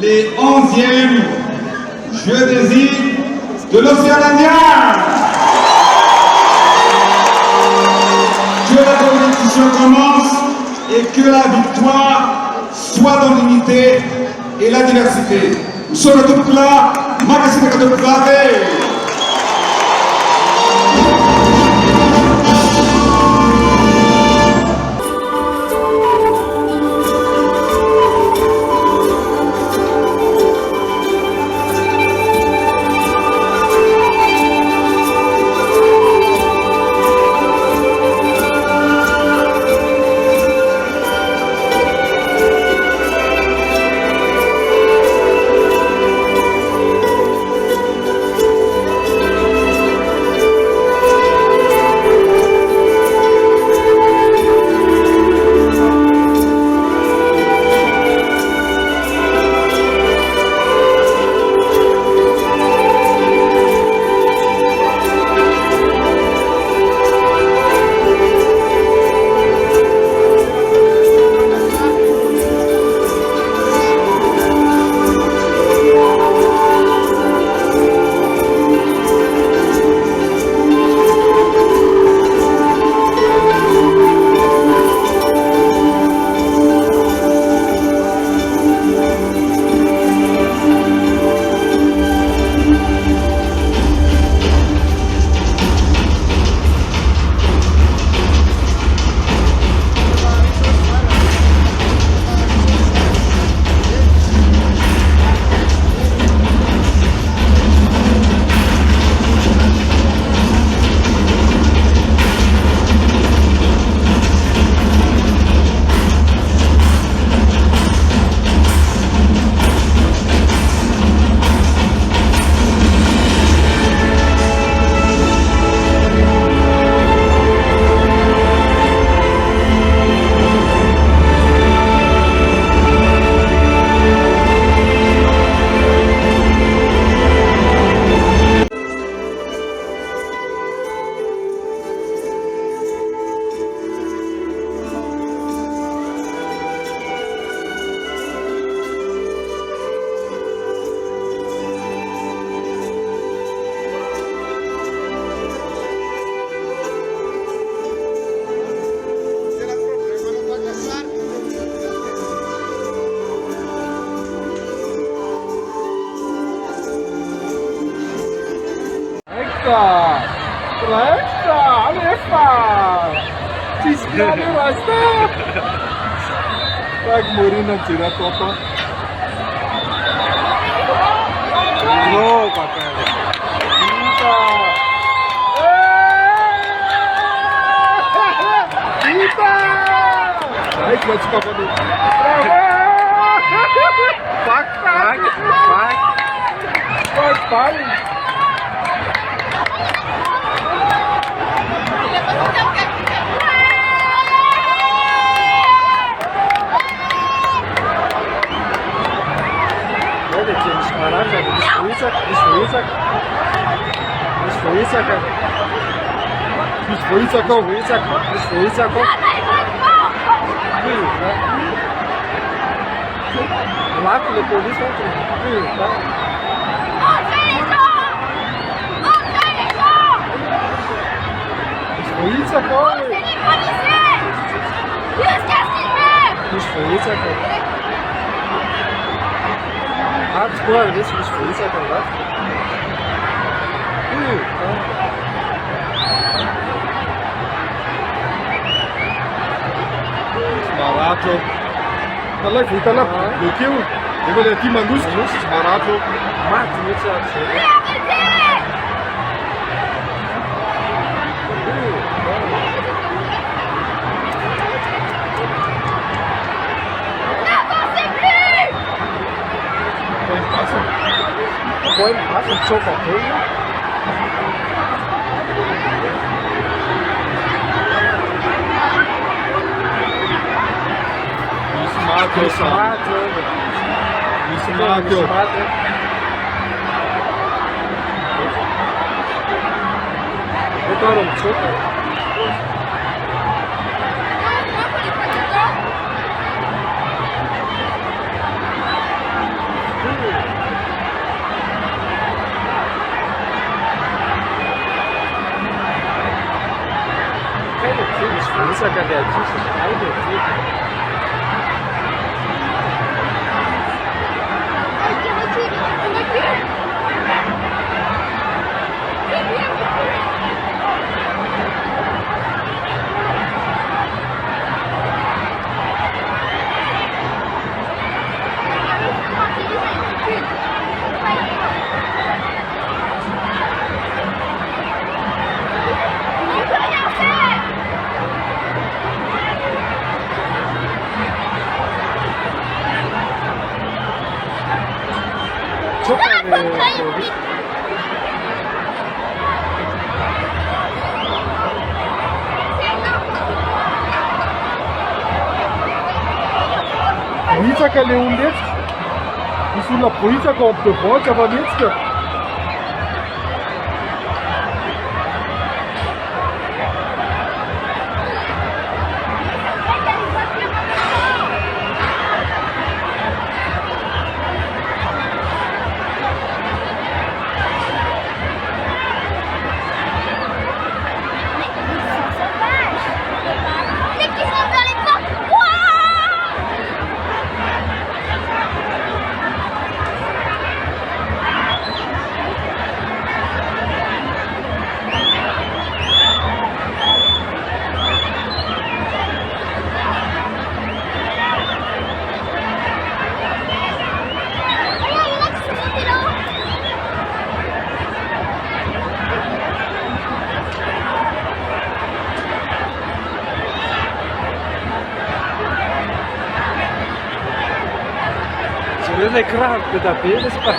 les 11e Jeux des îles de l'océan Indien. Que la compétition commence et que la victoire soit dans l'unité et la diversité. Sur le tout plat, Makassi Katopuzade. Extra, ale extra! Ciśniamy rasta! Tak Murina tira toto. No, papai. Eita! Eita! Ai, que vai te pagar do... Vai! Lá que depois disso barato. Ela fica lá, do que eu vou aqui mandus, barato. Mate, não sei. Põe passa, sopa tudo. Isso, Botaram sopa. betsaka le atsisy aile Bohitsaka le olonetsika misy olona bohitsaka ao amin'ny devant fa mihetsika le grave de taper, n'est-ce pas?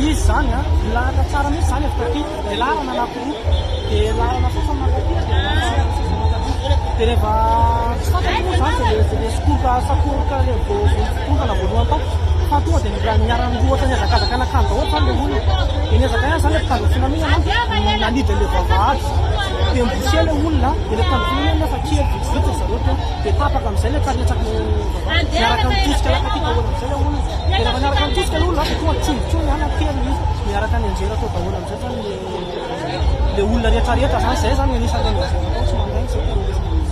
izy zany a lahatra tsara mihitsy zany afaka aty dia larana anakoroa dia larana fofa makaty dia rehefa tsy fantako moa zany le sakoroka le vokorokana voalohany tao fa tonga dia miara-miroa ohatra niazakazaka anakandro ohatra zany le olona dia niazaka ihany zany le mpitandro finamiana nanidiny le vavahady dia mibosia le olona dia le mpitandro finamiana nefa kely vitsivitsy zareo teo dia tapaka amin'izay le karinetsaky miaraka mitosika lakatika olona amin'izay le olona dia rehefa miaraka mitosika le olona dia tonga tsongotsongo ihany kely izy miaraka ny anjera tao daholo amin'izay zany le olona rehetrarehetra zany zay zany anisany le anjera tao tsy mandainy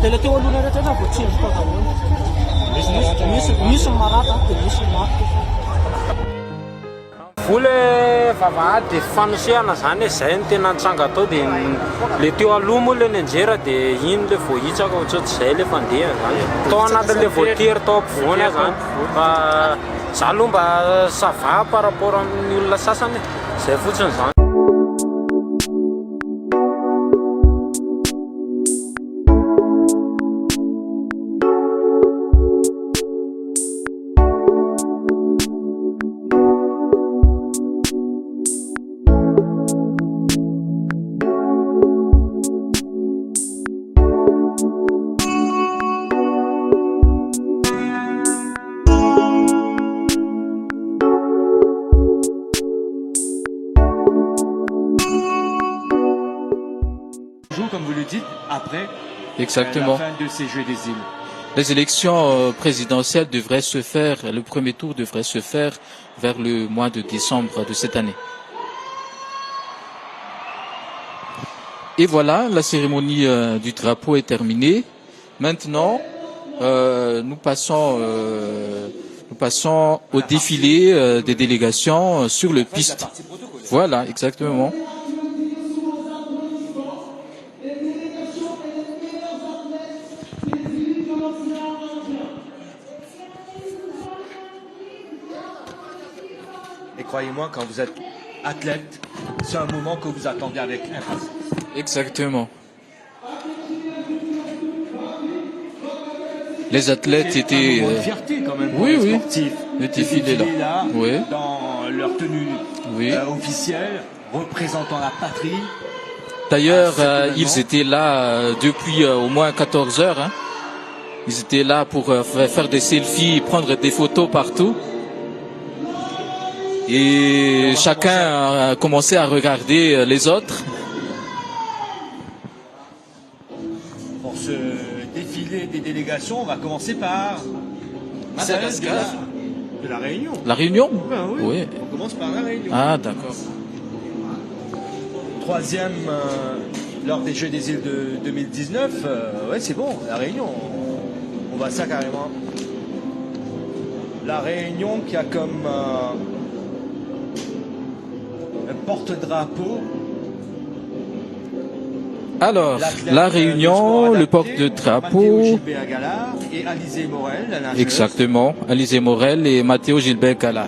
dia le teo alohana rehetrarehetra voatsindry tao daholo misy marata dia misy maty vola vavahady fanosehana zany hoe zay no tena nitsanga tao dia le teo aloha moa le nianjera dia iny le voahitsaka ohatsy zay le fandeha zany tao anatin'le voatery tao ampovoany zany fa za aloha mba sava par rapport amin'ny olona sasany zay fotsiny zany. Comme vous le dites, après Exactement. la fin de ces Jeux des îles. Les élections présidentielles devraient se faire, le premier tour devrait se faire vers le mois de décembre de cette année. Et voilà, la cérémonie du drapeau est terminée. Maintenant, nous passons au défilé des délégations sur le piste. Voilà, exactement. Et croyez-moi, quand vous êtes athlète, c'est un moment que vous attendez avec impatience. Exactement. Les athlètes C'est étaient... un moment de fierté quand même pour oui, les oui. sportifs. Le défilé là. Oui. Dans leur tenue Oui. officielle, représentant la patrie. D'ailleurs, Certainement. ils étaient là depuis au moins 14 heures. Hein. Ils étaient là pour faire des selfies, prendre des photos partout. Et chacun a commencé à regarder les autres. Pour ce défilé des délégations, on va commencer par Madagascar. celle de la Réunion. La Réunion? Ben oui, Oui. on commence par la Réunion. Ah, d'accord. Troisième lors des Jeux des îles de 2019. Ouais, c'est bon, la Réunion. On voit ça carrément. La Réunion qui a comme un porte-drapeau. Alors, l'athlète la du Réunion, sport le adapté, porte-drapeau. Matteo Gilbert Gallard et Alizé Morel, la nageuse. Exactement. Alizé Morel et Matteo Gilbert Gallard.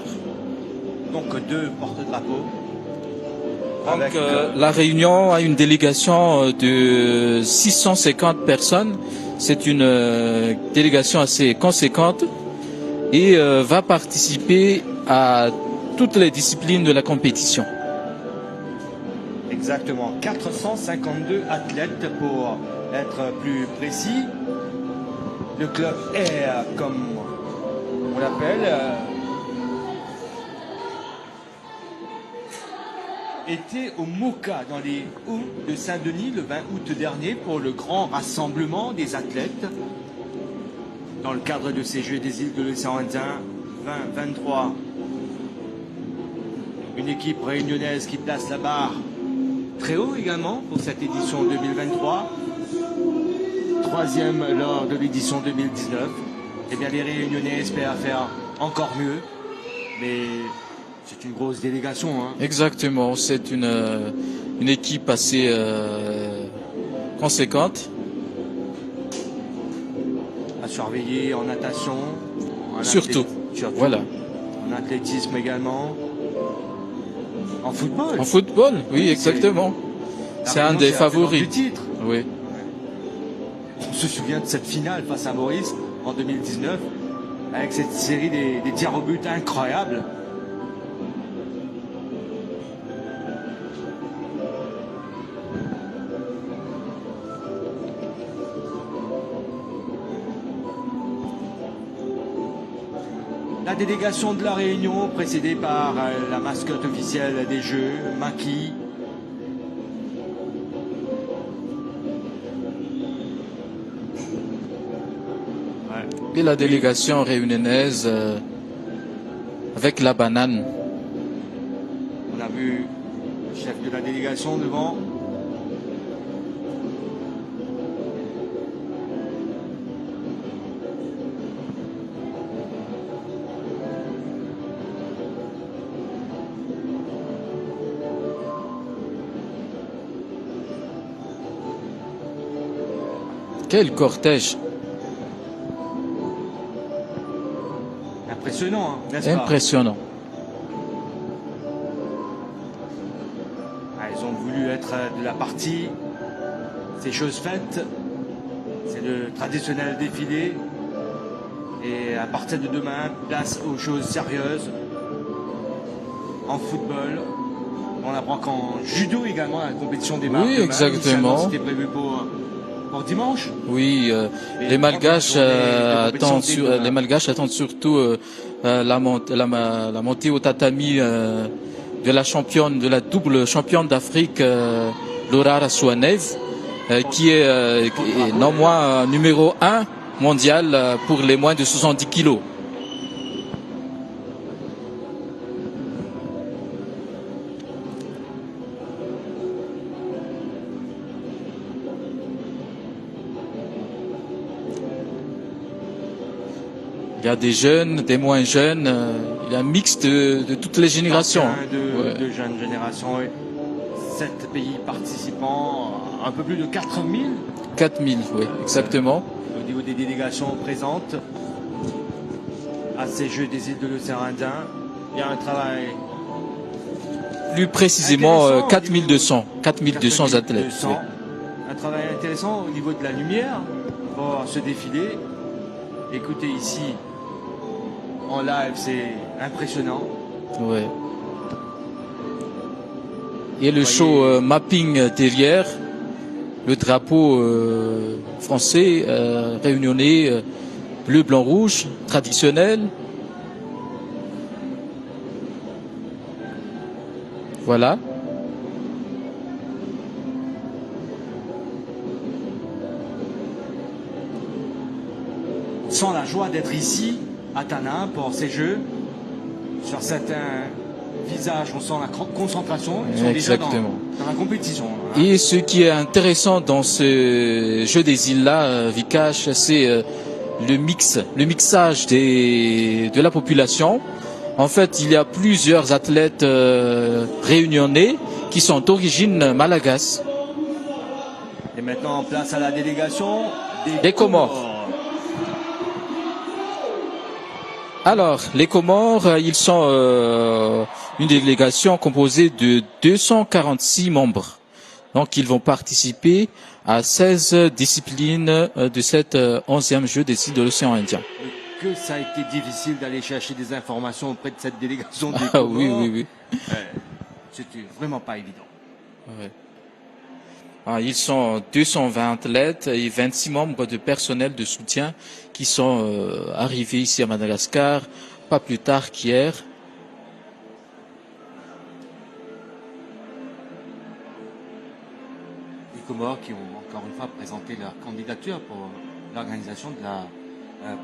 Donc deux porte-drapeaux. Donc, Avec, la Réunion a une délégation de 650 personnes. C'est une délégation assez conséquente et va participer à toutes les disciplines de la compétition. Exactement, 452 athlètes pour être plus précis. Le club est, comme on l'appelle, était au MOCA dans les Hauts de Saint-Denis le 20 août dernier pour le grand rassemblement des athlètes dans le cadre de ces Jeux des îles de l'océan Indien 2023. Une équipe réunionnaise qui place la barre très haut également pour cette édition 2023. Troisième lors de l'édition 2019. Eh bien, les Réunionnais espèrent faire encore mieux, mais c'est une grosse délégation. Hein. Exactement, c'est une équipe assez conséquente. À surveiller en natation. Surtout. Voilà. En athlétisme également. En football. En football, oui, exactement. C'est un des favoris. Du titre. Oui. On se souvient de cette finale face à Maurice en 2019, avec cette série des tirs au but incroyables. La délégation de la Réunion, précédée par la mascotte officielle des Jeux, Maki. Et la délégation réunionnaise avec la banane. On a vu le chef de la délégation devant. Quel cortège! Impressionnant, hein, n'est-ce pas? Impressionnant. Ah, ils ont voulu être de la partie. C'est chose faite. C'est le traditionnel défilé. Et à partir de demain, place aux choses sérieuses. En football. On apprend qu'en judo également, la compétition démarre. Oui, demain. exactement. Initialement, c'était prévu pour dimanche. Oui, les Malgaches attendent surtout la montée au tatami de la championne, de la double championne d'Afrique, Laura Rasouanev, qui est non moins numéro 1 mondial pour les moins de 70 kilos. Il y a des jeunes, des moins jeunes, il y a un mix de toutes les générations. De jeunes générations, oui. 7 pays participants, un peu plus de 4000. 4000, oui, exactement. Au niveau des délégations présentes à ces Jeux des îles de l'océan Indien, il y a un travail. Plus précisément, 4200 athlètes. Oui. Un travail intéressant au niveau de la lumière pour ce défilé. Écoutez ici, en live, c'est impressionnant. Ouais. Et le show mapping derrière, le drapeau français réunionnais, bleu, blanc, rouge, traditionnel. Voilà. Sans la joie d'être ici, à Tana, pour ces Jeux, sur certains visages, on sent la concentration, ils sont déjà dans la compétition. Hein. Et ce qui est intéressant dans ce jeu des îles-là, Vikash, c'est le mixage de la population. En fait, il y a plusieurs athlètes réunionnais qui sont d'origine malagasy. Et maintenant, place à la délégation des Comores. Alors, les Comores, ils sont une délégation composée de 246 membres. Donc, ils vont participer à 16 disciplines de cet 11e jeu des îles de l'océan Indien. Que ça a été difficile d'aller chercher des informations auprès de cette délégation des Ah Comores. oui. C'était vraiment pas évident. Ouais. Ah, ils sont 220 athlètes et 26 membres de personnel de soutien qui sont arrivés ici à Madagascar, pas plus tard qu'hier. Les Comores qui ont encore une fois présenté leur candidature pour l'organisation de la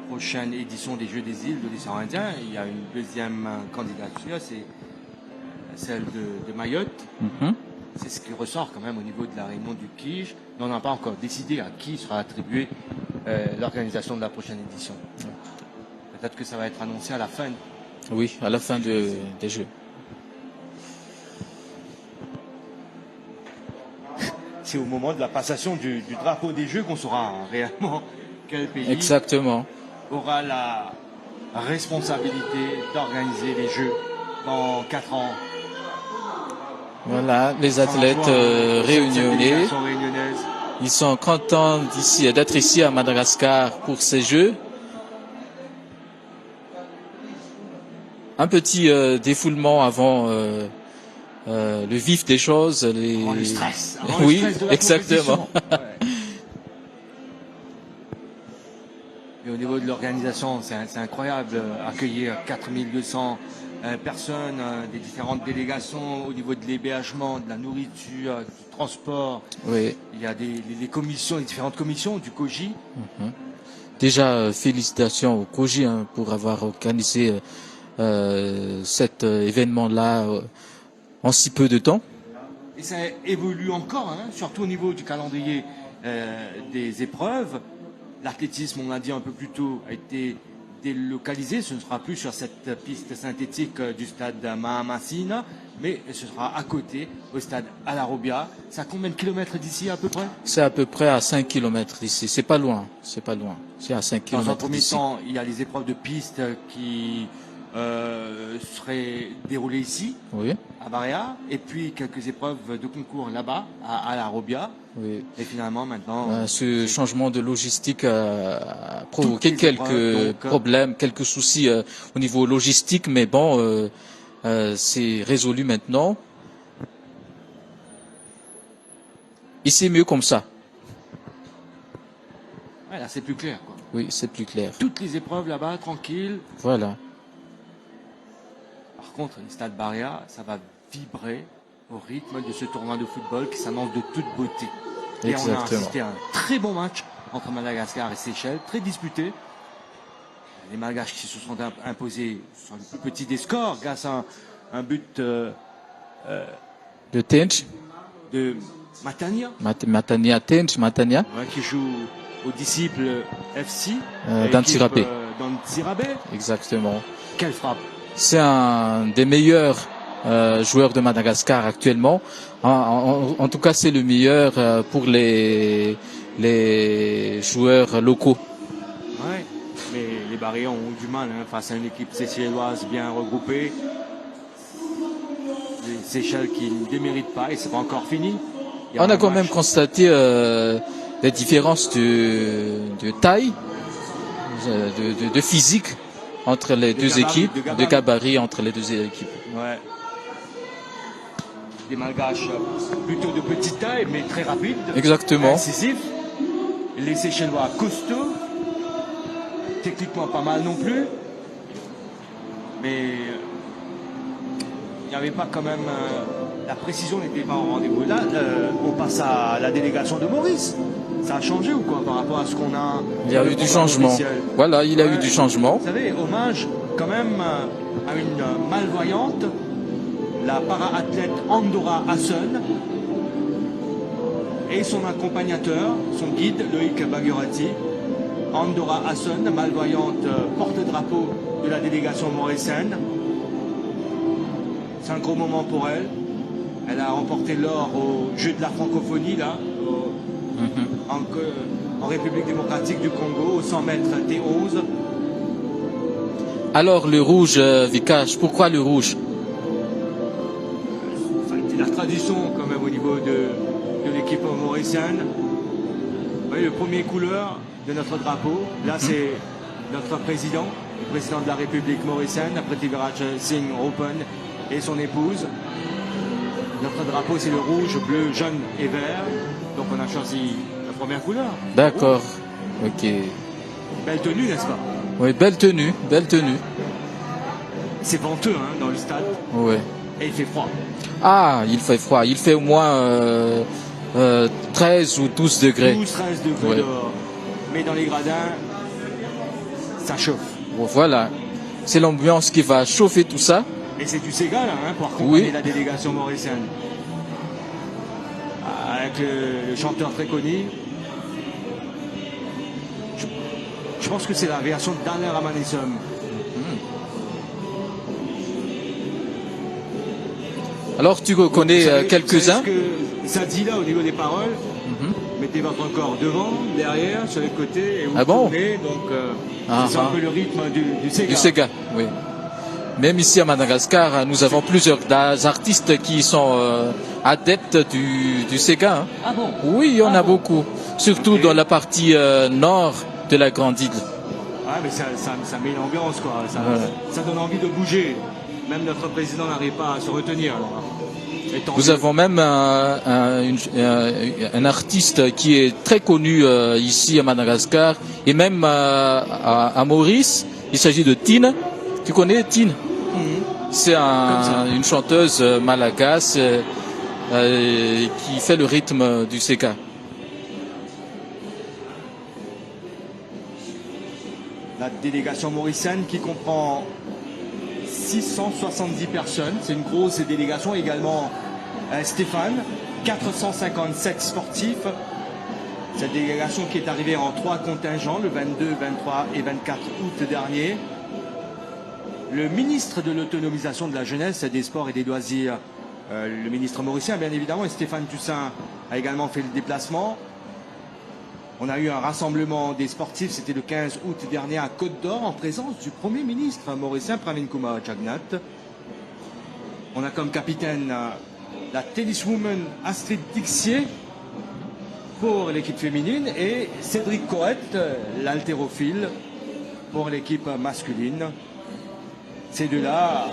prochaine édition des Jeux des îles de l'océan Indien. Il y a une deuxième candidature, c'est celle de Mayotte. C'est ce qui ressort quand même au niveau de la réunion du CIJ. Mais on n'a pas encore décidé à qui sera attribuée l'organisation de la prochaine édition. Peut-être que ça va être annoncé à la fin. Oui, à la fin des Jeux. C'est au moment de la passation du drapeau des Jeux qu'on saura réellement quel pays aura la responsabilité d'organiser les Jeux dans 4 ans. Voilà, les athlètes réunionnais. Ils sont contents d'être ici à Madagascar pour ces Jeux. Un petit défoulement avant le vif des choses. Avant le stress. Oui, le stress de la exactement. Et au niveau de l'organisation, c'est incroyable. Accueillir 4200 personnes des différentes délégations au niveau de l'hébergement, de la nourriture, du transport. Oui. Il y a les commissions, les différentes commissions du COJI. Déjà, félicitations au COJI pour avoir organisé cet événement-là en si peu de temps. Et ça évolue encore, surtout au niveau du calendrier des épreuves. L'athlétisme, on l'a dit un peu plus tôt, a été délocalisé. Ce ne sera plus sur cette piste synthétique du stade Mahamasina, mais ce sera à côté, au stade Alarobia. C'est à combien de kilomètres d'ici à peu près? C'est à peu près à 5 kilomètres d'ici. C'est pas loin. C'est à 5 kilomètres. Dans un premier temps, il y a les épreuves de piste qui seraient déroulées ici, à Barea, et puis quelques épreuves de concours là-bas, à Alarobia. Oui. Et finalement, maintenant... ce changement de logistique a provoqué quelques problèmes, quelques soucis au niveau logistique, mais bon, c'est résolu maintenant. Et c'est mieux comme ça. Ouais, là, c'est plus clair, quoi. Oui, c'est plus clair. Toutes les épreuves là-bas, tranquilles. Voilà. Par contre, le stade Barea, ça va vibrer au rythme de ce tournoi de football qui s'annonce de toute beauté. Et on a assisté à un très bon match entre Madagascar et Seychelles, très disputé. Les Malgaches qui se sont imposés sur le plus petit des scores grâce à un but De Tench, de Matania, Matania Tench, Matania, ouais, qui joue aux disciples FC d'Antsirabé. d'Antsirabé. Exactement. Quelle frappe! C'est un des meilleurs joueurs de Madagascar actuellement. En tout cas, c'est le meilleur pour les joueurs locaux. Ouais, mais les Barrières ont eu du mal face à une équipe seychelloise bien regroupée. Les Seychelles qui ne déméritent pas et c'est pas encore fini. Il y On a un quand match. même constaté des différences de taille, de physique entre les deux gabarit, équipes, de de gabarit. gabarit entre les deux équipes. Ouais. Des Malgaches plutôt de petite taille mais très rapides. Exactement. Incisifs. Les Seychellois costauds. Techniquement pas mal non plus. Mais il n'y avait pas quand même. La précision n'était pas au rendez-vous. Là, on passe à la délégation de Maurice. Ça a changé ou quoi par rapport à ce qu'on a. Il y a eu du changement. officiel. Voilà, il y a eu Ouais. du changement. Vous savez, hommage quand même à une malvoyante, la para-athlète Andorra Hassan, et son accompagnateur, son guide, Loïc Bagurati. Andorra Hassan, malvoyante porte-drapeau de la délégation mauricienne. C'est un gros moment pour elle. Elle a remporté l'or au Jeu de la francophonie, là, en République démocratique du Congo, au 100 mètres T11. Alors le rouge, Vikash, pourquoi le rouge? C'est la tradition quand même au niveau de l'équipe mauricienne. Vous voyez, le premier couleur de notre drapeau, là c'est notre président, le président de la République mauricienne, Prithviraj Singh Rupan et son épouse. Notre drapeau c'est le rouge, bleu, jaune et vert. Donc on a choisi la première couleur. D'accord. Ok. Belle tenue, n'est-ce pas? Oui, belle tenue, belle tenue. C'est venteux dans le stade Ouais. et il fait froid. Ah, il fait froid. Il fait au moins 13 ou 12 degrés. 12-13 degrés Ouais. dehors. Mais dans les gradins, ça chauffe. Bon, voilà. C'est l'ambiance qui va chauffer tout ça. Et c'est du Sega là, pour accompagner Oui. la délégation mauricienne. Avec le chanteur très connu. Je pense que c'est la version d'Alain Ramanissom. Alors tu connais Vous savez quelques-uns? ce que ça dit là au niveau des paroles. Mettez votre corps devant, derrière, sur les côtés et vous Ah bon? tournez. Donc Ah, c'est un ah. peu le rythme du Sega. Du Sega, oui. Même ici à Madagascar, nous avons plusieurs artistes qui sont adeptes du Sega. Hein. Ah bon? Oui, il y en Ah a bon. beaucoup. Surtout Ok. dans la partie nord de la grande île. Ouais, mais ça met l'ambiance, quoi. Ouais. Ça donne envie de bouger. Même notre président n'arrive pas à se retenir. Alors. Et tant Nous mieux. avons même un artiste qui est très connu ici à Madagascar et même à Maurice. Il s'agit de Tine. Tu connais Tine? C'est une chanteuse malagache qui fait le rythme du Sega. La délégation mauricienne qui comprend 670 personnes. C'est une grosse délégation. Également Stéphane, 457 sportifs. Cette délégation qui est arrivée en 3 contingents, le 22, 23 et 24 août dernier. Le ministre de l'autonomisation de la jeunesse, des sports et des loisirs, le ministre mauricien bien évidemment, et Stéphane Toussaint a également fait le déplacement. On a eu un rassemblement des sportifs, c'était le 15 août dernier à Côte d'Or, en présence du Premier ministre mauricien Pravin Kumar Jagnat. On a comme capitaine la tenniswoman Astrid Tixier pour l'équipe féminine et Cédric Coët, l'haltérophile, pour l'équipe masculine. Ces deux-là,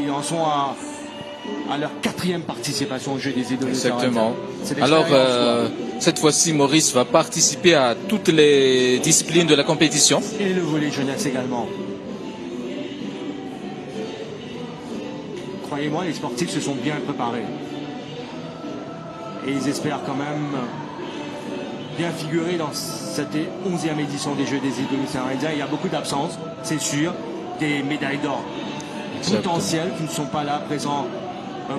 ils en sont à leur 4e participation au Jeu des idoles. Exactement. C'est Alors, l'expérience, cette fois-ci, Maurice va participer à toutes les disciplines de la compétition. et le volley jeunesse également. Croyez-moi, les sportifs se sont bien préparés. Et ils espèrent quand même bien figurer dans cette 11e édition des Jeux des îles de l'océan Indien. Il y a beaucoup d'absences, c'est sûr, des médailles d'or potentielles qui ne sont pas là présents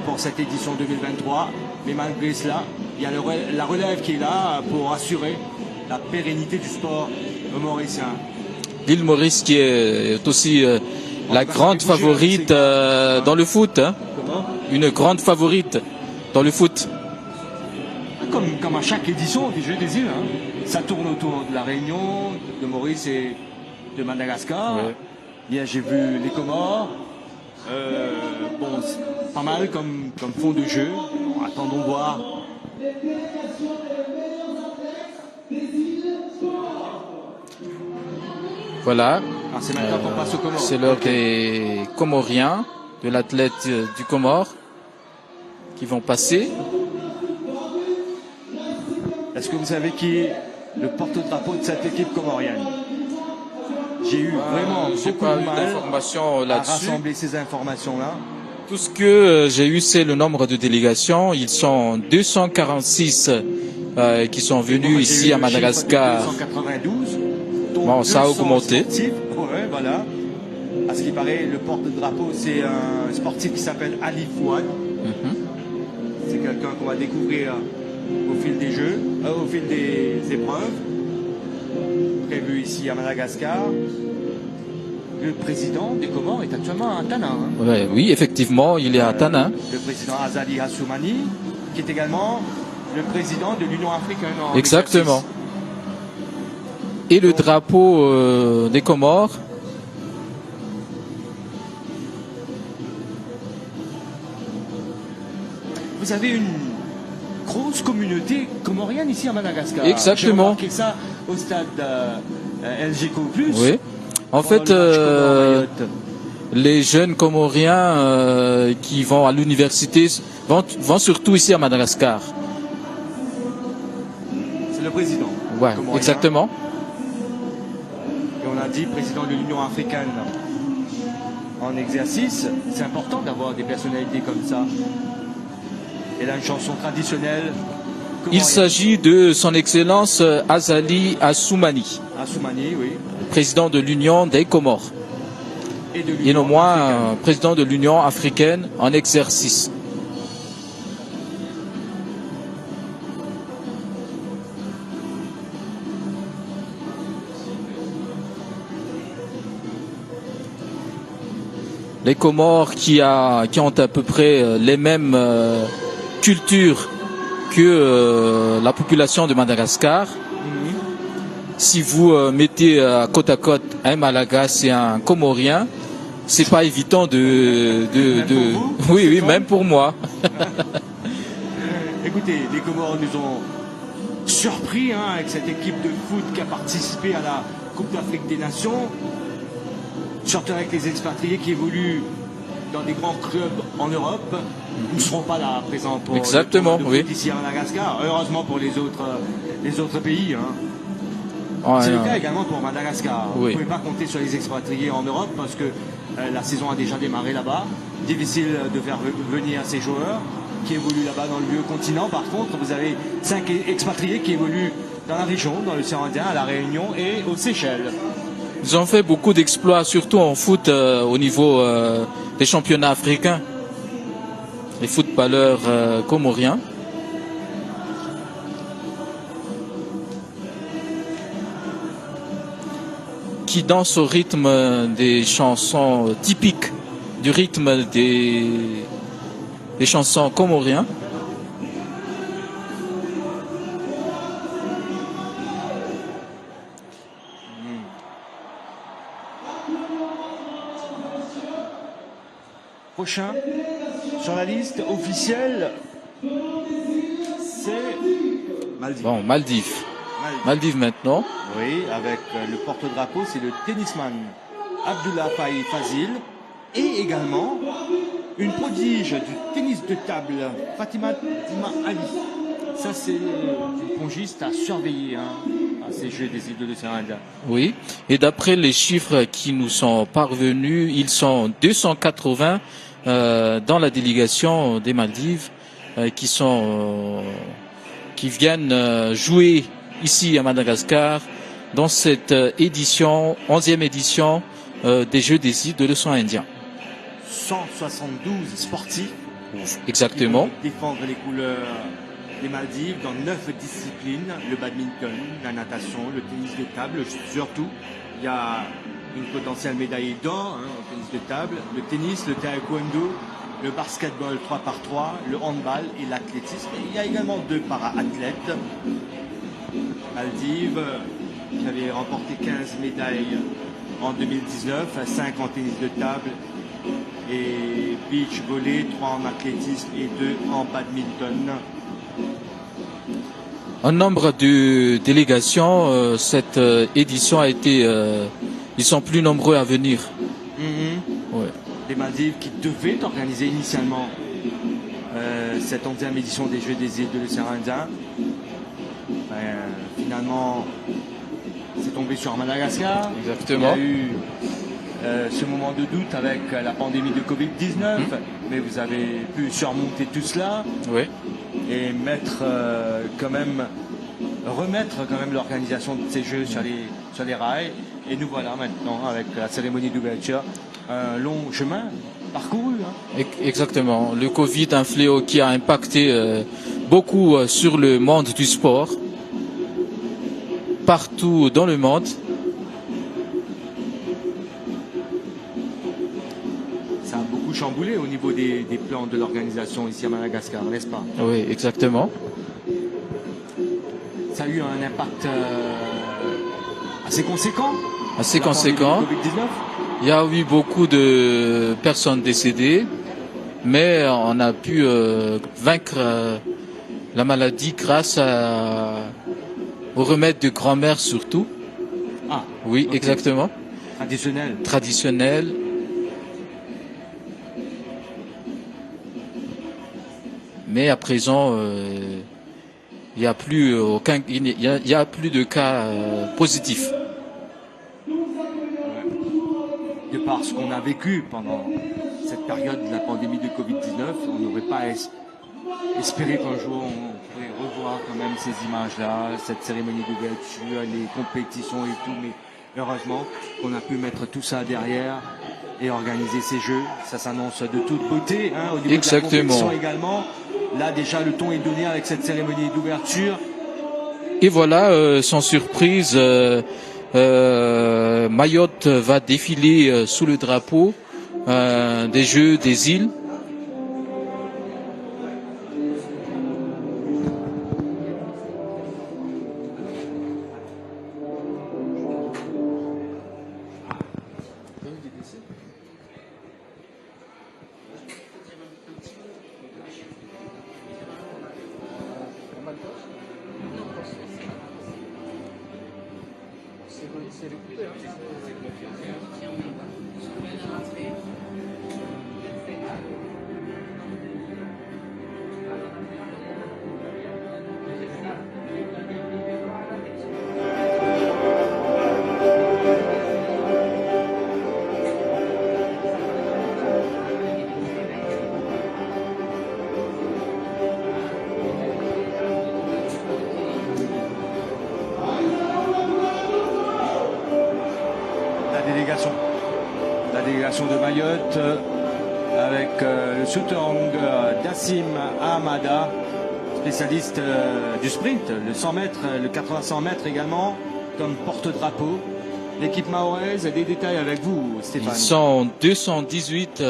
pour cette édition 2023. Mais malgré cela, il y a la relève qui est là pour assurer la pérennité du sport mauricien. L'île Maurice qui est aussi la grande favorite dans le foot. Hein. Une grande favorite dans le foot. Comme à chaque édition des Jeux des îles. Hein. Ça tourne autour de la Réunion, de Maurice et de Madagascar. Ouais. Hier, j'ai vu les Comores. Bon, pas mal comme fond de jeu. Bon, attendons voir. Voilà. C'est maintenant qu'on passe aux Comores. C'est l'heure des Comoriens, de l'athlète du Comore, qui vont passer. Est-ce que vous savez qui est le porte-drapeau de cette équipe comorienne? J'ai eu vraiment beaucoup de mal à rassembler ces informations-là. Tout ce que j'ai eu, c'est le nombre de délégations. Ils sont 246 qui sont venus ici à Madagascar. 292. Bon, ça a augmenté. Ouais, voilà. À ce qui paraît, le porte-drapeau, c'est un sportif qui s'appelle Ali Fouad. C'est quelqu'un qu'on va découvrir au fil des jeux, au fil des épreuves prévues ici à Madagascar. Le président des Comores est actuellement à Tana. Hein. Ouais, oui, effectivement, il est à Tana. Le président Azali Assoumani, qui est également le président de l'Union africaine. Exactement. Et le drapeau des Comores. Vous avez une grosse communauté comorienne ici à Madagascar. Exactement. J'ai remarqué ça au stade LGCO+. Oui. En fait, les jeunes Comoriens qui vont à l'université vont surtout ici à Madagascar. C'est le président. Ouais, comorien. exactement. Et on a dit président de l'Union africaine en exercice. C'est important d'avoir des personnalités comme ça. Et là, une chanson traditionnelle. Il s'agit de son Excellence Azali Assoumani. Assoumani, oui. Président de l'Union des Comores. Et non moins président de l'Union africaine en exercice. Les Comores qui ont à peu près les mêmes cultures que la population de Madagascar. Si vous mettez côte à côte un Malagasy et un Comorien, c'est pas évident oui, même pour moi. Écoutez, les Comores nous ont surpris avec cette équipe de foot qui a participé à la Coupe d'Afrique des Nations. Surtout avec les expatriés qui évoluent dans des grands clubs en Europe. Ils ne seront pas là présents pour exactement, le foot ici à Madagascar. Heureusement pour les autres pays. C'est le cas également pour Madagascar. Vous ne pouvez pas compter sur les expatriés en Europe parce que la saison a déjà démarré là-bas. Difficile de faire venir ces joueurs qui évoluent là-bas dans le vieux continent. Par contre, vous avez 5 expatriés qui évoluent dans la région, dans l'océan Indien, à la Réunion et aux Seychelles. Ils ont fait beaucoup d'exploits, surtout en foot au niveau des championnats africains. Les footballeurs comoriens. Qui dansent au rythme des chansons typiques, du rythme des chansons comoriens. Prochain sur la liste officielle, c'est Maldives. Bon, Maldives maintenant. Oui, avec le porte-drapeau, c'est le tennisman Abdullah Faye Fazil et également une prodige du tennis de table, Fatima Dima Ali. Ça, c'est une pongiste à surveiller à ces Jeux des îles de l'océan Indien. Oui, et d'après les chiffres qui nous sont parvenus, ils sont 280 dans la délégation des Maldives qui viennent jouer ici à Madagascar dans cette édition, 11e édition des Jeux des îles de l'océan Indien. 172 sportifs Exactement. qui vont défendre les couleurs des Maldives dans 9 disciplines, le badminton, la natation, le tennis de table, surtout. Il y a une potentielle médaille d'or au tennis de table, le tennis, le taekwondo, le basketball 3x3, le handball et l'athlétisme. Il y a également 2 para-athlètes. Maldives, qui avait remporté 15 médailles en 2019, 5 en tennis de table et beach volley, 3 en athlétisme et 2 en badminton. En nombre de délégations, cette édition a été... ils sont plus nombreux à venir. Ouais. Les Maldives qui devaient organiser initialement cette 11e édition des Jeux des îles de l'océan Indien. Finalement, c'est tombé sur Madagascar. Exactement. Il y a eu ce moment de doute avec la pandémie de Covid-19, mais vous avez pu surmonter tout cela Oui. et remettre quand même l'organisation de ces Jeux sur les rails. Et nous voilà maintenant avec la cérémonie d'ouverture, un long chemin parcouru. Exactement. Le Covid, un fléau qui a impacté beaucoup sur le monde du sport, partout dans le monde. Ça a beaucoup chamboulé au niveau des plans de l'organisation ici à Madagascar, n'est-ce pas? Oui, exactement. Ça a eu un impact assez conséquent. Assez la conséquent. pandémie de Covid-19. Il y a eu beaucoup de personnes décédées, mais on a pu vaincre la maladie grâce au remède de grand-mère surtout. Ah, Oui, ok. exactement. Traditionnel. Traditionnel. Mais à présent, il n'y a plus de cas positifs. De par ce qu'on a vécu pendant cette période de la pandémie de Covid-19, on n'aurait pas espéré qu'un jour on pourrait revoir quand même ces images-là, cette cérémonie d'ouverture, les compétitions et tout, mais heureusement qu'on a pu mettre tout ça derrière et organiser ces Jeux. Ça s'annonce de toute beauté, au niveau Exactement. de la compétition également. Là déjà le ton est donné avec cette cérémonie d'ouverture. Et voilà, sans surprise, Mayotte va défiler sous le drapeau des Jeux des îles. La délégation de Mayotte avec le Soutong Dassim Ahmada, spécialiste du sprint, le 100 mètres, le 80-100 mètres également, comme porte-drapeau. L'équipe mahoraise, des détails avec vous, Stéphane. Ils sont 218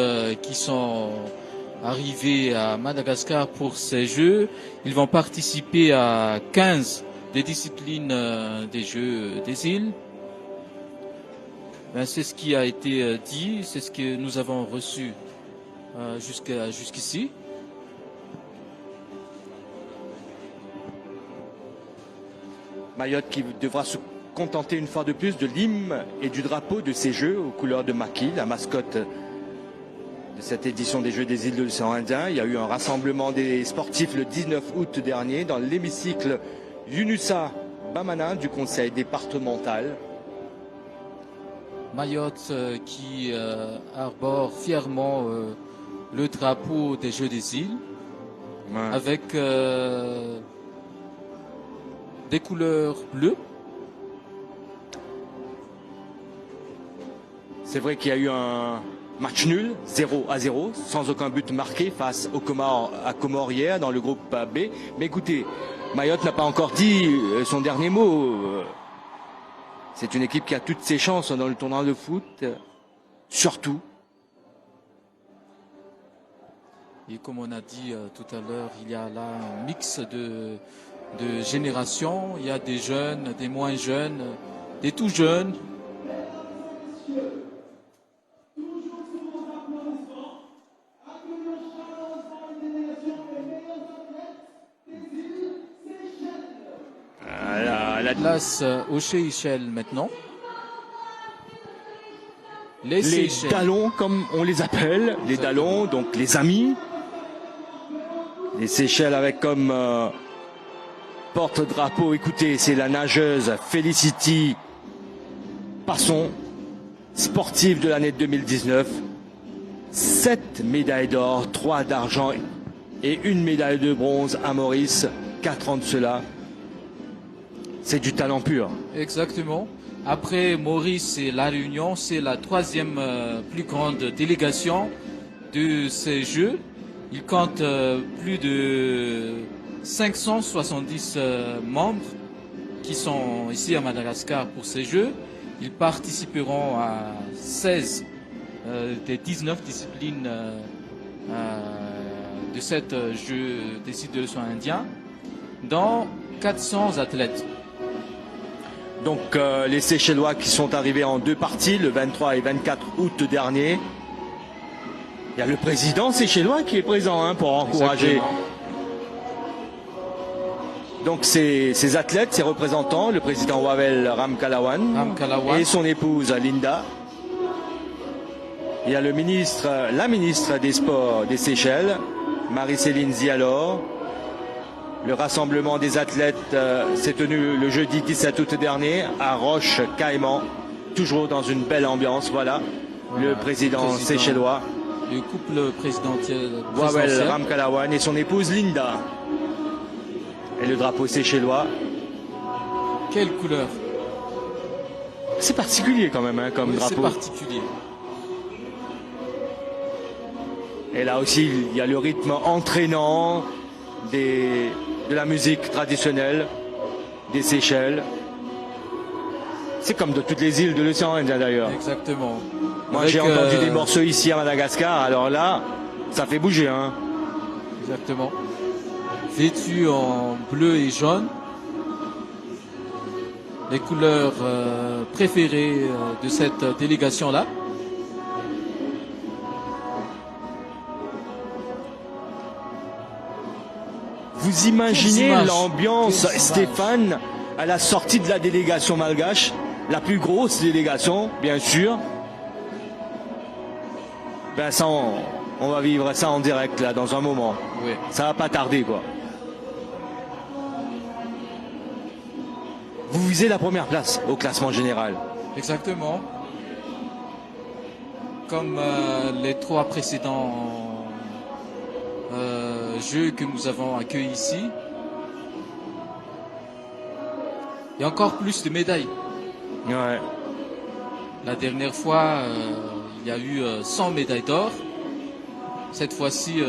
qui sont arrivés à Madagascar pour ces Jeux. Ils vont participer à 15 des disciplines des Jeux des îles. C'est ce qui a été dit, c'est ce que nous avons reçu jusqu'ici. Mayotte qui devra se contenter une fois de plus de l'hymne et du drapeau de ces Jeux aux couleurs de Maki, la mascotte de cette édition des Jeux des îles de l'océan Indien. Il y a eu un rassemblement des sportifs le 19 août dernier dans l'hémicycle Yunusa Bamana du conseil départemental. Mayotte qui arbore fièrement le drapeau des Jeux des îles, avec des couleurs bleues. C'est vrai qu'il y a eu un match nul, 0-0, sans aucun but marqué face aux Comores hier dans le groupe B. Mais écoutez, Mayotte n'a pas encore dit son dernier mot. C'est une équipe qui a toutes ses chances dans le tournoi de foot, surtout. Et comme on a dit tout à l'heure, il y a là un mix de générations. Il y a des jeunes, des moins jeunes, des tout jeunes. La Place aux Seychelles maintenant. Les les Seychelles. Dallons, comme on les appelle, les Dallons, donc les amis. Les Seychelles avec comme porte-drapeau, écoutez, c'est la nageuse Felicity Passon, sportive de l'année 2019. 7 médailles d'or, 3 d'argent et 1 médaille de bronze à Maurice, 4 ans de cela. C'est du talent pur. Exactement. Après Maurice et La Réunion, c'est la 3e plus grande délégation de ces Jeux. Il compte plus de 570 membres qui sont ici à Madagascar pour ces Jeux. Ils participeront à 16 des 19 disciplines de cette Jeux des îles de l'océan Indien, dont 400 athlètes. Donc les Seychellois qui sont arrivés en 2 parties, le 23 et 24 août dernier. Il y a le président séchellois qui est présent pour encourager. Exactement. Donc ces athlètes, ces représentants, le président Wawel Ramkalawan et son épouse Linda. Il y a la ministre des Sports des Seychelles, Marie-Céline Zialor. Le rassemblement des athlètes s'est tenu le jeudi 17 août dernier à Roche-Caïman, toujours dans une belle ambiance. Voilà, le président seychellois, le couple présidentiel, Wawel Ramkalawan et son épouse Linda. Et le drapeau seychellois. Quelle couleur? C'est particulier quand même comme drapeau. C'est particulier. Et là aussi, il y a le rythme entraînant de la musique traditionnelle des Seychelles. C'est comme de toutes les îles de l'océan Indien d'ailleurs. Exactement. Moi j'ai entendu des morceaux ici à Madagascar, alors là, ça fait bouger. Exactement. Vêtu en bleu et jaune, les couleurs préférées de cette délégation-là. Vous imaginez l'ambiance, Stéphane, à la sortie de la délégation malgache, la plus grosse délégation, bien sûr. Ben ça, on va vivre ça en direct là dans un moment. Oui. Ça va pas tarder quoi. Vous visez la première place au classement général. Exactement. Comme les 3 précédents jeux que nous avons accueillis ici. Il y a encore plus de médailles. Ouais. La dernière fois, il y a eu 100 médailles d'or. Cette fois-ci,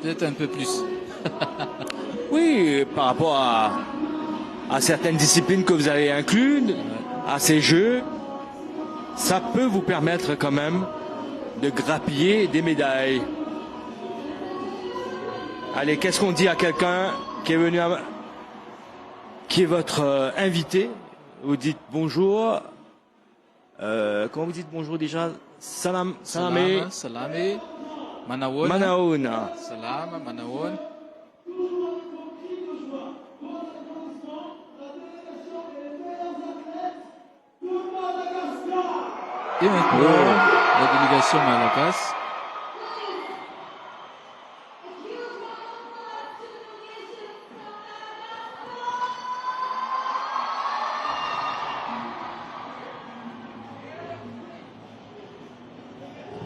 peut-être un peu plus. Oui, par rapport à certaines disciplines que vous avez incluses, à ces jeux, ça peut vous permettre quand même de grappiller des médailles. Allez, qu'est-ce qu'on dit à quelqu'un qui est venu qui est votre invité? Vous dites bonjour. Comment vous dites bonjour déjà? Salam, salame. Salame. Manawon. Manaoun. Salam, Manawon. Et maintenant, la délégation malagasy.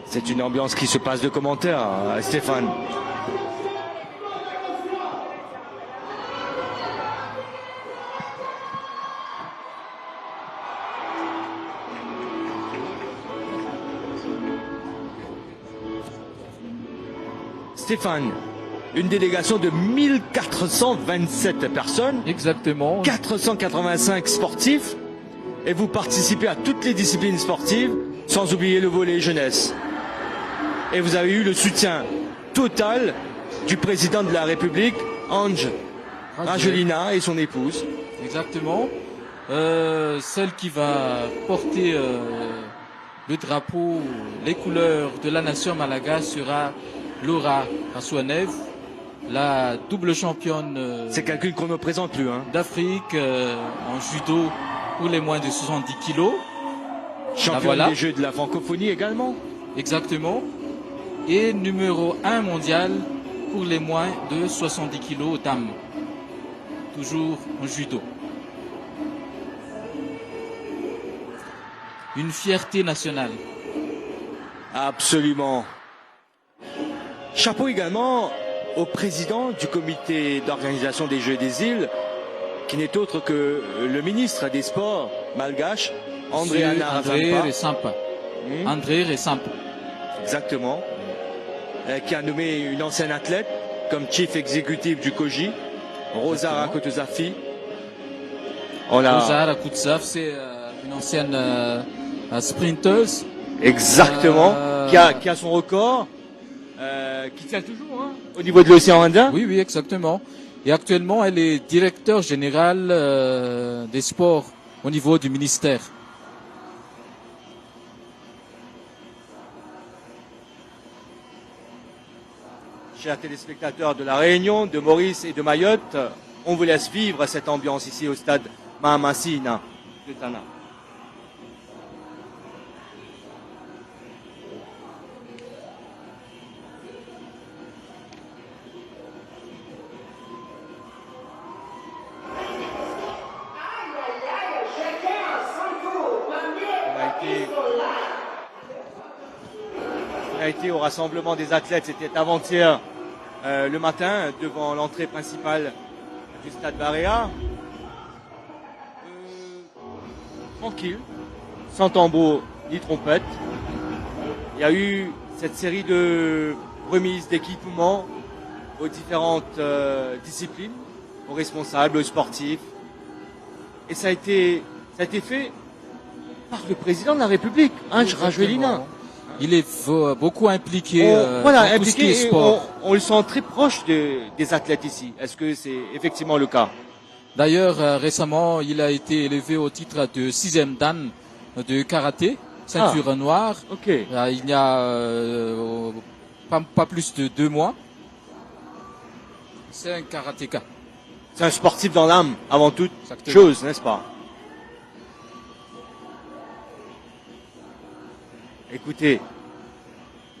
C'est une ambiance qui se passe de commentaires, Stéphane. Stéphane, une délégation de 1427 personnes, Exactement. 485 sportifs, et vous participez à toutes les disciplines sportives, sans oublier le volley jeunesse. Et vous avez eu le soutien total du président de la République, Ange Angelina, et son épouse. Exactement. Celle qui va porter le drapeau, les couleurs de la nation malgache sera Laura Rasouanev, la double championne C'est quelqu'un qu'on ne présente plus, hein. d'Afrique en judo pour les moins de 70 kilos. Championne voilà. des Jeux de la francophonie également. Exactement. Et numéro 1 mondial pour les moins de 70 kilos dames. Toujours en judo. Une fierté nationale. Absolument. Chapeau également au président du comité d'organisation des Jeux des îles, qui n'est autre que le ministre des Sports malgache, André André Resampa. André Resampa. Exactement. Qui a nommé une ancienne athlète comme chief exécutif du COJI, Rosa Rakotozafi. Rosa Rakotozafi, c'est une ancienne sprinteuse. Exactement. Qui a son record, qui tient toujours au niveau de l'océan Indien. Oui, oui, exactement. Et actuellement, elle est directeur général des sports au niveau du ministère. Chers téléspectateurs de La Réunion, de Maurice et de Mayotte, on vous laisse vivre cette ambiance ici au stade Mahamassina de Tana. On a été au rassemblement des athlètes, c'était avant-hier le matin devant l'entrée principale du stade Barea. Tranquille, sans tambour ni trompette. Il y a eu cette série de remises d'équipements aux différentes disciplines, aux responsables, aux sportifs. Et ça a été fait par le président de la République, Ange Rajoelina. Il est beaucoup impliqué voilà, dans tout ce qui est sport. On le sent très proche des athlètes ici. Est-ce que c'est effectivement le cas? D'ailleurs, récemment, il a été élevé au titre de 6e dan de karaté, ceinture noire. Okay. Il y a pas plus de 2 mois. C'est un karatéka. C'est un sportif dans l'âme, avant toute Exactement. chose, n'est-ce pas? Écoutez,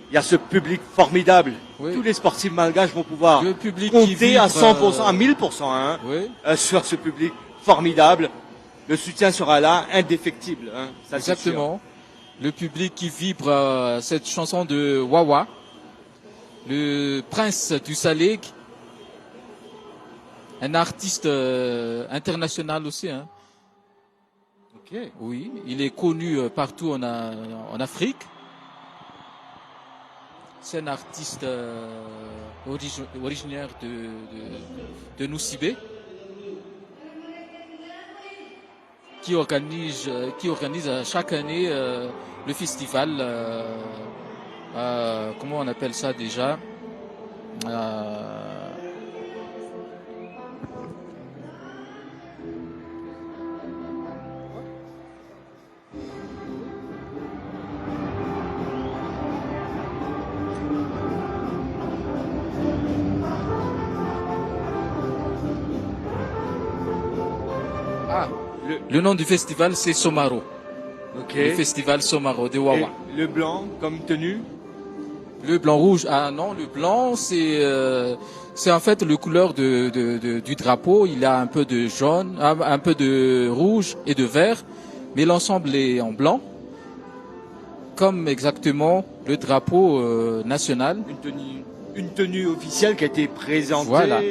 il y a ce public formidable. Oui. Tous les sportifs malgaches vont pouvoir Le public compter qui vibre, à 100%, à 1000% oui. Sur ce public formidable. Le soutien sera là, indéfectible. Ça, c'est sûr. Exactement. Le public qui vibre cette chanson de Wawa, le prince du Saleg, un artiste international aussi. Hein. Okay. Oui, il est connu partout en Afrique. C'est un artiste originaire de Noussibé qui organise chaque année le festival. Comment on appelle ça déjà? Le nom du festival, c'est Somaro. Okay. Le festival Somaro de Wawa. Et le blanc comme tenue? Le blanc rouge. Ah non, le blanc, c'est en fait le couleur du drapeau. Il a un peu de jaune, un peu de rouge et de vert, mais l'ensemble est en blanc, comme exactement le drapeau national. Une tenue officielle qui a été présentée Voilà.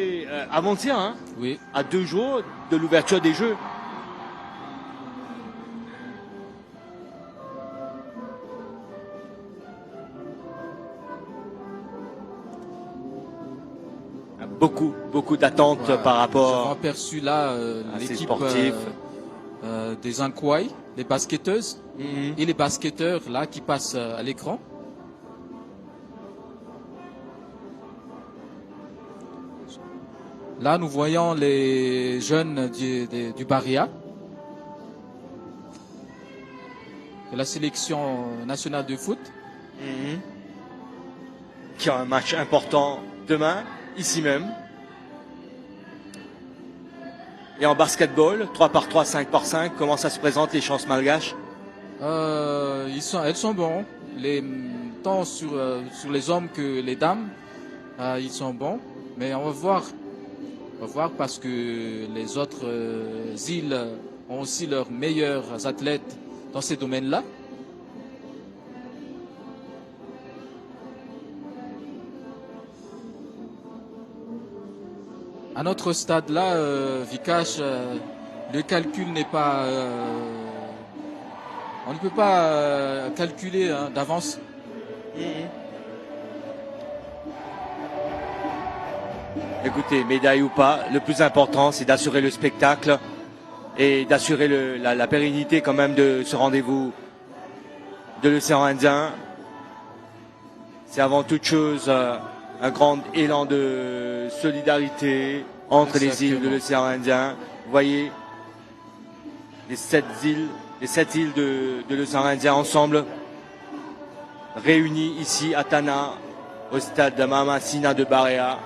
avant-hier, hein, Oui. à 2 jours de l'ouverture des Jeux. beaucoup d'attentes par Nous avons rapport aperçu là à ces l'équipe sportifs. des Ankwai, les basketteuses et les basketteurs là qui passent à l'écran. Là, nous voyons les jeunes du Barria, de la sélection nationale de foot. Qui a un match important demain, ici même. Et en basketball, 3x3, 5x5, comment ça se présente les chances malgaches? Elles sont bons, tant sur les hommes que les dames, ils sont bons. Mais on va voir parce que les autres îles ont aussi leurs meilleurs athlètes dans ces domaines-là. À notre stade-là, Vikash, le calcul n'est pas... on ne peut pas calculer d'avance. Écoutez, médaille ou pas, le plus important, c'est d'assurer le spectacle et d'assurer la pérennité quand même de ce rendez-vous de l'océan Indien. C'est avant toute chose un grand élan de solidarité entre les îles de l'océan Indien. Vous voyez les 7 îles de l'océan Indien ensemble, réunies ici à Tanna, au stade de Mama Sina de Barea,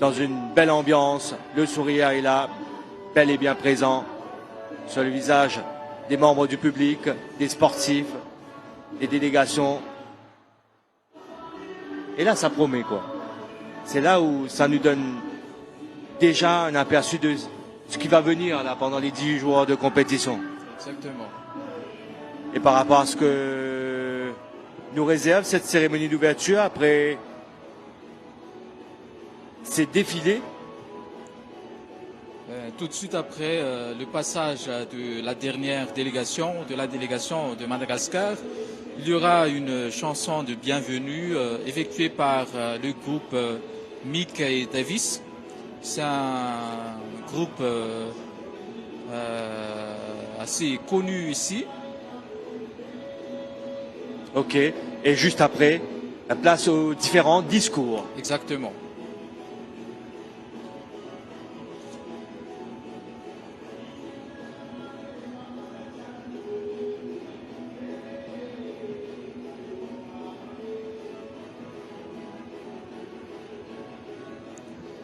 dans une belle ambiance. Le sourire est là, bel et bien présent sur le visage des membres du public, des sportifs, des délégations. Et là, ça promet, quoi. C'est là où ça nous donne déjà un aperçu de ce qui va venir là pendant les 10 jours de compétition. Exactement. Et par rapport à ce que nous réserve cette cérémonie d'ouverture après ces défilés. Tout de suite après le passage de la dernière délégation, de la délégation de Madagascar, il y aura une chanson de bienvenue effectuée par le groupe Mick et Davis. C'est un groupe assez connu ici. Ok. Et juste après, la place aux différents discours. Exactement.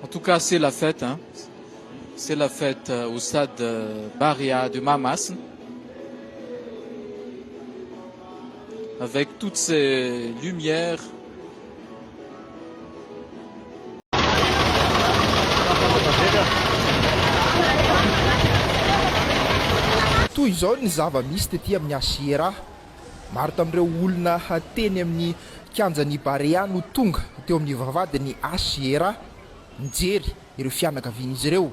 En tout cas, c'est la fête. C'est la fête au stade Barria de Mamas. Avec toutes ces lumières. Toy izao ny zava-misy tetỳ amin'ny Asiera. Maro tamin'ireo olona teny amin'ny kianjan'ny Barea no tonga teo amin'ny vavahadin'ny Asiera mijery ireo fianakavian'izy ireo.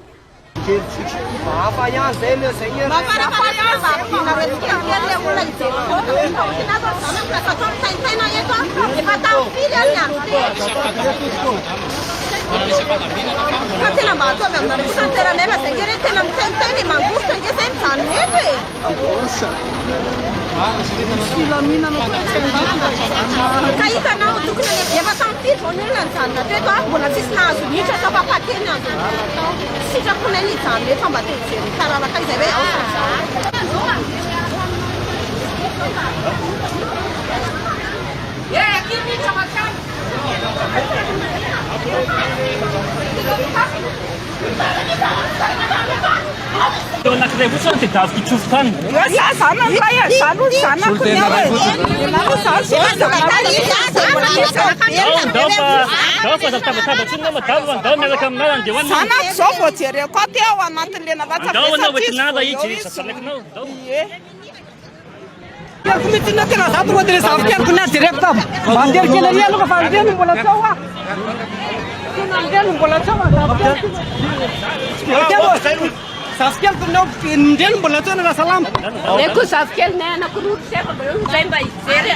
Saskia anatiny indreny mbola tsoana raha salama eko zavikely nay anankiroa zay mba hijery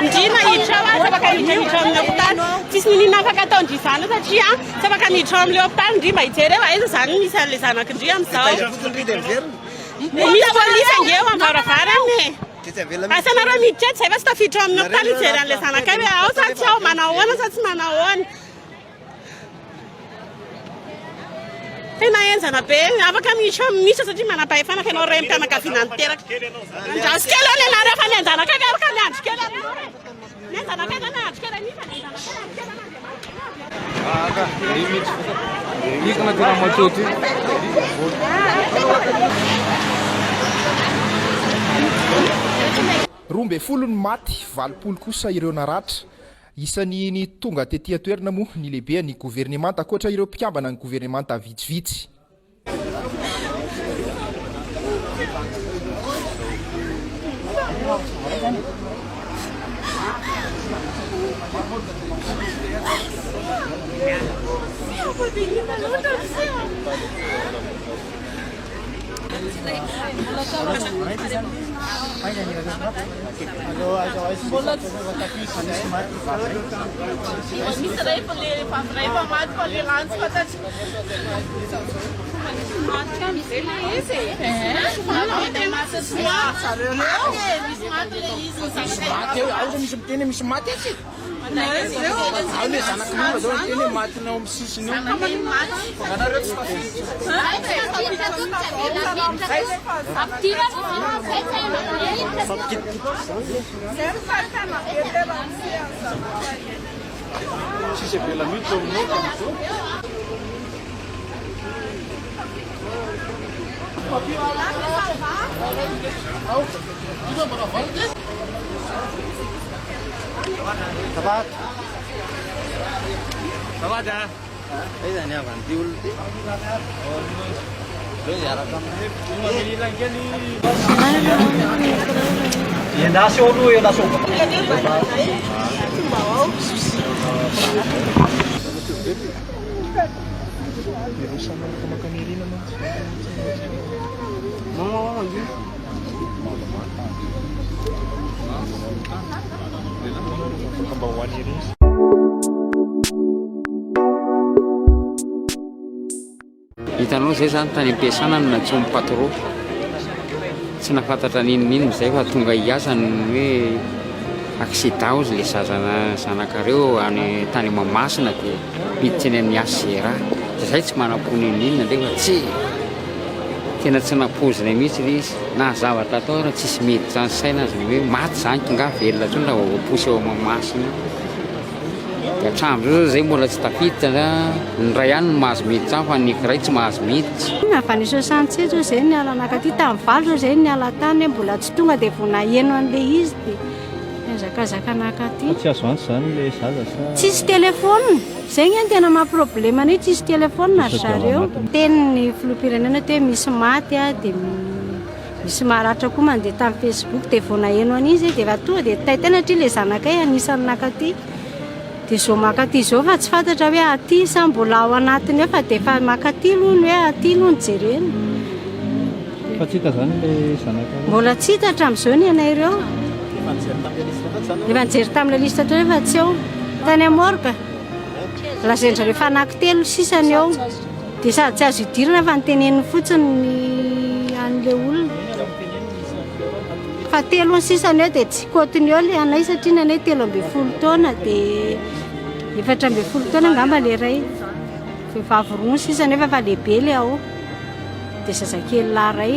ndrina hiditra afaka hiditra amin'ny hôpitaly tsisy ninina afaka atao ndry zany satria tsy afaka miditra amin'le hôpitaly ndry mba hijery eo aiza zany misy an'le zanakindry amin'izao misy polisy angeo amivaravarany asanareo miditra ety zay fa tsy tafiditra amin'ny hôpitaly hijery an'le zanaka hoe ao sa tsy ao manahoana sa tsy manahoana tena enjana be afaka miditra satria manam-pahefanaka ianao ray mpianakaviana niteraka andraso kely ao nenareo fa nianjanaka avy afaka miandro kely nianjanaka ety miandro kely anisa roa mbe folo ny maty valopolo kosa ireo naratra isan'ny ny tonga tetỳ atoerana moa ny lehibe ny gouvernemanta ankoatra ireo mpikambana ny gouvernemanta vitsivitsy misy miteny misy maty etsy ao le zanak'olona zao teny matinao amin'ny sisiny anareo tsy sisy belamito aminao hitanao zay zany tany ampiasana no natsomy patro tsy nafantatra ninonino zay fa tonga hiasany hoe aksida ozy le zanakareo any tany mamasina dia miditra eny amin'ny asa zay raha zay tsy manam-poninina ndrafa tsy tena tsy napozina mihitsy le izy na zavatra atao raha tsisy mety zany saina azy hoe maty zany tonga velona tsony raha vaposy eo mamasina dia hatrambo zao zay mbola tsy tafiditra ny ray ihany no mahazo miditra fa ny kiray tsy mahazo miditra avaniso santsy zao zay ny alanakaty tamin'ny valo zao zay ny alatany hoe mbola tsy tonga dia vao naheno an'le izy dia zakazaka-nakaty tsy azo antsy zany le zaza sa tsisy telefôna zay ny tena mahaproblema ny tsisy telefôna ry zareo tenyny filoham-pirenena hoe misy maty a dia misy maratra koa mandeha tamin'ny facebook dia vao naheno an'izy dia efa tonga dia taitena hatria le zanakay anisan'ny nakaty dia zao makaty zao fa tsy fantatra hoe aty sa mbola ao anatiny eo fa dia efa makaty aloha ny hoe aty aloha ny jerena fa tsy hita zany le zanaka mbola tsy hita hatramin'izao ny anay ireo efa nijery tamin'ilay lista tao efa tsy eo tany amorga lazaindra rehefa anankitelo sisany eo dia sady tsy azo hidirana fa niteneniny fotsiny an'le olona fa telo ny sisany eo dia tsy kotiny eo le anay satria ny anay 13 taona dia 14 taona angamba le ray vehivavy roa ny sisany eo fa lehibe le ao dia zazakely lahy ray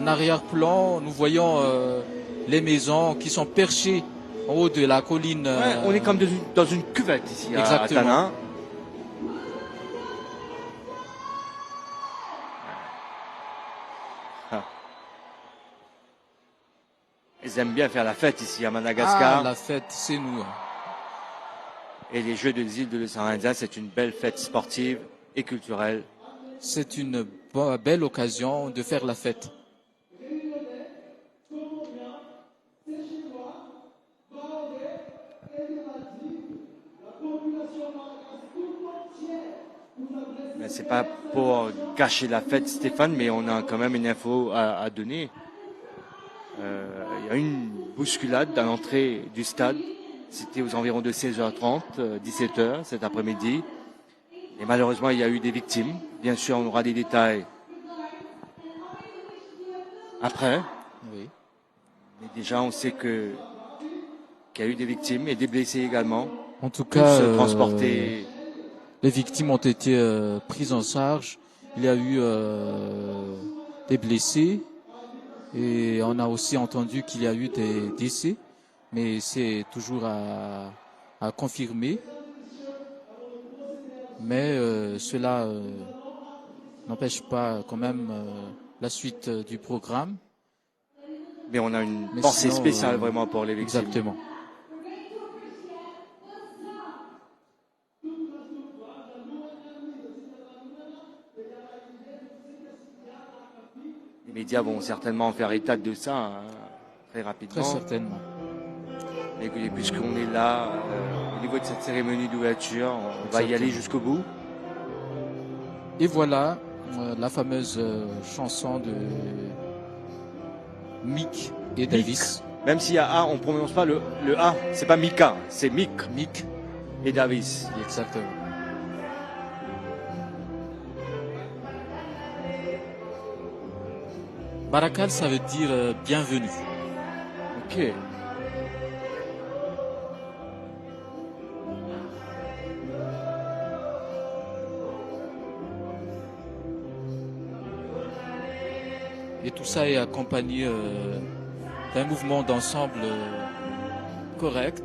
En arrière-plan, nous voyons les maisons qui sont perchées en haut de la colline. On est comme dans une cuvette ici. Exactement. À Tana. Ils aiment bien faire la fête ici à Madagascar. Ah, la fête, c'est nous. Et les Jeux des îles de l'océan Indien, c'est une belle fête sportive. et culturelle. C'est une belle occasion de faire la fête. C'est pas pour gâcher la fête, Stéphane, mais on a quand même une info à donner. Il y a une bousculade à l'entrée du stade. C'était aux environs de 16h30, 17h cet après-midi. Et malheureusement, il y a eu des victimes. Bien sûr, on aura des détails après. Oui. Mais déjà, on sait qu'il y a eu des victimes et des blessés également. En tout cas, transportés. Les victimes ont été prises en charge. Il y a eu des blessés et on a aussi entendu qu'il y a eu des décès, mais c'est toujours à confirmer. Mais cela n'empêche pas quand même la suite du programme. Mais on a une pensée spéciale vraiment pour les victimes. Exactement. Les médias vont certainement faire état de ça très rapidement. Très certainement. Mais puisqu'on est là, au niveau de cette cérémonie d'ouverture, on va y aller jusqu'au bout. Et voilà la fameuse chanson de Mick et Davis. Même s'il y a A, on ne prononce pas le A. C'est pas Mika, c'est Mick. Mick et Davis. Exactement. Barakal, ça veut dire bienvenue. Ok. Et tout ça est accompagné d'un mouvement d'ensemble correct.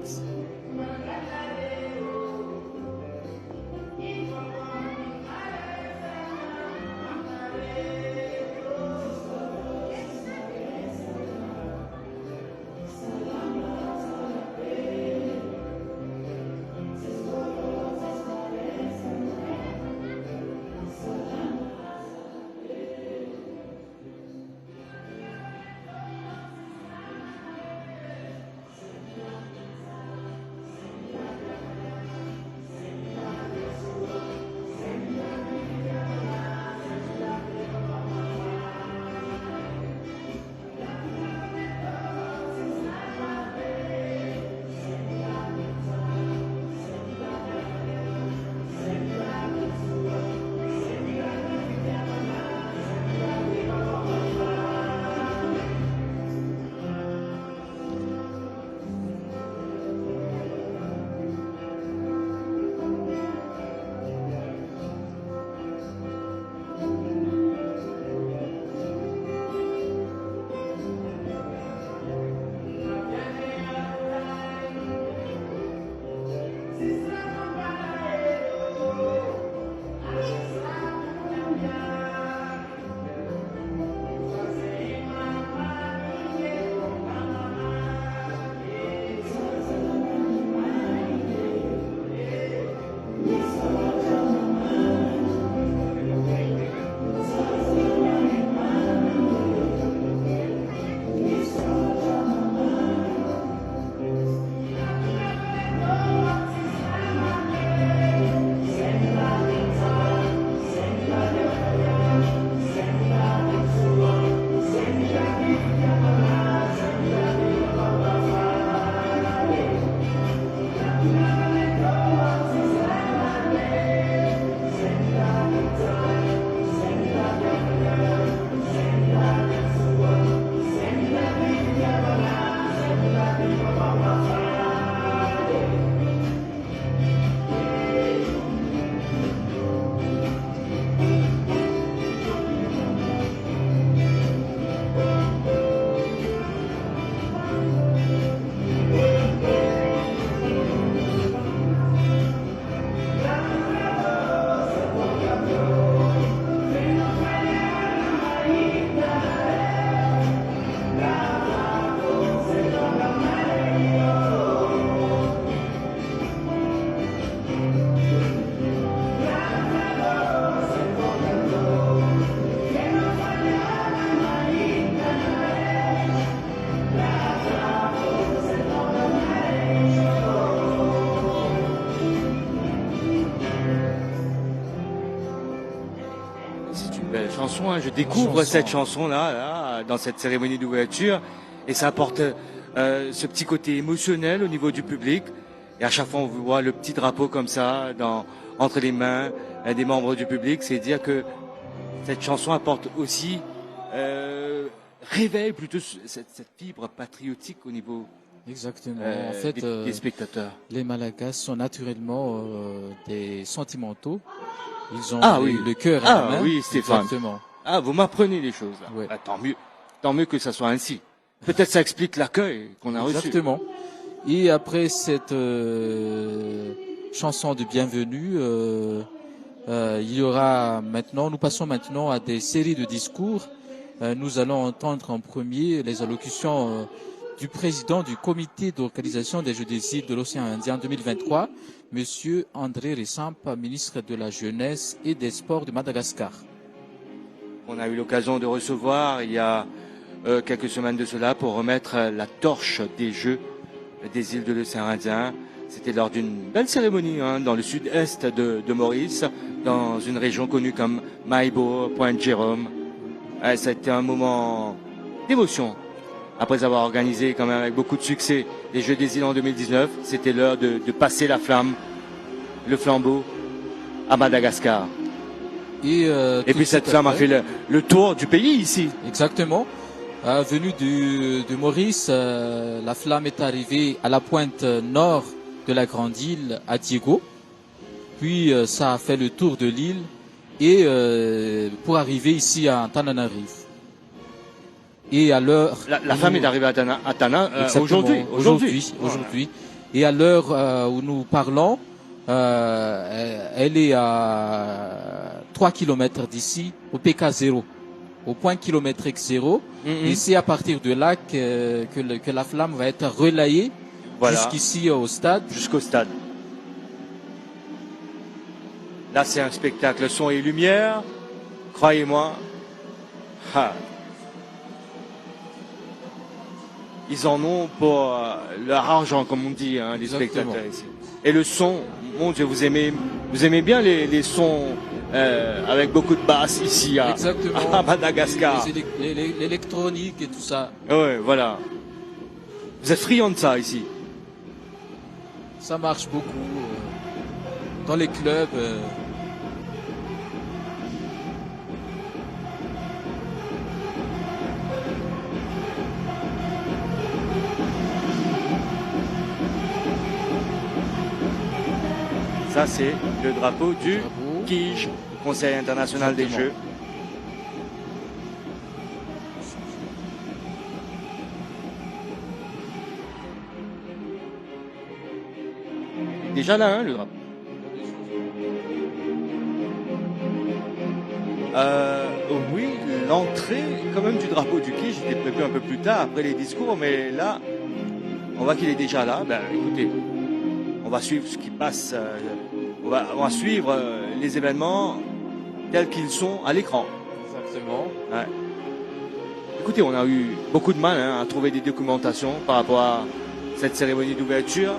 belle chanson, hein. Je découvre cette chanson-là, là, dans cette cérémonie d'ouverture, et ça apporte ce petit côté émotionnel au niveau du public. Et à chaque fois, on voit le petit drapeau comme ça, entre les mains des membres du public. C'est dire que cette chanson apporte aussi, réveille plutôt cette fibre patriotique au niveau Exactement. En fait, des spectateurs. les Malagasy sont naturellement des sentimentaux. Ils ont le cœur à la main. Oui, Stéphane. Exactement. Ah, vous m'apprenez les choses. Là. Ouais. Ah, tant mieux que ça soit ainsi. Peut-être ça explique l'accueil qu'on a reçu. Exactement. Et après cette chanson de bienvenue, il y aura maintenant, nous passons maintenant à des séries de discours. Nous allons entendre en premier les allocutions du président du comité d'organisation des Jeux des îles de l'océan Indien 2023, Monsieur André Ressampa, ministre de la Jeunesse et des Sports de Madagascar. On a eu l'occasion de recevoir il y a quelques semaines de cela pour remettre la torche des Jeux des îles de l'océan Indien. C'était lors d'une belle cérémonie dans le sud-est de Maurice, dans une région connue comme Maïbo, Pointe-Jérôme. Ça a été un moment d'émotion. Après avoir organisé quand même avec beaucoup de succès les Jeux des îles en 2019, c'était l'heure de passer la flamme, le flambeau à Madagascar. Et puis cette flamme a fait le tour du pays ici. Exactement. Venue de Maurice, la flamme est arrivée à la pointe nord de la grande île, à Diego. Puis ça a fait le tour de l'île et pour arriver ici à Antananarivo. Et à l'heure la flamme est arrivée à Tana aujourd'hui. Et à l'heure où nous parlons, elle est à 3 km d'ici, au PK0, au point kilométrique 0. Et c'est à partir de là que la flamme va être relayée jusqu'ici au stade. Jusqu'au stade. Là, c'est un spectacle son et lumière. Croyez-moi. Ils en ont pour leur argent, comme on dit, les spectateurs ici. Et le son, mon Dieu, vous aimez bien les sons avec beaucoup de basses ici à Madagascar. L'électronique et tout ça. Oui, voilà. Vous êtes friands de ça ici? Ça marche beaucoup dans les clubs. Ça, c'est le drapeau du KIJ, Conseil international des Jeux. Déjà là, le drapeau. Oui, l'entrée quand même du drapeau du KIJ était prévue un peu plus tard, après les discours, mais là, on voit qu'il est déjà là. Ben, écoutez, on va suivre ce qui passe, on va suivre les événements tels qu'ils sont à l'écran. Exactement. Ouais. Écoutez, on a eu beaucoup de mal à trouver des documentations par rapport à cette cérémonie d'ouverture.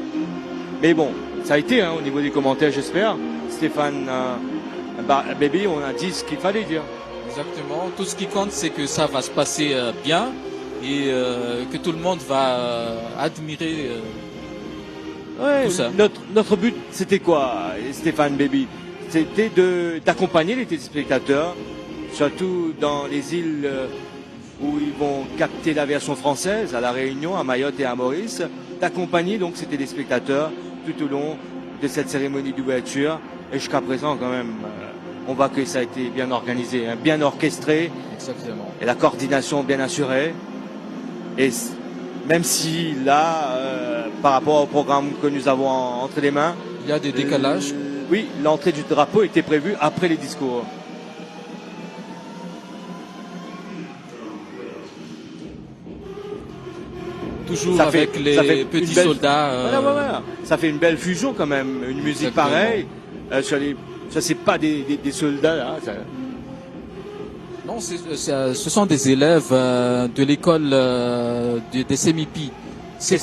Mais bon, ça a été au niveau des commentaires, j'espère. Stéphane Baby, on a dit ce qu'il fallait dire. Exactement. Tout ce qui compte, c'est que ça va se passer bien et que tout le monde va admirer tout ça. Notre but, c'était quoi, Stéphane Baby? C'était d'accompagner les téléspectateurs, surtout dans les îles où ils vont capter la version française, à La Réunion, à Mayotte et à Maurice, d'accompagner donc ces téléspectateurs tout au long de cette cérémonie d'ouverture. Et jusqu'à présent, quand même, on voit que ça a été bien organisé, bien orchestré. Exactement. Et la coordination bien assurée. Et même si là, par rapport au programme que nous avons entre les mains, il y a des décalages. Oui, l'entrée du drapeau était prévue après les discours. Toujours avec les petits soldats. Voilà. Ça fait une belle fusion quand même, une musique pareille. Ça c'est pas des soldats là. Non, ce sont des élèves de l'école des CEMIPI. C'est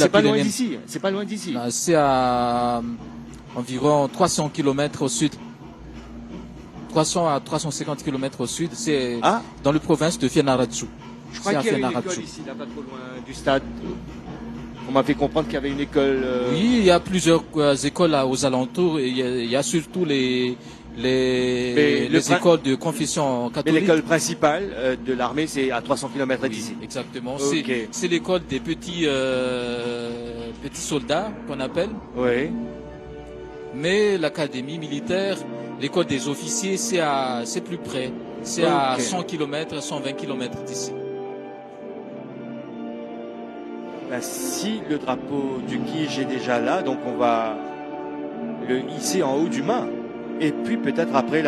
pas loin d'ici. C'est pas loin d'ici. C'est à environ 300 km au sud. 300 à 350 km au sud, c'est Ah. dans la province de Fianarantsoa. Je crois qu'il y avait une école ici, là, pas trop loin du stade. On m'a fait comprendre qu'il y avait une école... Oui, il y a plusieurs écoles aux alentours. Et il y a surtout les écoles de confession Mais catholique. l'école principale de l'armée, c'est à 300 km d'ici. Exactement. Ok. C'est l'école des petits soldats qu'on appelle. Oui. Mais l'académie militaire, l'école des officiers, c'est plus près. C'est à 100 km, 120 km d'ici. Ben, si le drapeau du Kij est déjà là, donc on va le hisser en haut du mât. Et puis peut-être après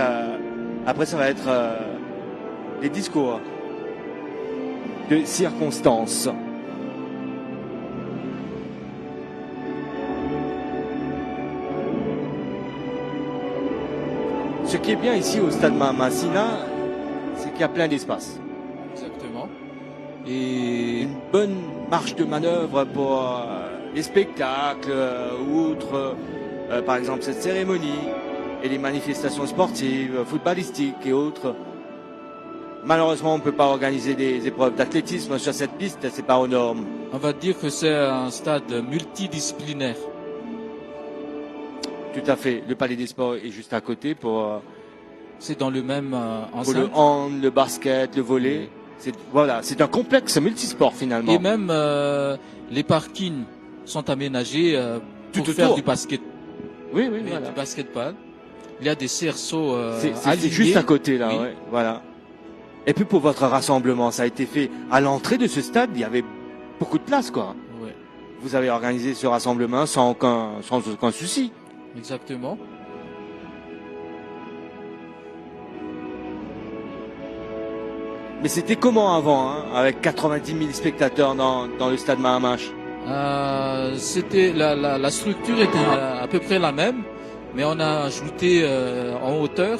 ça va être des discours de circonstances. Ce qui est bien ici au stade Mahamasina, c'est qu'il y a plein d'espace. Exactement. Et une bonne marge de manœuvre pour les spectacles ou autres, par exemple cette cérémonie et les manifestations sportives, footballistiques et autres. Malheureusement, on ne peut pas organiser des épreuves d'athlétisme sur cette piste, c'est pas aux normes. On va dire que c'est un stade multidisciplinaire. Tout à fait. Le Palais des Sports est juste à côté pour... c'est dans le même pour enceinte. le hand, le basket, le volley. C'est un complexe multisport finalement. Et même les parkings sont aménagés pour Tout faire autour. du basket. Oui, voilà. Du basketball. Il y a des cerceaux C'est alignés. juste à côté là, Oui. ouais, voilà. Et puis pour votre rassemblement, ça a été fait à l'entrée de ce stade, il y avait beaucoup de place quoi. Ouais. Vous avez organisé ce rassemblement sans aucun souci. Exactement. Mais c'était comment avant, hein, avec 90 000 spectateurs dans le stade Mahamash? C'était la structure était à peu près la même, mais on a ajouté en hauteur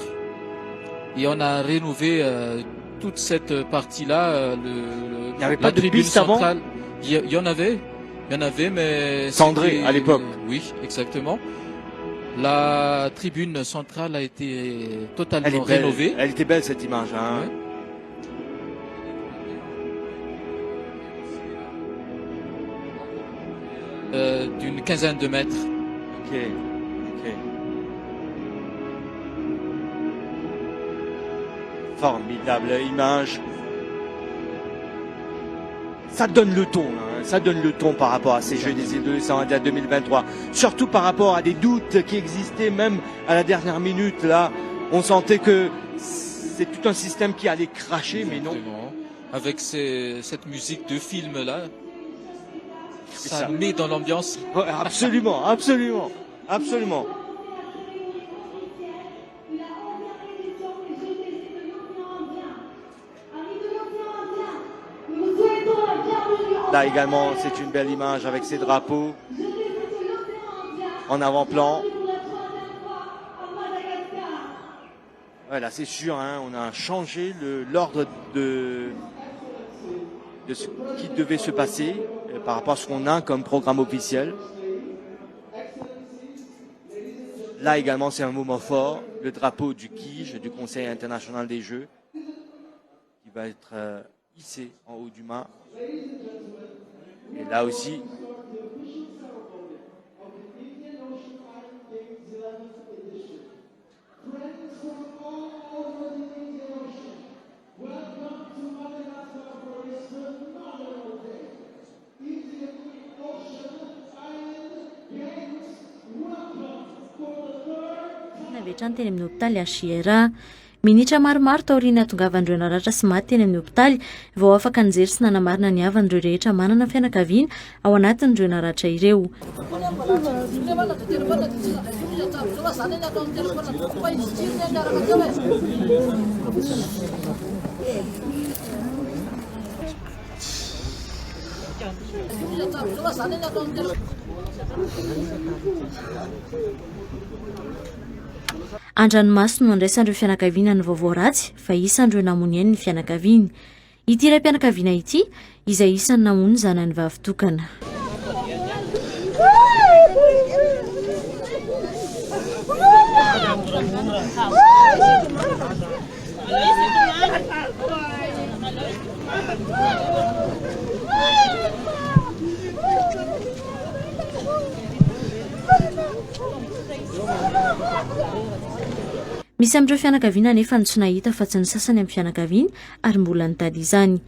et on a rénové toute cette partie-là. Il n'y avait pas de piste avant? Il y en avait, mais Cendré à l'époque. Oui, exactement. La tribune centrale a été totalement rénovée. Elle était belle cette image, hein. Ouais. D'une quinzaine de mètres. Ok. Formidable image. Ça donne le ton, hein. Ça donne le ton par rapport à ces Jeux des îles de l'Océan Indien 2023. Surtout par rapport à des doutes qui existaient même à la dernière minute. Là, on sentait que c'est tout un système qui allait cracher, mais non. Avec cette musique de film là, ça met dans l'ambiance. Ouais, absolument. Là également, c'est une belle image avec ces drapeaux en avant-plan. Voilà, c'est sûr, hein, on a changé l'ordre de ce qui devait se passer par rapport à ce qu'on a comme programme officiel. Là également, c'est un moment fort, le drapeau du Kij, du Conseil international des Jeux, qui va être hissé en haut du mât. Et là aussi, Navetrany teny amin'ny hôpitaly Achiera. Minitra maromaro taoriana tongavandreo naratra sy maty teny amin'ny hôpitaly vao afaka nijery sy nanamarina ny havan'ireo rehetra manana fianakaviana ao anatin'ireo naratra ireo. Andranomasina no andraisandreo fianakaviana ny vaovao ratsy fa isandreo namony eny ny fianakaviany. Ity iray mpianakaviana ity izay isany namony zanany vavy tokana. Misy amin'ireo fianakaviana nefa tsy nahita fa tsy ny sasany amin'ny fianakaviana ary mbola nitady izany.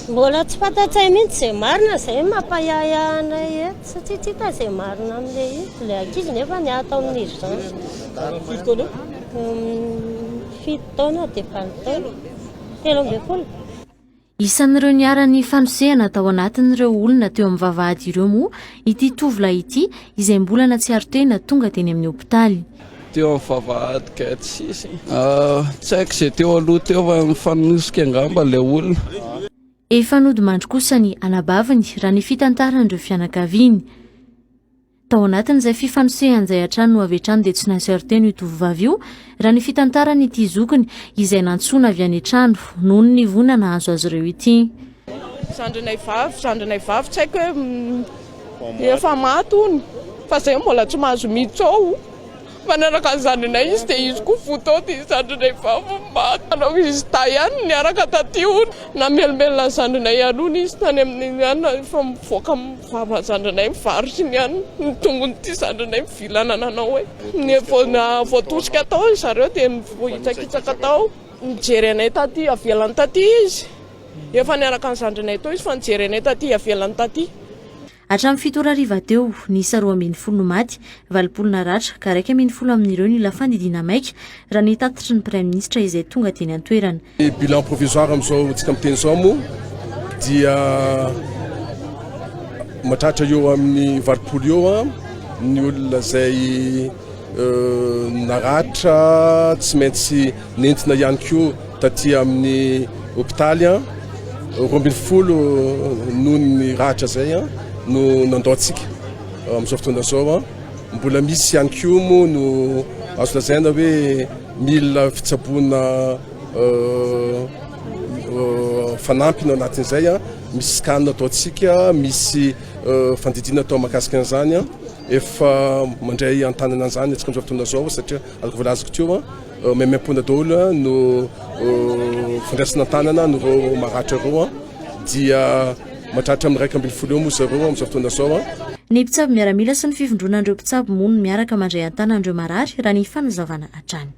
Mbola tsy fantatsay mihitsy izay marina izay mampahaya anay eto satria tsy hita izay marina amin'ilay ankizy nefa ny atao amin'izy izany. Fito taona dia 20 taona, 13. Isan'ireo niara-ny fanosehana tao anatin'ireo olona teo amin'ny vavahady ireo moa ity tovolahy ity izay mbola natsiaro tena tonga teny amin'ny hopitaly. Teo amin'ny vavahady ka tsisy. Tsy haiko izay teo aloha teo fa mifanosika angamba ilay olona. Efa nody mandry kosa ny anabaviny raha ny fitantaran'ireo fianakaviany. Tao anatin'izay fifanosehana izay hatrany no avy hatrany dia tsy nahatsiaro teny io tovovavy io raha ny fitantarany ity zokiny izay nantsoina avy any an-trano noho ny vonana nahazo azy ireo ity. Zandrinay vavy tsy haiko hoe efa maty hony fa izay mbola tsy mahazo mitsao. Manaraka ny zandrinay izy dia izy koa votao dia zandrinay vavy maty. Anao izy ta ihany niaraka taty hony namelomelona ny zandrinay ihany izy tany amin'ny ihany efa mivoaka vava zandrinay mivarotra ny ihany ny tongon'ity zandrinay mivilanana anao hoe ny voatosika tao zareo dia vohitsakitsaka tao nijery anay taty avelany taty izy efa niaraka ny zandrinay tao izy fa nijery anay taty avelany taty. Hatramin'ny 7 ariva teo ny 12 no maty, 20 naratra ka 1 amin'ireo ny lafandidiana maika raha ny tatitry ny Prime Ministre izay tonga teny an-toerana. Bilan provisoire amin'izao tsika miteny izao moa dia mahatratra eo amin'ny 20 eo ny olona izay naratra tsy maintsy nentina ihany koa taty amin'ny hopitaly 12 noho ny ratra zay no nandaotsika amin'izao fotoana izao mbola misy ihany koa moa no azo lazaina hoe mila fitsaboana fanampy no anatin'izay misy scanne ataotsika misy fandidiana atao mahakasika an'izany efa mandray antanana an'izany antsika amin'izao fotoana izao satria aloko volaziko teo maimaim-pona daholo no fandraisana antanana no maratra ireo dia mahatratra amin'ny 12 eo moa zareo amin'izao fotoana izao Ny mpitsabo miaramila sy ny fivondronan'ireo mpitsabo moa no miaraka mandray antanan'ireo marary raha ny fanazavana hatrany.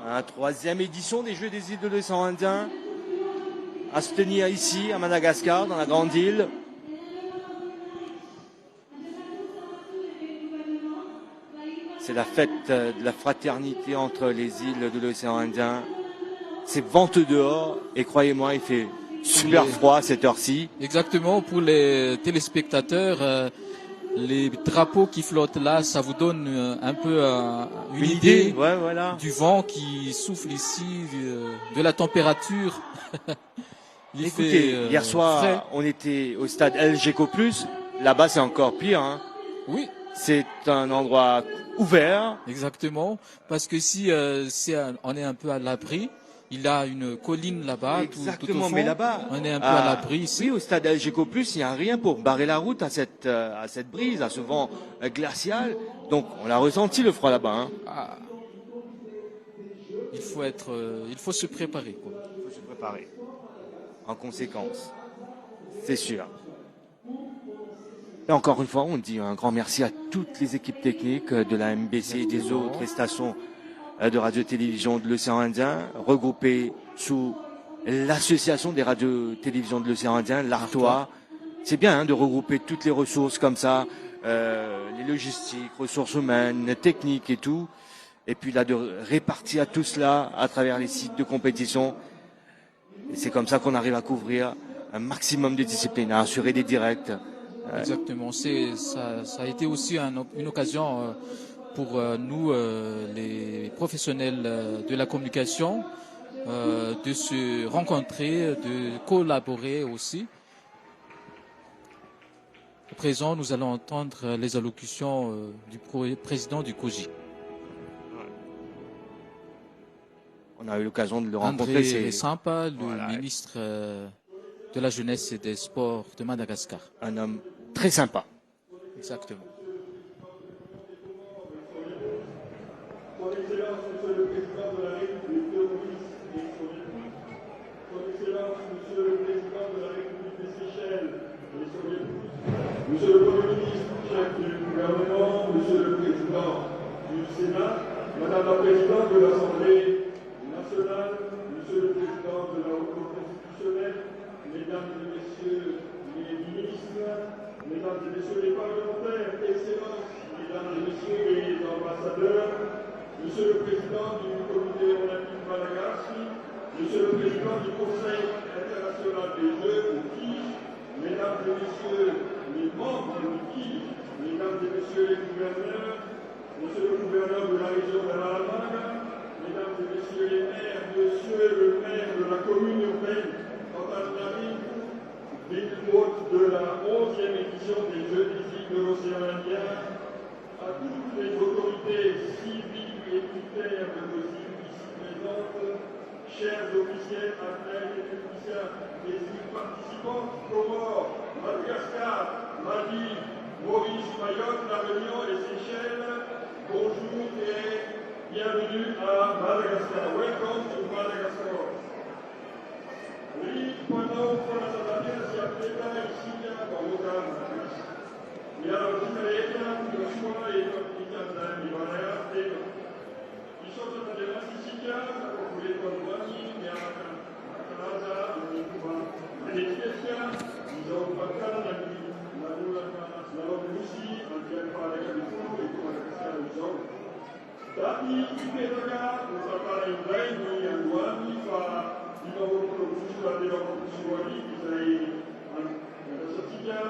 La troisième édition des Jeux des îles de l'océan Indien à se tenir ici à Madagascar, dans la grande île. C'est la fête de la fraternité entre les îles de l'océan Indien. C'est venteux dehors et croyez-moi, il fait super froid à cette heure-ci. Exactement, pour les téléspectateurs, les drapeaux qui flottent là, ça vous donne un peu une idée ouais, voilà. Du vent qui souffle ici, de la température. Écoutez, hier soir, frais. on était au stade LGECO+. Là-bas, c'est encore pire. Hein. Oui. C'est un endroit ouvert. Exactement, parce que si on est un peu à l'abri, il a une colline là-bas. Exactement, tout au fond, mais là-bas, on est un peu à l'abri ici. Oui, au stade LGECO+, il n'y a rien pour barrer la route à cette brise, à ce vent glacial. Donc, on a ressenti le froid là-bas. Hein. Ah. Il faut se préparer. Quoi. Il faut se préparer. En conséquence, c'est sûr. Et encore une fois, on dit un grand merci à toutes les équipes techniques de la MBC et des autres stations de radio-télévision de l'océan Indien, regroupées sous l'association des radios-télévisions de l'océan Indien, l'ARTOA. C'est bien de regrouper toutes les ressources comme ça, les logistiques, ressources humaines, techniques et tout. Et puis là, de répartir tout cela à travers les sites de compétition. Et c'est comme ça qu'on arrive à couvrir un maximum de disciplines, à assurer des directs. Exactement. Ça a été aussi une occasion pour nous, les professionnels de la communication, de se rencontrer, de collaborer aussi. À présent, nous allons entendre les allocutions du président du COJI. On a eu l'occasion de le André rencontrer. Ressampa, le ministre de la Jeunesse et des Sports de Madagascar. Un homme très sympa. Exactement. Son Excellence, Monsieur le Président de la République de Maurice et son épouse, Son Excellence, Monsieur le Président de la République des Seychelles et son épouse, Monsieur le Premier ministre, chef du gouvernement, Monsieur le Président du Sénat, Madame la Présidente de l'Assemblée nationale, Monsieur le Président de la Haute Cour constitutionnelle, Mesdames et Messieurs les ministres, Mesdames et Messieurs les parlementaires, Excellences, Mesdames et Messieurs les ambassadeurs, Monsieur le Président du Comité olympique malagasy, Monsieur le Président du Conseil international des Jeux au Tige, Mesdames et Messieurs les membres du Tige, Mesdames et Messieurs les gouverneurs, Monsieur le gouverneur de la région de l'Allemagne, Mesdames et Messieurs les maires, Monsieur le maire de la commune urbaine d'Antananarivo, ville hôte de la 11e édition des Jeux des îles de l'océan Indien, à toutes les autorités civiles et militaires de nos îles ici présentes, chers officiels, athlètes et techniciens des îles participantes, Comores, Madagascar, Mali, Maurice, Mayotte, La Réunion et Seychelles, bonjour et bienvenue à Madagascar. Welcome to Madagascar. Oui, pendant qu'on a s'adapté à ce appel-là, ici, il y a un programme. Mais alors, vous savez, il y a un choix et il y a un livre et ils sont en train de la Sicilia, pour les compagnies, il y a un Canada, il y a un Venezuela, ils ont pas de cas, la Russie, un bien par la Californie, et pour la Cascade, ils ont. Dati, Ipetaka, nous avons parlé de Braini, Anguani, di nuovo sulla della produzione di la Sicilia,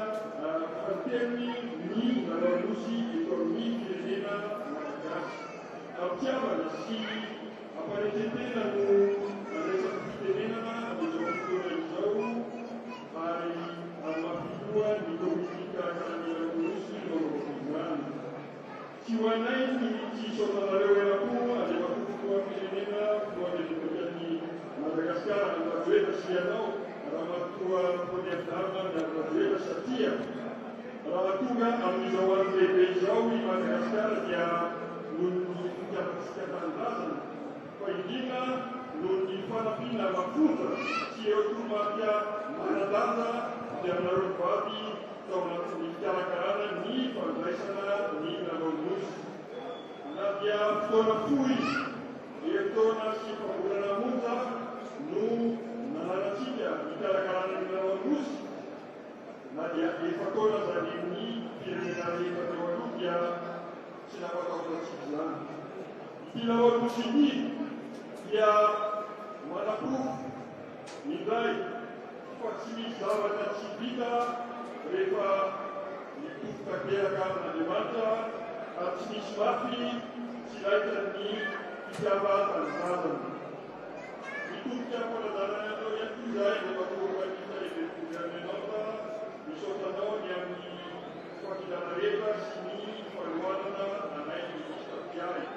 fratelli, ni la Russia e torni che viene Abbiamo sì, apparentemente la l'esercito viene di giorno in giorno, alla figura di comunica con la Russia e non ci vuole ci sono la Europa, la cultura femminile, poi di Madagascar, la Venezuela siano, la natura proprietaria della Venezuela Satia. La Tuga a misura dei paesi Madagascar che non si capisce poi non gli fa la fine alla punta, si è ottenuta una data per la rubati, con la comunità carana, ni per l'Aisana, ni la Lonus. La via torna fuori, e torna si fa una multa, non la Sicilia, l'Italia carana di la Lonus, la via e fa cosa da ni, per la vita di Walukia, c'est la voie de la il a aussi dit il y a Manapouf, Nidai, Fatsimi, Savata, Sibita, Refa, Nipuf, Kakea, Karna, Levanta, Atsimi, Swafi, Silaitani, Ikaba, Alzazan. Nipuf, Kiapoladana, Yatuzai, Nopatu, Wakita, et Gouvernement, Nisotano, Yami, Fakidanareva, Simi, Faluana, Anai, Ministre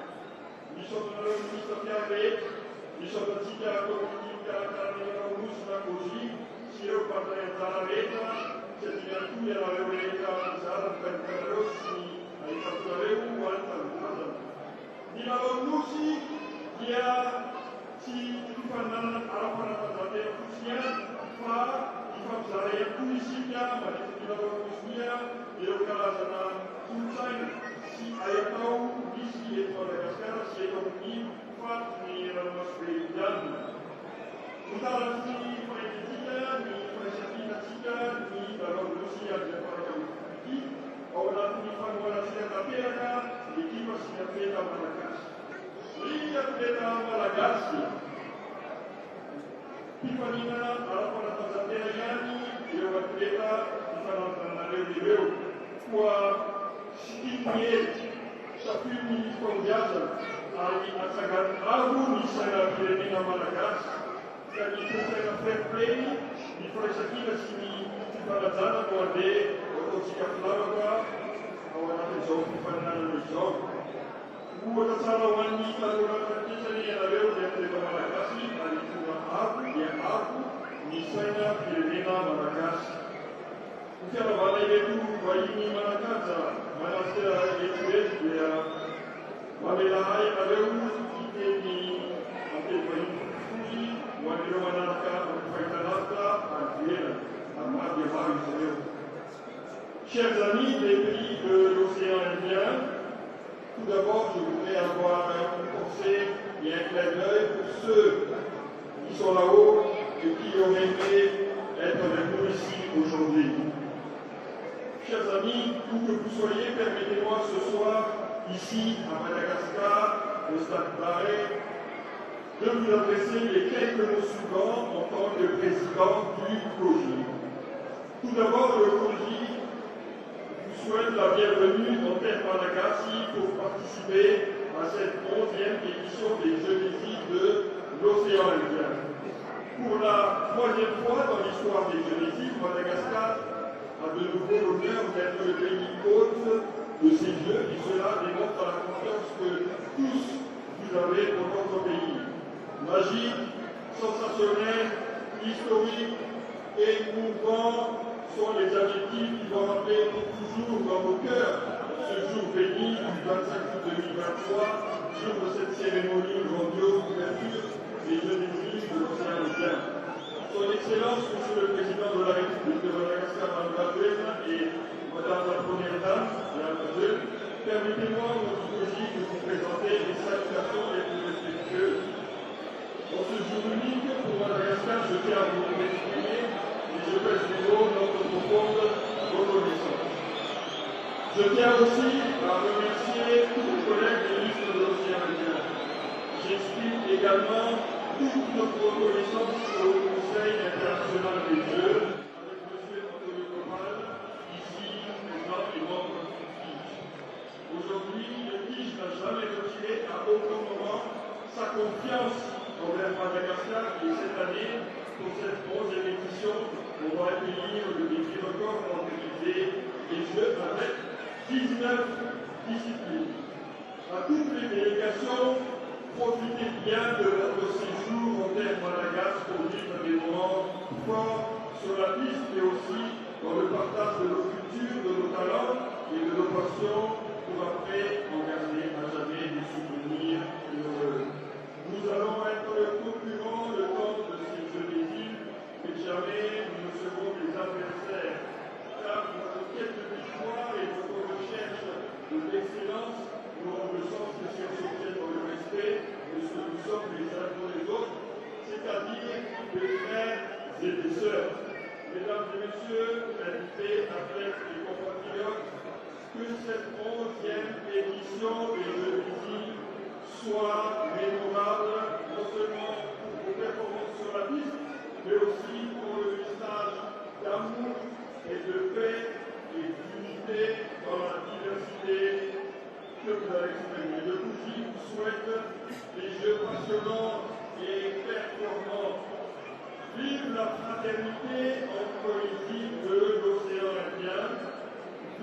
mi sono ministeriale, mi sono citato con la Russia così, si è partita la rete, se ti viene tu la rete, sarà per Rossi, hai fatto la rete, quanta cosa. Di la Russia, che si fanno alla parata della Russia, di fare la Russia, ma di la Russia, e lo calazana sul China. Si ayatau di Madagascar si ekonomi kuat di dalam dan utara si politika di presiden di dalam Rusia dan para politik orang di Panwala Siatapera di Kipa Siatapera Malagasy. Lihat beta Malagasy di Panina ala para Siatapera yani di lewat beta di Panwala di Rio kuat Stingiet, sapuni spongiata, a sagar algo di sana Filipina Malagasy, dan itu saya fair play, di Freixaquina sini Palazana Guarde, atau Sikap Lavaga, awal ada jauh di Panan jauh. Buat salah wanita orang terkecil yang ada di Malagasy. et un clin d'œil pour ceux qui sont là-haut et qui auraient aimé être avec nous ici aujourd'hui. Chers amis, où que vous soyez, permettez-moi ce soir, ici à Madagascar, au Stade Barré, de vous adresser les quelques mots suivants en tant que président du COJI. Tout d'abord, le COJI vous souhaite la bienvenue en terre Madagascar pour participer à cette 11e édition des Jeux d'équipe de l'océan Indien. Pour la 3e fois dans l'histoire des Jeux d'équipe, Madagascar a de nouveau l'honneur d'être le pays hôte de ces Jeux et cela démontre la confiance que tous vous avez pour notre pays. Magique, sensationnel, historique et émouvant sont les adjectifs qui vont rappeler pour toujours dans nos cœurs ce jour béni du 25 août 2023, jour de cette cérémonie grandiose d'ouverture des Jeux d'équipe de l'océan Indien. Son Excellence, Monsieur le Président de la République de Madagascar, Mme Badouen, et Madame la Première Dame, Mme Badouen, permettez-moi, notre COJI, de vous présenter les salutations les plus respectueuses. Dans ce jour unique pour Madagascar, je tiens à vous exprimer, et je pèse du mot, notre profonde reconnaissance. Je tiens aussi à remercier tous les collègues des ministres de l'océan Indien. J'exprime également toute notre reconnaissance au Conseil international des Jeux, avec M. Antonio Copal, ici présent et membre du KIJ. Aujourd'hui, le KIJ n'a jamais retiré à aucun moment sa confiance envers Madagascar et cette année, pour cette 11e édition, on va accueillir le défi record pour organiser les Jeux avec 19 disciplines. À toutes les délégations, profitez bien de votre séjour en terre Madagascar pour vivre des moments forts sur la piste, mais aussi dans le partage de nos cultures, de nos talents et de nos passions, pour après en garder à jamais des souvenirs heureux. Nous allons être concurrents le temps de ces Jeux d'équipe, mais jamais nous ne serons des adversaires, car notre quête de victoire et notre recherche de l'excellence n'auront de sens que si on s'obtient dans le respect de ce que nous sommes les uns pour les autres, c'est-à-dire des frères et des sœurs. Mesdames et messieurs, invités, athlètes et compatriotes, que cette 11e édition des Jeux d'équipe soit mémorable, non seulement pour vos performances sur la piste, mais aussi pour le message d'amour et de paix et d'unité dans la diversité que vous avez exprimée. Le COJI vous souhaite des Jeux passionnants et performants. Vive la fraternité entre les îles de l'océan Indien.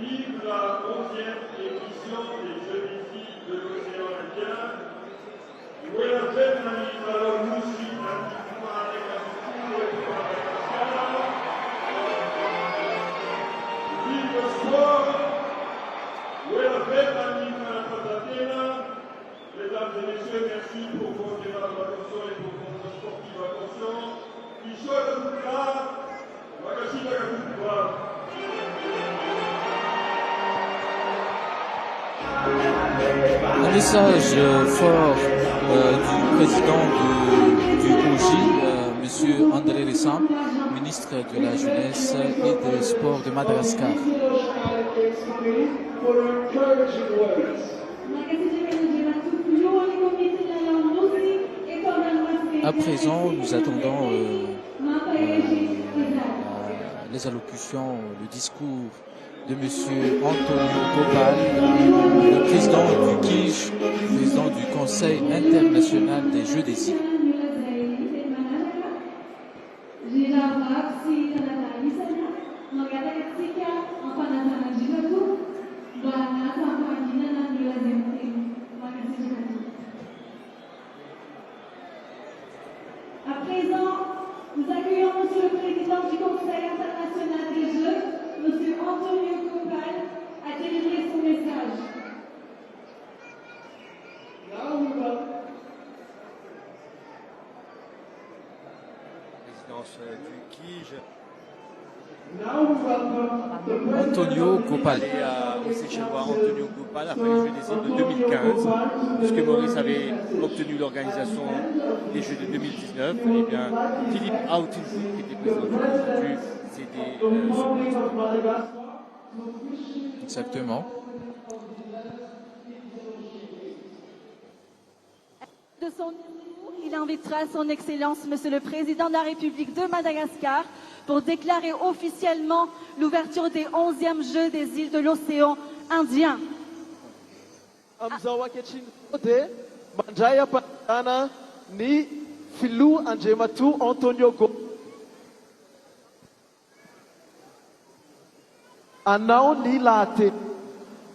Vive la 11e édition des Jeux d'équipe de l'océan Indien. Buenas noches, a la música, para el futuro de Madagascar. Vive le sport. Buenas noches, à la patatena. Mesdames et messieurs, merci pour votre aimable attention et pour votre sportive attention. Ishora Duka, Makashita Kakuba. Un message fort du président du COJI, M. André Ressam, ministre de la Jeunesse et des Sports de Madagascar. À présent, nous attendons les allocutions, le discours de M. Antonio Copal, le président du KIJ, président du Conseil international des Jeux des îles. À présent, nous accueillons M. le Président du Conseil international des Jeux, M. Antonio Copal, à délivrer son message. Présidence du KIJ, Antonio Gopal. Au Seychellois Antonio Gopal après les Jeux des îles de 2015, puisque Maurice avait obtenu l'organisation des Jeux de 2019. Et bien, Philippe Aoutinzi, qui était président du Institut, c'était Exactement. Il invitera son Excellence, Monsieur le Président de la République de Madagascar, pour déclarer officiellement l'ouverture des 11e Jeux des îles de l'océan Indien. Ni Filou Andjematou Antonio Go. Anao ni late.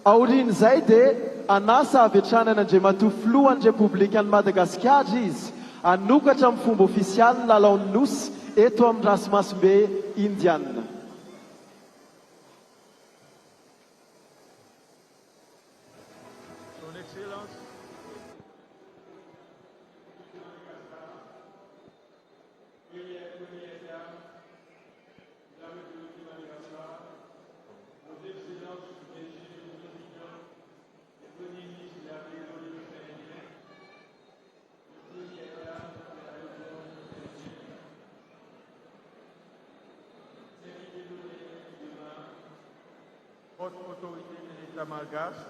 Aurin Zaide, Anasa Vichana Andjematou Flou Ande Republican Madagascar diz. Anuka Chamfumbo Official Lalon Nus Etom Rasmas Be Indian. Son Excellence, haute autorité de l'État malgache,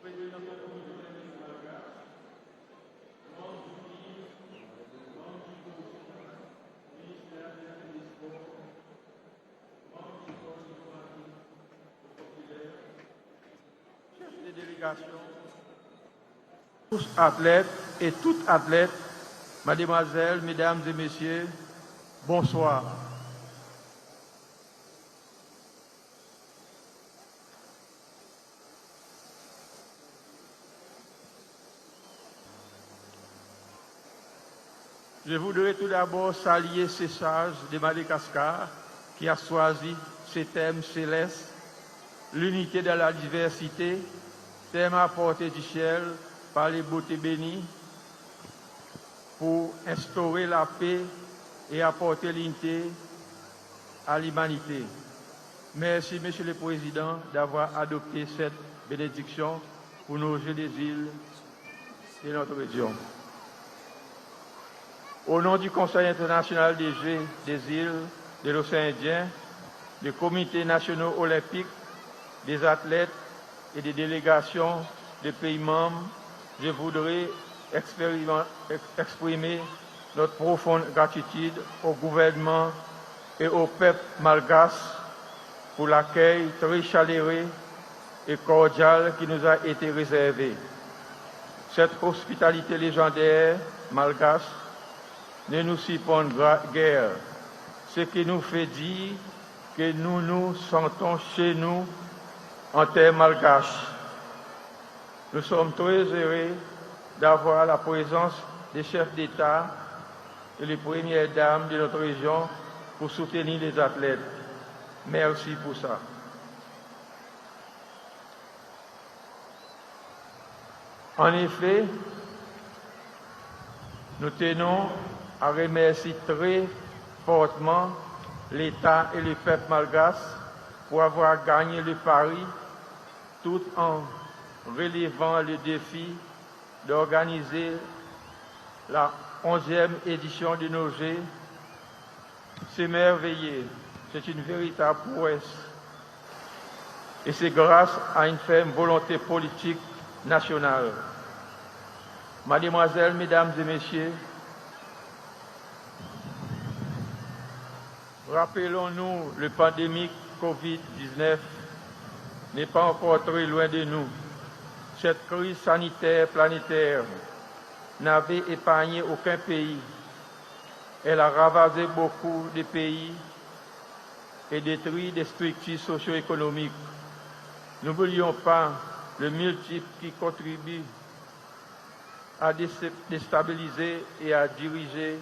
président de la communauté malgache, membre du ministère des Sports, membre du corps diplomatique populaire, chef de délégation, tous athlètes et toutes athlètes, mademoiselles, mesdames et messieurs, bonsoir. Je voudrais tout d'abord saluer ces sages de Madagascar qui a choisi ces thèmes célestes, l'unité dans la diversité, thème apporté du ciel par les beautés bénies, pour instaurer la paix et apporter l'unité à l'humanité. Merci, Monsieur le Président, d'avoir adopté cette bénédiction pour nos Jeux des îles et notre région. Au nom du Conseil international des Jeux des îles de l'océan Indien, des comités nationaux olympiques, des athlètes et des délégations des pays membres, je voudrais exprimer notre profonde gratitude au gouvernement et au peuple malgache pour l'accueil très chaleureux et cordial qui nous a été réservé. Cette hospitalité légendaire malgache ne nous surprend guère, ce qui nous fait dire que nous nous sentons chez nous en terre malgache. Nous sommes très heureux d'avoir la présence des chefs d'État et les premières dames de notre région pour soutenir les athlètes. Merci pour ça. En effet, nous tenons à remercier très fortement l'État et le peuple malgache pour avoir gagné le pari tout en relevant le défi d'organiser la 11e édition de nos Jeux. C'est merveilleux, c'est une véritable prouesse. Et c'est grâce à une ferme volonté politique nationale. Mademoiselles, mesdames et messieurs, rappelons-nous, le pandémique Covid-19 n'est pas encore très loin de nous. Cette crise sanitaire planétaire n'avait épargné aucun pays. Elle a ravagé beaucoup de pays et détruit des structures socio-économiques. N'oublions pas le multiple qui contribue à déstabiliser et à diriger,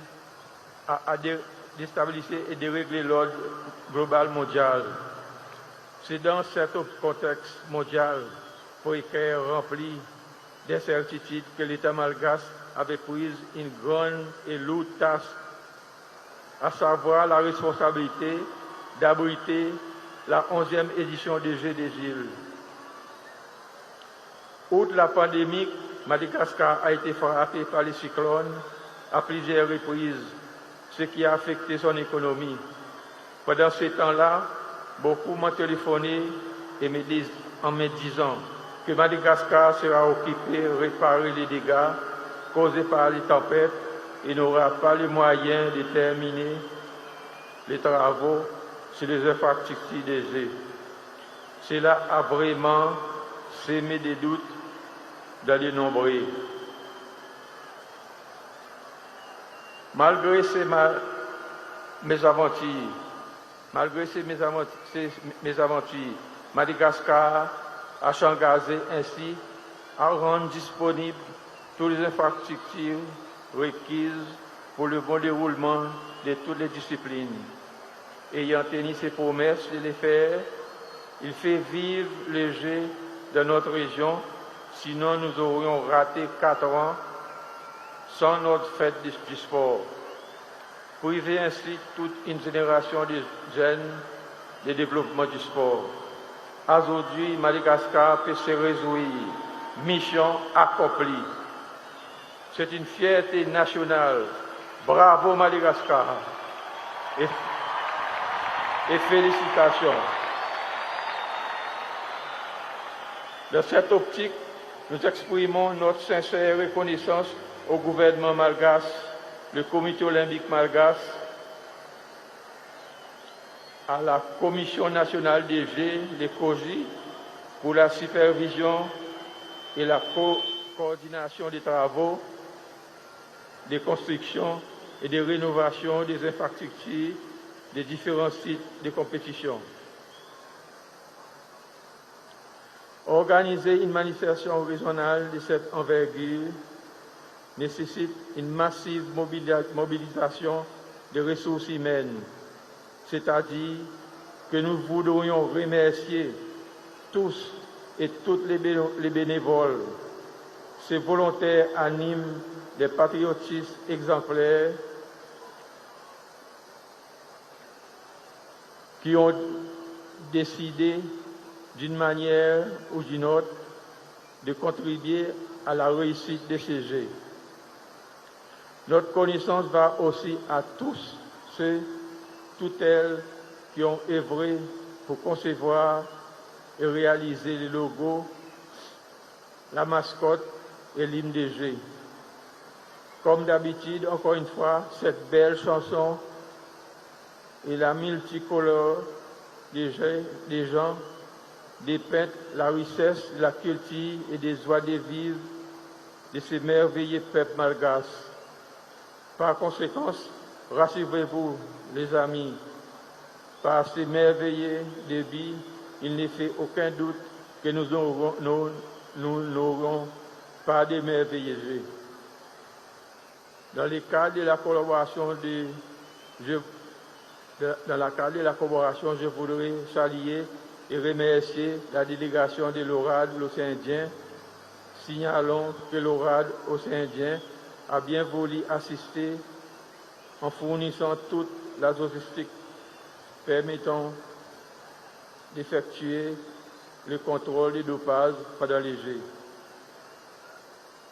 à déstabiliser et dérégler l'ordre global mondial. C'est dans cet contexte mondial précaire rempli d'incertitudes que l'État malgache avait pris une grande et lourde tâche, à savoir la responsabilité d'abriter la 11e édition des Jeux des îles. Outre la pandémie, Madagascar a été frappé par les cyclones à plusieurs reprises, ce qui a affecté son économie. Pendant ce temps-là, beaucoup m'ont téléphoné en me disant que Madagascar sera occupé à réparer les dégâts causés par les tempêtes et n'aura pas les moyens de terminer les travaux sur les infrastructures des Jeux. Cela a vraiment sémé des doutes dans les nombreux. Malgré ces mésaventures, Madagascar a s'engagé ainsi à rendre disponibles toutes les infrastructures requises pour le bon déroulement de toutes les disciplines. Ayant tenu ses promesses de les faire, il fait vivre les Jeux de notre région, sinon nous aurions raté 4 ans sans notre fête du sport. Priver ainsi toute une génération de jeunes du développement du sport. Aujourd'hui, Madagascar peut se réjouir. Mission accomplie. C'est une fierté nationale. Bravo Madagascar. Et félicitations. Dans cette optique, nous exprimons notre sincère reconnaissance au gouvernement malgache, le Comité olympique malgache, à la Commission nationale des Jeux, les COJI, pour la supervision et la coordination des travaux, des constructions et des rénovations des infrastructures des différents sites de compétition. Organiser une manifestation régionale de cette envergure nécessite une massive mobilisation de ressources humaines, c'est-à-dire que nous voudrions remercier tous et toutes les bénévoles. Ces volontaires animent des patriotistes exemplaires qui ont décidé d'une manière ou d'une autre de contribuer à la réussite de ces Jeux. Notre connaissance va aussi à tous ceux, toutes elles qui ont œuvré pour concevoir et réaliser les logos, la mascotte et l'hymne des Jeux. Comme d'habitude, encore une fois, cette belle chanson et la multicolore des gens dépeint la richesse de la culture et des joies de vivre de ce merveilleux peuple malgache. Par conséquent, rassurez-vous, les amis, par ces merveilleux débits, il ne fait aucun doute que nous n'aurons pas de merveilleux Jeux. Dans le cadre de la collaboration, je voudrais saluer et remercier la délégation de l'ORAD l'Océan Indien. Signalons que l'ORAD Océan Indien a bien voulu assister en fournissant toute la logistique permettant d'effectuer le contrôle du dopage pendant les Jeux.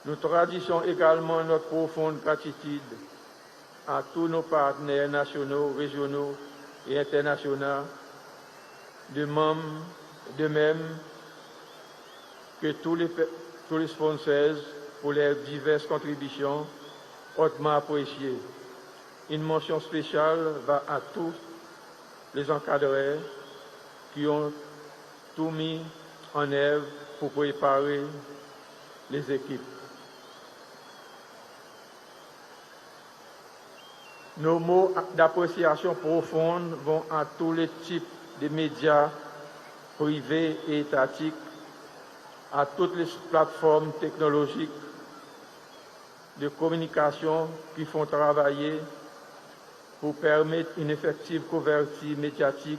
Nous traduisons également notre profonde gratitude à tous nos partenaires nationaux, régionaux et internationaux, de même que tous les sponsors pour leurs diverses contributions hautement appréciées. Une mention spéciale va à tous les encadreurs qui ont tout mis en œuvre pour préparer les équipes. Nos mots d'appréciation profonde vont à tous les types de médias privés et étatiques, à toutes les plateformes technologiques de communication qui font travailler pour permettre une effective couverture médiatique,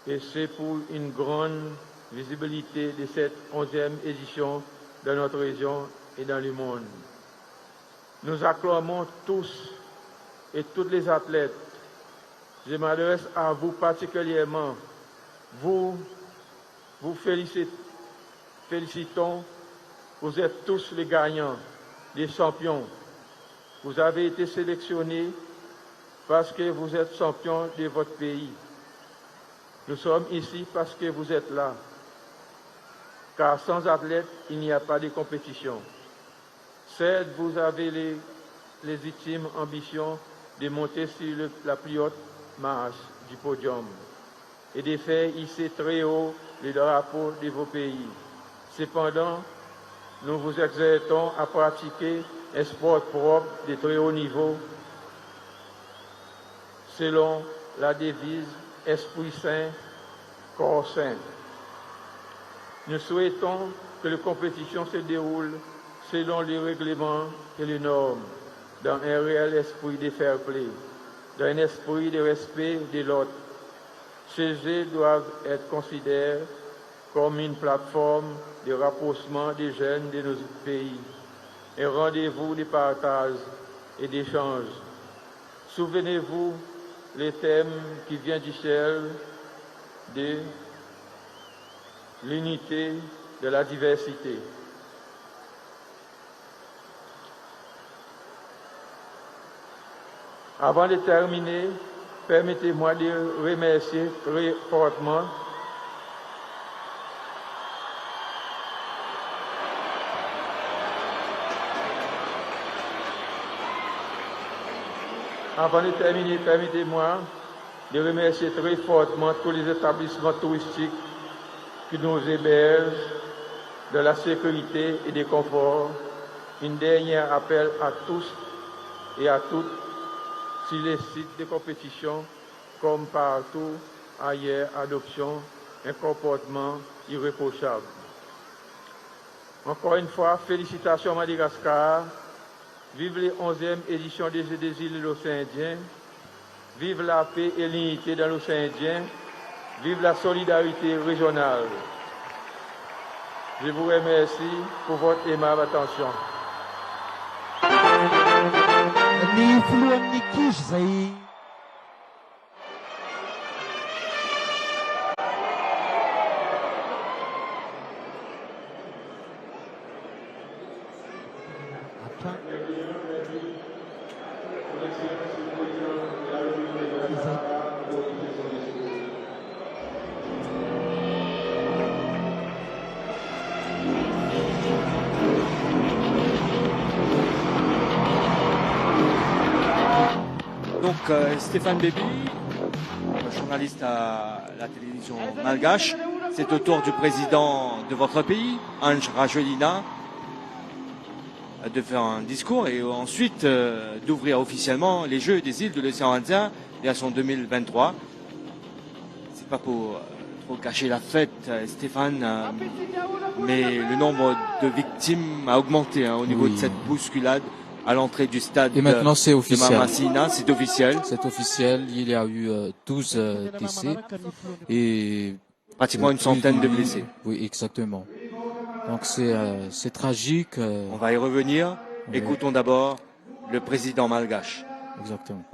et c'est pour une grande visibilité de cette 11e édition dans notre région et dans le monde. Nous acclamons tous et toutes les athlètes Je m'adresse à vous particulièrement. Vous félicitons. Vous êtes tous les gagnants, les champions. Vous avez été sélectionnés parce que vous êtes champions de votre pays. Nous sommes ici parce que vous êtes là. Car sans athlètes, il n'y a pas de compétition. Certes, vous avez les légitimes ambitions de monter sur la plus haute marche du podium et de faire hisser très haut les drapeaux de vos pays. Cependant, nous vous exhortons à pratiquer un sport propre de très haut niveau selon la devise « Esprit sain, corps sain ». Nous souhaitons que les compétitions se déroulent selon les règlements et les normes, dans un réel esprit de fair play, dans un esprit de respect de l'autre. Ces Jeux doivent être considérés comme une plateforme de rapprochement des jeunes de nos pays, un rendez-vous de partage et d'échange. Souvenez-vous le thème qui vient du ciel de l'unité de la diversité. Avant de terminer, permettez-moi de remercier très fortement tous les établissements touristiques qui nous hébergent de la sécurité et du confort. Un dernier appel à tous et à toutes sur les sites de compétition, comme partout ailleurs, adoption un comportement irréprochable. Encore une fois, félicitations à Madagascar. Vive les 11e édition des Jeux des îles de l'océan Indien. Vive la paix et l'unité dans l'océan Indien. Vive la solidarité régionale. Je vous remercie pour votre aimable attention. Donc Stéphane Bébi, journaliste à la télévision malgache, c'est au tour du président de votre pays, Ange Rajolina, de faire un discours et ensuite d'ouvrir officiellement les Jeux des îles de l'océan Indien version 2023. C'est pas pour trop cacher la fête, Stéphane, mais le nombre de victimes a augmenté au niveau de cette bousculade à l'entrée du stade. Et maintenant c'est officiel. De Mamasina, c'est officiel. C'est officiel. Il y a eu 12 décès et pratiquement une centaine de blessés. Oui, exactement. Donc c'est tragique. On va y revenir. Oui. Écoutons d'abord le président malgache. Exactement.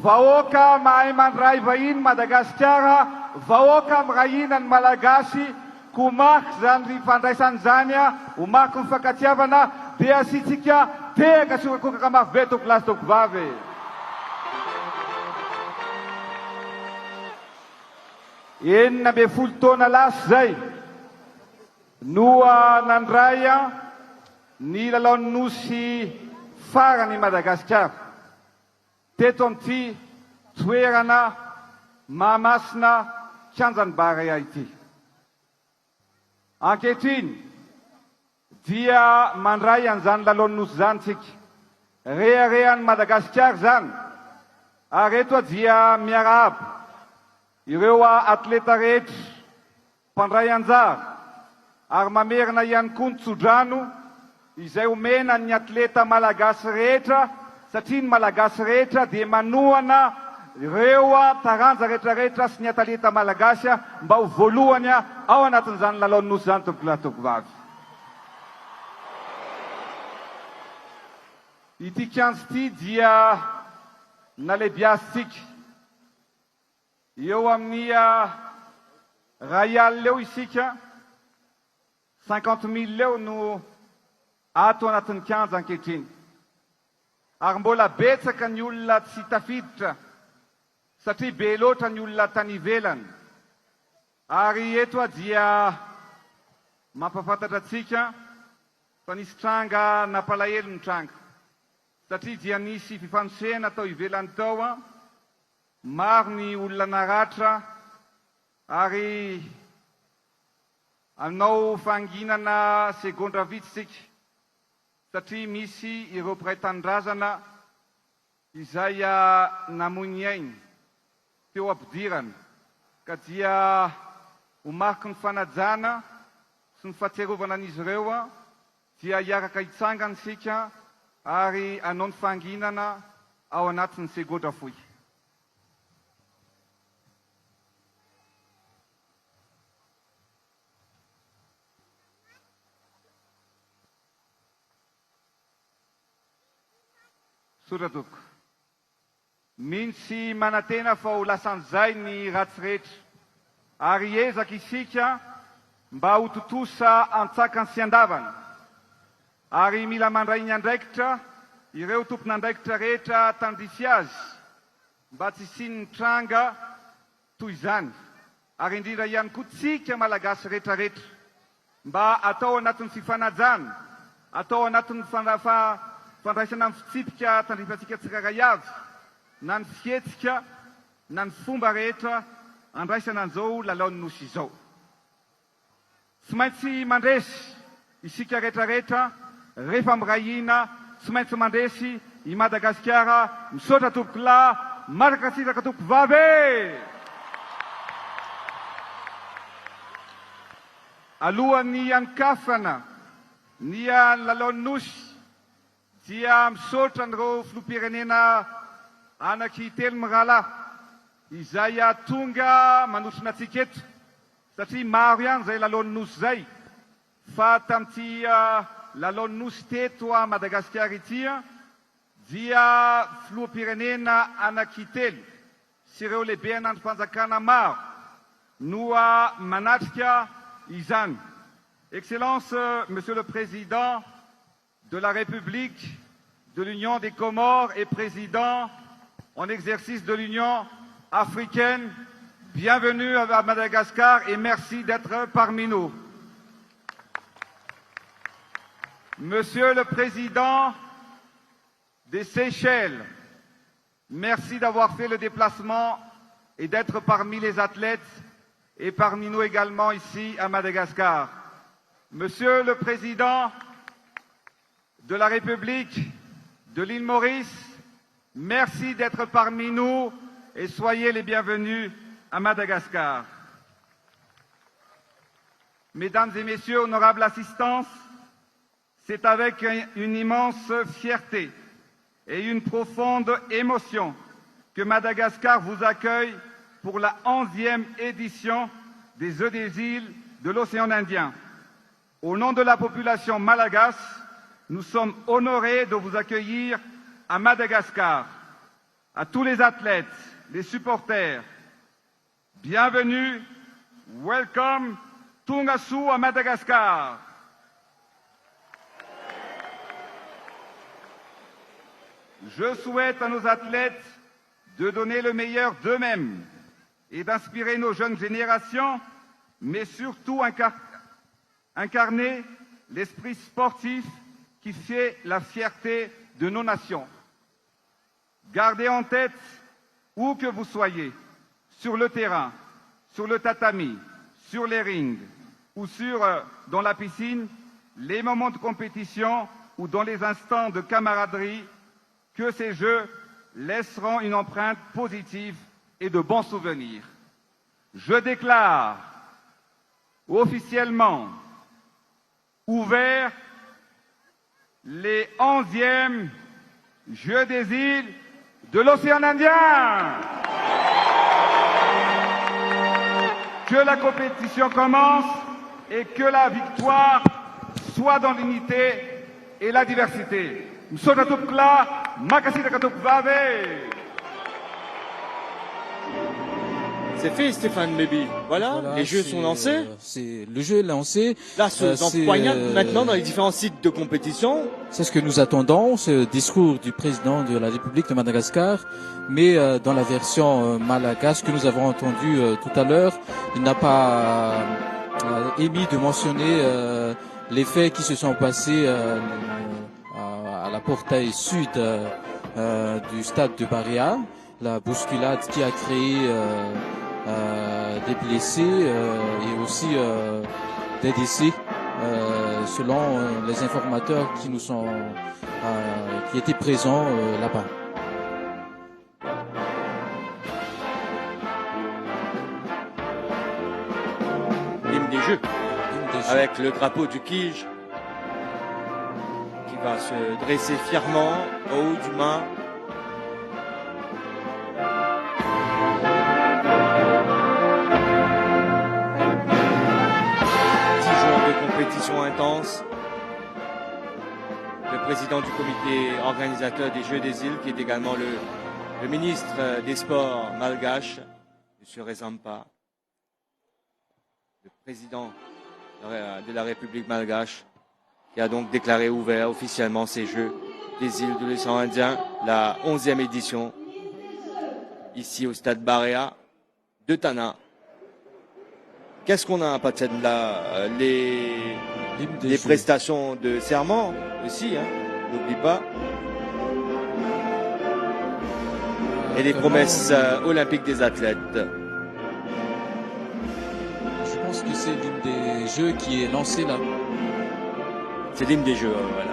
Vaoka maimandrai vain Madagascar, vaoka mrainan malagasi, kumak zany fandraisany zany umaky mifakatiavana dia asitsika tega sokakokaka mavy toko lasy toko vavy. Enina amby folo taona lasy zay no nandray ny lalaon'ny nosy farany Madagasikara teto amin'ity toerana Mahamasina Tsanjanibary ity. Ankehitriny dia mandray an'izany lalaon'ny nosy zany tsika. Reharehan'ny Madagasikara zany. Ary eto dia miarahaba ireo atleta rehetra mpandray anjara ary mamerina ihany koa ny tsodrano izay omena ny atleta malagasy rehetra satria ny malagasy rehetra dia manohana ireo taranja rehetrarehetra sy ny atleta malagasy mba ho voalohany ao anatin'izany lalaon'ny nosy zany tompolahy tokovavy. ity kianjo ity dia nalebiasitsika eo amin'ny ray alina eo isika 50 000 eo no ato anatin'ny kianja ankehitriny ary mbola betsaka ny olona tsy tafiditra satria be loatra ny olona tany ivelany ary eto dia mampafantatra atsika fa nisy tranga nampalahelo ny tranga satria dia nisy fifanosehana tao ivelany tao maro ny olona naratra ary anao fanginana segondra vitsitsika satria misy ireo mpiray tanindrazana izay namony ainy teo ampidirana ka dia homariky ny fanajana sy ny fahatserovana an'izy ireo dia hiaraka hitsangana sika ary anao ny fanginana ao anatin'ny segondra foy. Soratoko. Mintsy manatena fa ho lasan'izay ny ratsy rehetra ary ezaka isika mba ho totosa antsakany sy andavana ary mila mandray ny andraikitra ireo tompon'andraikitra rehetra tandrisy azy mba tsy siny tranga toy izany ary indrindra ihany koa tsika malagasy rehetrarehetra mba atao anatin'ny fifanajana atao anatin'ny fandraisana amin'ny fitsipika tandrifatsika tsiraray avy na ny fietsika na ny fomba rehetra andraisana an'izao lalaon'ny nosy izao. Tsy maintsy mandresy isika rehetrarehetra rehefa mirahina, tsy maintsy mandresy i Madagasikara misaotra tompoko lahy, marakasitaka tompoko vavy. Alohan'ny anikafana ny lalaon'ny nosy dia misaotra an'ireo filoham-pirenena anaky telo mirahalahy izay tonga manotrona antsika eto satria maro ihany izay lalaon'ny nosy zay fa tamin'ity lalaon'ny nosy teto a Madagasikara ity dia filoham-pirenena anaky telo sy ireo lehibe an'androm-panjakana maro no manatrika izany. Excellence, Monsieur le Président de la République de l'Union des Comores et président en exercice de l'Union africaine, bienvenue à Madagascar et merci d'être parmi nous. Monsieur le Président des Seychelles, merci d'avoir fait le déplacement et d'être parmi les athlètes et parmi nous également ici à Madagascar. Monsieur le Président de la République de l'île Maurice, merci d'être parmi nous et soyez les bienvenus à Madagascar. Mesdames et messieurs, honorables assistants, c'est avec une immense fierté et une profonde émotion que Madagascar vous accueille pour la 11e édition des Jeux des îles de l'océan Indien. Au nom de la population malgache, nous sommes honorés de vous accueillir à Madagascar. À tous les athlètes, les supporters, bienvenue, welcome, Tungasu à Madagascar. Je souhaite à nos athlètes de donner le meilleur d'eux-mêmes et d'inspirer nos jeunes générations, mais surtout incarner l'esprit sportif qui fait la fierté de nos nations. Gardez en tête, où que vous soyez, sur le terrain, sur le tatami, sur les rings ou dans la piscine, les moments de compétition ou dans les instants de camaraderie, que ces Jeux laisseront une empreinte positive et de bons souvenirs. Je déclare officiellement ouvert les 11e Jeux des îles de l'océan Indien. Que la compétition commence et que la victoire soit dans l'unité et la diversité. Nous sommes à tout là, makasi de katuk vave. C'est fait, Stéphane Baby. Voilà, les jeux sont lancés. Le jeu est lancé. Là, on poignarde maintenant dans les différents sites de compétition. C'est ce que nous attendons, ce discours du président de la République de Madagascar, mais dans la version malagasy que nous avons entendue tout à l'heure, il n'a pas émis de mentionner les faits qui se sont passés à la portail sud du stade de Baria, la bousculade qui a créé des blessés et aussi des décès selon les informateurs qui nous sont qui étaient présents là-bas. L'hymne des jeux, avec le drapeau du Kij qui va se dresser fièrement au haut du mât. Compétition intense. Le président du comité organisateur des Jeux des îles, qui est également le ministre des Sports malgache, M. Rezampa, le président de la République malgache, qui a donc déclaré ouvert officiellement ces Jeux des îles de l'océan Indien, la 11e édition, ici au stade Baréa de Tana. Qu'est-ce qu'on a, Patsen, là? Les prestations de serment aussi, hein, n'oublie pas. Et les promesses olympiques des athlètes. Je pense que c'est l'hymne des Jeux qui est lancé là. C'est l'hymne des Jeux, voilà.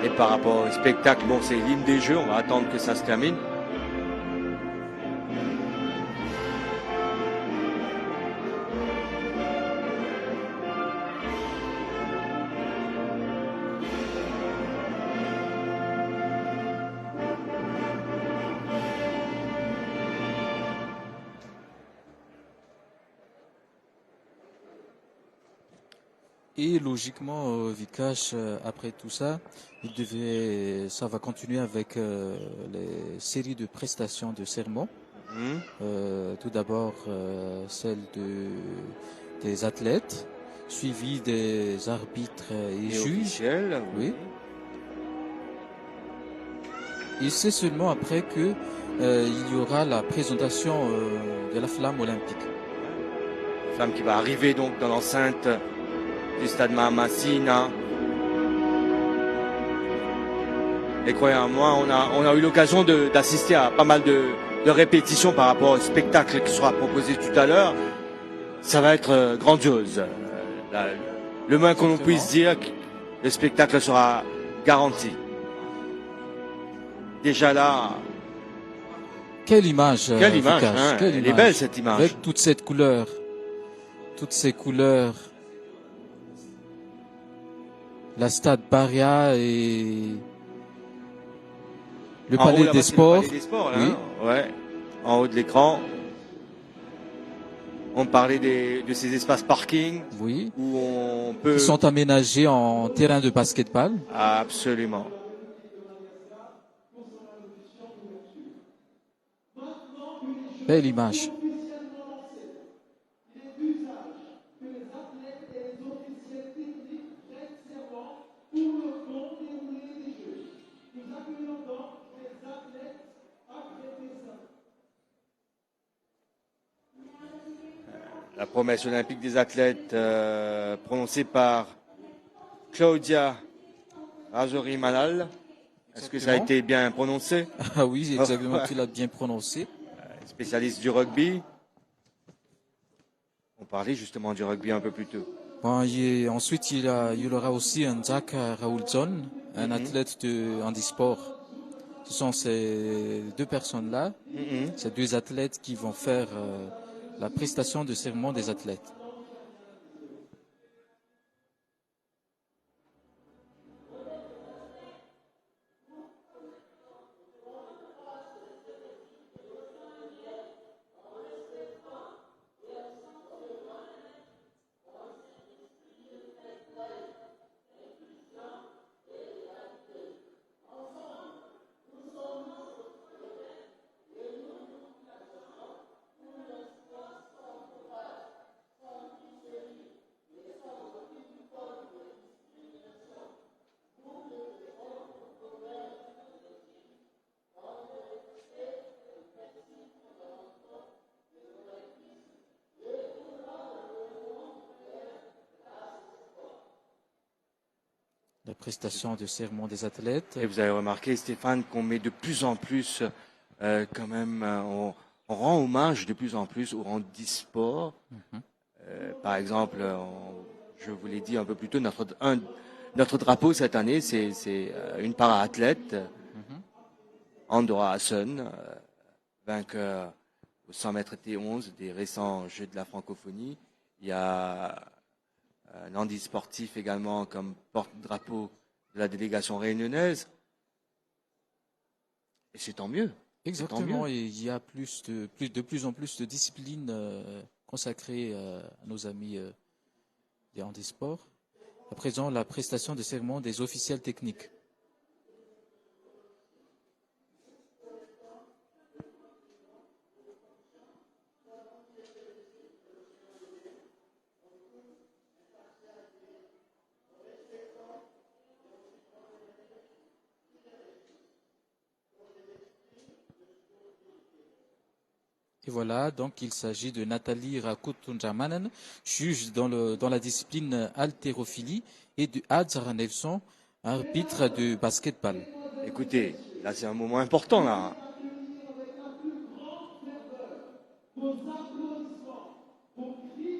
Et par rapport au spectacle, bon, c'est l'hymne des Jeux, on va attendre que ça se termine. Et logiquement, Vikash, après tout ça, ça va continuer avec les séries de prestations de serment. Tout d'abord, celle des athlètes, suivie des arbitres et juges. Officiels, oui. Et c'est seulement après que il y aura la présentation de la flamme olympique. Flamme qui va arriver donc dans l'enceinte du stade Mahamasina. Et croyez-moi, on a eu l'occasion d'assister à pas mal de répétitions par rapport au spectacle qui sera proposé tout à l'heure. Ça va être grandiose. Le moins qu'on puisse dire, le spectacle sera garanti. Déjà là... Quelle image, quelle image, hein, quelle elle image. est belle cette image. Avec toute cette couleur, toutes ces couleurs. La stade Baria et le palais des sports. Le palais des sports, là, oui. Ouais, en haut de l'écran. On parlait de ces espaces parking. Oui. Où on peut... Qui sont aménagés en terrain de basketball. Absolument. Belle image. La promesse olympique des athlètes prononcée par Claudia Razori Malal. Est-ce que ça a été bien prononcé? Ah oui, exactement, tu l'as bien prononcé. Spécialiste du rugby. On parlait justement du rugby un peu plus tôt. Bon, ensuite, il y aura aussi un Jack Raoulson, un athlète de handisport. Ce sont ces deux personnes-là, ces deux athlètes qui vont faire la prestation de serment des athlètes. La prestation de serment des athlètes. Et vous avez remarqué, Stéphane, qu'on met de plus en plus, quand même, on rend hommage de plus en plus au handisport. Par exemple, je vous l'ai dit un peu plus tôt, notre drapeau cette année, c'est une para-athlète, Andorra Hassan, vainqueur au 100 mètres T11 des récents Jeux de la francophonie. Il y a un handisportif également comme porte-drapeau de la délégation réunionnaise. Et c'est tant mieux. Exactement, et il y a de plus en plus de disciplines consacrées à nos amis des handisports. À présent, la prestation de serment des officiels techniques. Et voilà, donc il s'agit de Nathalie Rakutunjamanen, juge dans la discipline haltérophilie, et de Adzara Nelson, arbitre de basketball. Écoutez, là c'est un moment important là.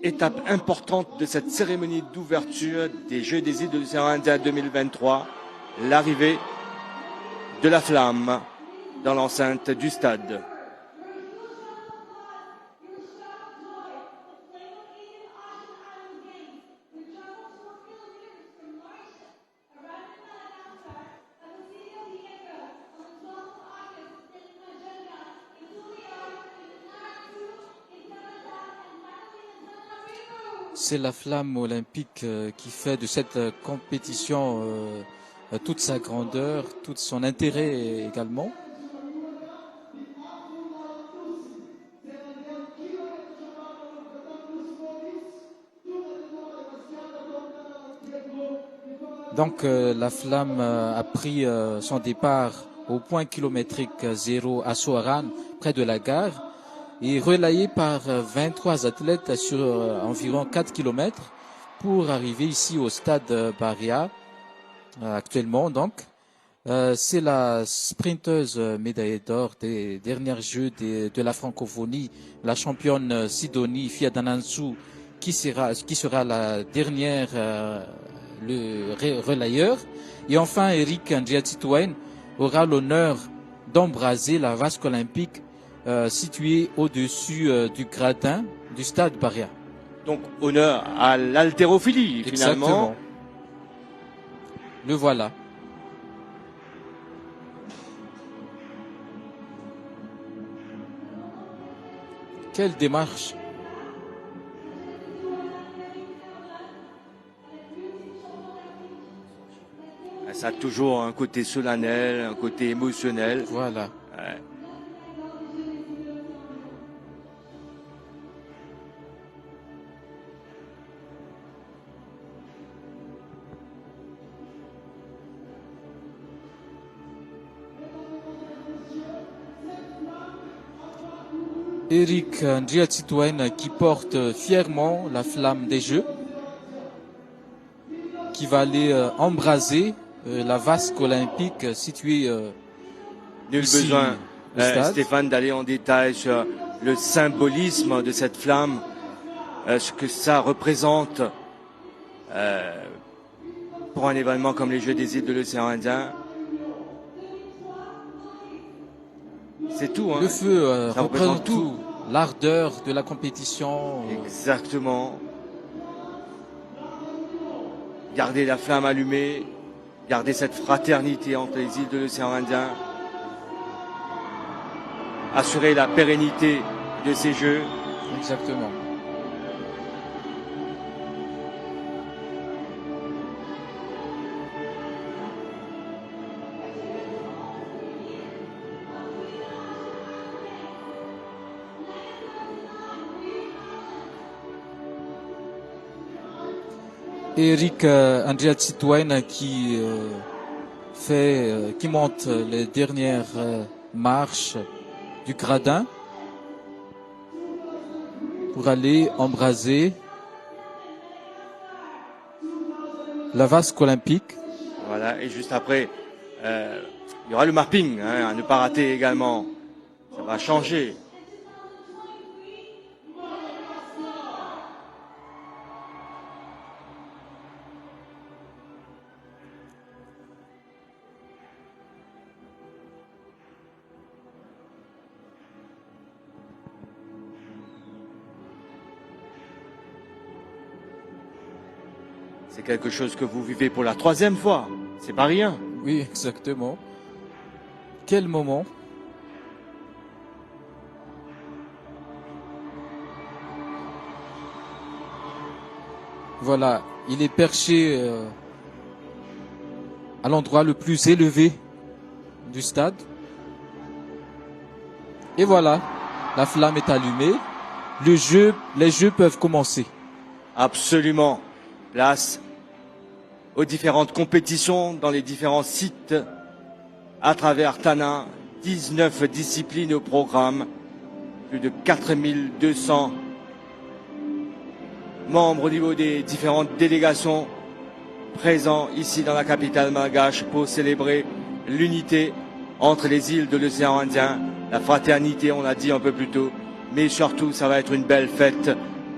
Étape importante de cette cérémonie d'ouverture des Jeux des îles de l'océan Indien 2023, l'arrivée de la flamme dans l'enceinte du stade. C'est la flamme olympique qui fait de cette compétition toute sa grandeur, tout son intérêt également. Donc la flamme a pris son départ au point kilométrique 0 à Soaran, près de la gare, et relayé par 23 athlètes sur environ 4 km pour arriver ici au stade Baria actuellement. Donc, c'est la sprinteuse médaillée d'or des derniers Jeux de la francophonie, la championne Sidonie Fiadanansu, qui sera la dernière le relayeur. Et enfin, Eric Andriatitouane aura l'honneur d'embraser la vasque olympique située au-dessus du gradin du stade Baria. Donc, honneur à l'haltérophilie, finalement. Exactement. Le voilà. Quelle démarche! Ça a toujours un côté solennel, un côté émotionnel. Voilà. Ouais. Eric Andriatitouane qui porte fièrement la flamme des Jeux, qui va aller embraser la vasque olympique située Nul ici, besoin, au stade. Stéphane, d'aller en détail sur le symbolisme de cette flamme. ce que ça représente pour un événement comme les Jeux des îles de l'océan Indien. C'est tout. Hein. Le feu ça représente tout. L'ardeur de la compétition. Exactement. Garder la flamme allumée, garder cette fraternité entre les îles de l'océan Indien, assurer la pérennité de ces Jeux. Exactement. Eric Andrea Titouane qui monte les dernières marches du gradin pour aller embraser la vasque olympique. Voilà, et juste après, il y aura le mapping, hein, à ne pas rater également. Ça va changer. C'est quelque chose que vous vivez pour la 3e fois. C'est pas rien. Oui, exactement. Quel moment. Voilà, il est perché à l'endroit le plus élevé du stade. Et voilà, la flamme est allumée. Les jeux peuvent commencer. Absolument. Place aux différentes compétitions dans les différents sites à travers Tana. 19 disciplines au programme. Plus de 4200 membres au niveau des différentes délégations présents ici dans la capitale malgache pour célébrer l'unité entre les îles de l'océan Indien, la fraternité, on l'a dit un peu plus tôt, mais surtout ça va être une belle fête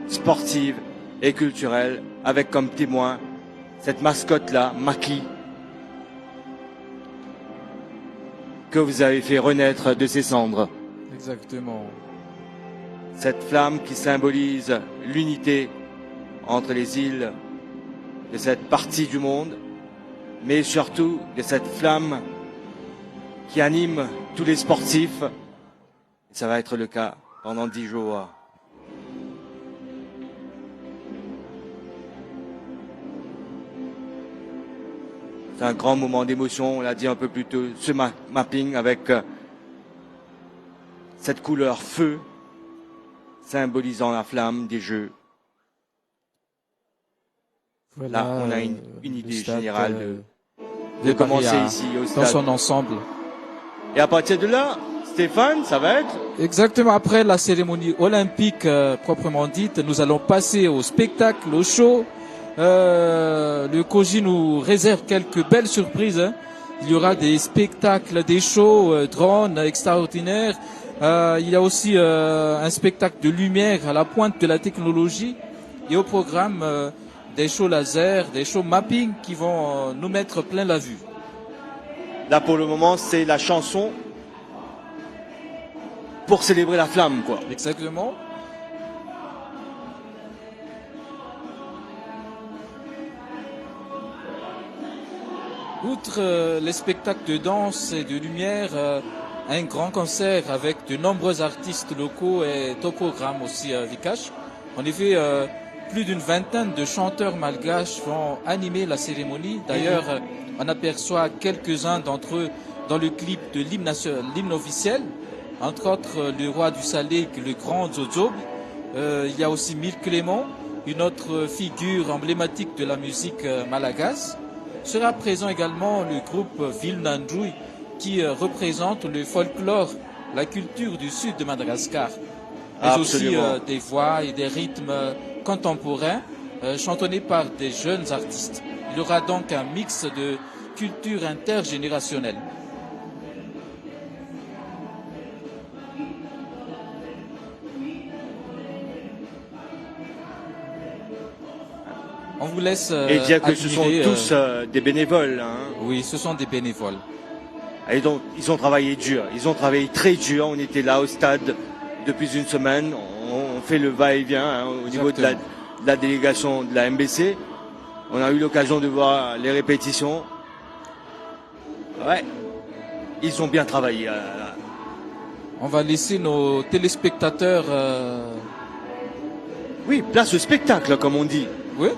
sportive et culturelle avec comme témoin cette mascotte-là, Maki, que vous avez fait renaître de ses cendres. Exactement. Cette flamme qui symbolise l'unité entre les îles de cette partie du monde, mais surtout de cette flamme qui anime tous les sportifs. Ça va être le cas pendant 10 jours. C'est un grand moment d'émotion, on l'a dit un peu plus tôt, ce mapping avec cette couleur feu symbolisant la flamme des Jeux. Voilà, là, on a une idée générale de commencer ici au stade. Dans son ensemble. Et à partir de là, Stéphane, ça va être... Exactement, après la cérémonie olympique proprement dite, nous allons passer au spectacle, au show. Le Koji nous réserve quelques belles surprises. Hein. Il y aura des spectacles, des shows, drones extraordinaires. Il y a aussi un spectacle de lumière à la pointe de la technologie. Et au programme, des shows laser, des shows mapping qui vont nous mettre plein la vue. Là, pour le moment, c'est la chanson pour célébrer la flamme, quoi. Exactement. Outre les spectacles de danse et de lumière, un grand concert avec de nombreux artistes locaux est au programme aussi à Vikash. En effet, plus d'une vingtaine de chanteurs malgaches vont animer la cérémonie. D'ailleurs, on aperçoit quelques-uns d'entre eux dans le clip de l'hymne officiel, entre autres le roi du Salé, le grand Zozob. Il y a aussi Mille Clément, une autre figure emblématique de la musique malagache. Sera présent également le groupe Ville Nandrouy qui représente le folklore, la culture du sud de Madagascar. Mais Absolument. aussi des voix et des rythmes contemporains chantonnés par des jeunes artistes. Il y aura donc un mix de culture intergénérationnelle. On vous laisse et dire que ce sont admirer, tous des bénévoles. Hein. Oui, ce sont des bénévoles. Et donc, ils ont travaillé dur. Ils ont travaillé très dur. On était là au stade depuis une semaine. On fait le va-et-vient hein, au niveau de la délégation de la MBC. On a eu l'occasion de voir les répétitions. Ouais, ils ont bien travaillé. On va laisser nos téléspectateurs... Oui, place au spectacle, comme on dit. Oui.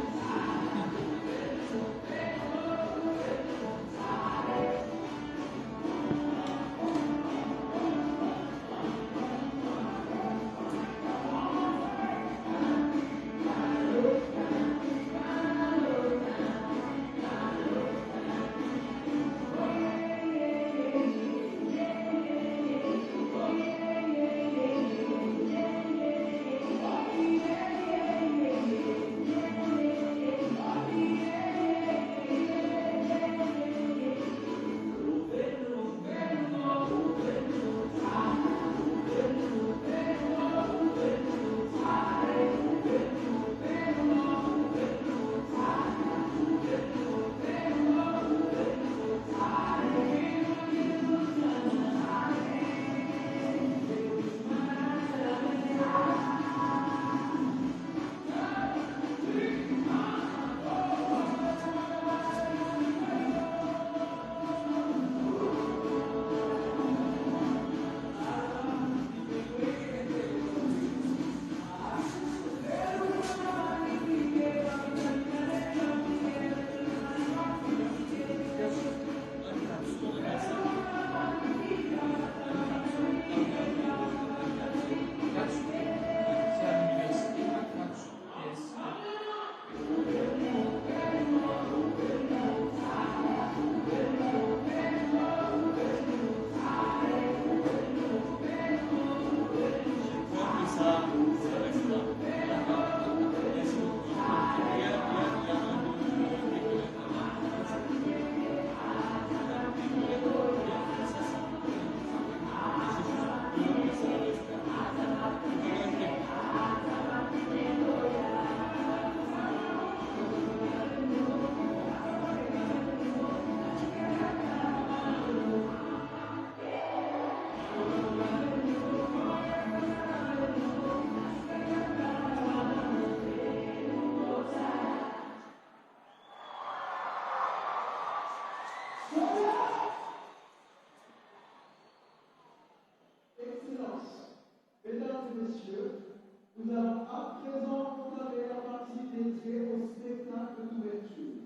Nous allons à présent entamer la partie dédiée au spectacle d'ouverture.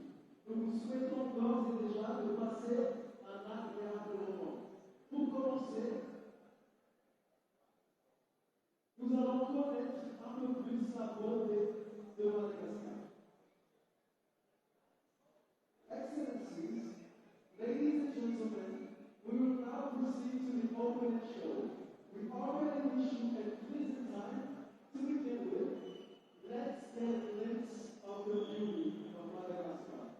Nous vous souhaitons d'ores et déjà de passer un agréable moment. Pour commencer, nous allons connaître un peu plus la beauté de Madagascar. Excellencies, ladies and gentlemen, we will now proceed to the opening show. We already wish you a pleasant time. To begin with, let's get a glimpse of the beauty of Madagascar.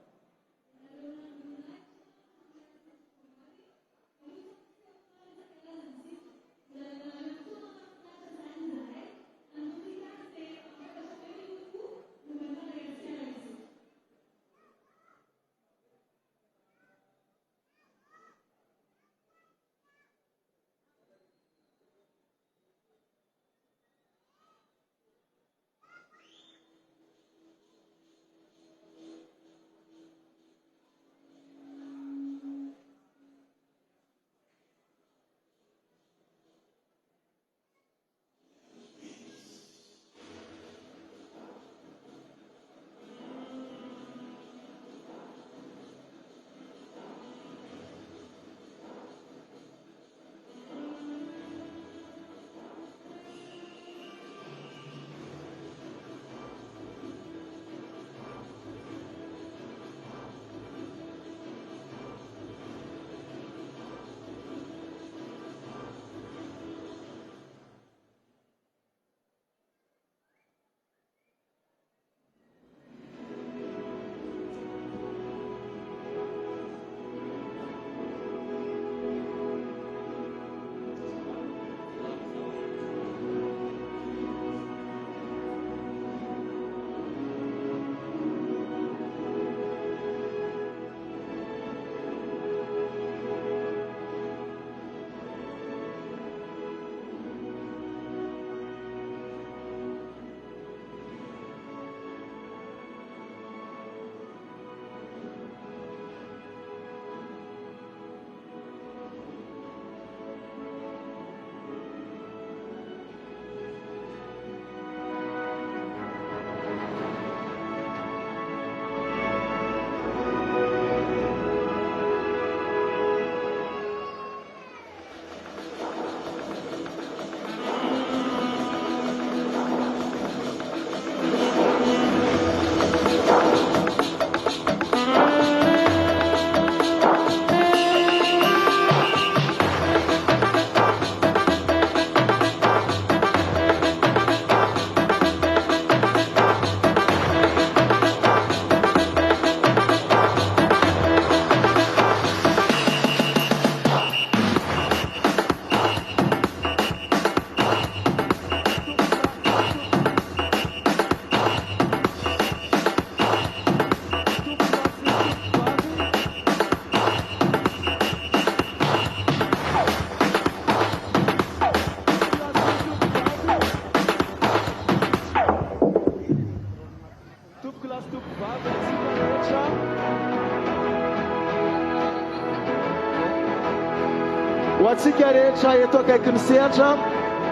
antsika rehetra eto akaiky ny sehatra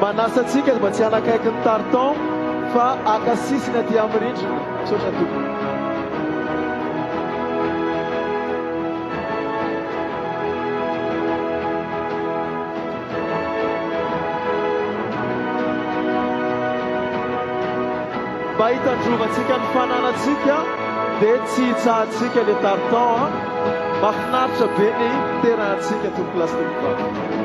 manasa antsika mba tsy anakaiky ny tarton fa akasisiny aty amin'ny rindrina misaotra tompony. mba hitandrovantsika ny fananatsika dia tsy hitsahantsika le tarton mahafinaritra be ny terantsika tompo lasy tompova.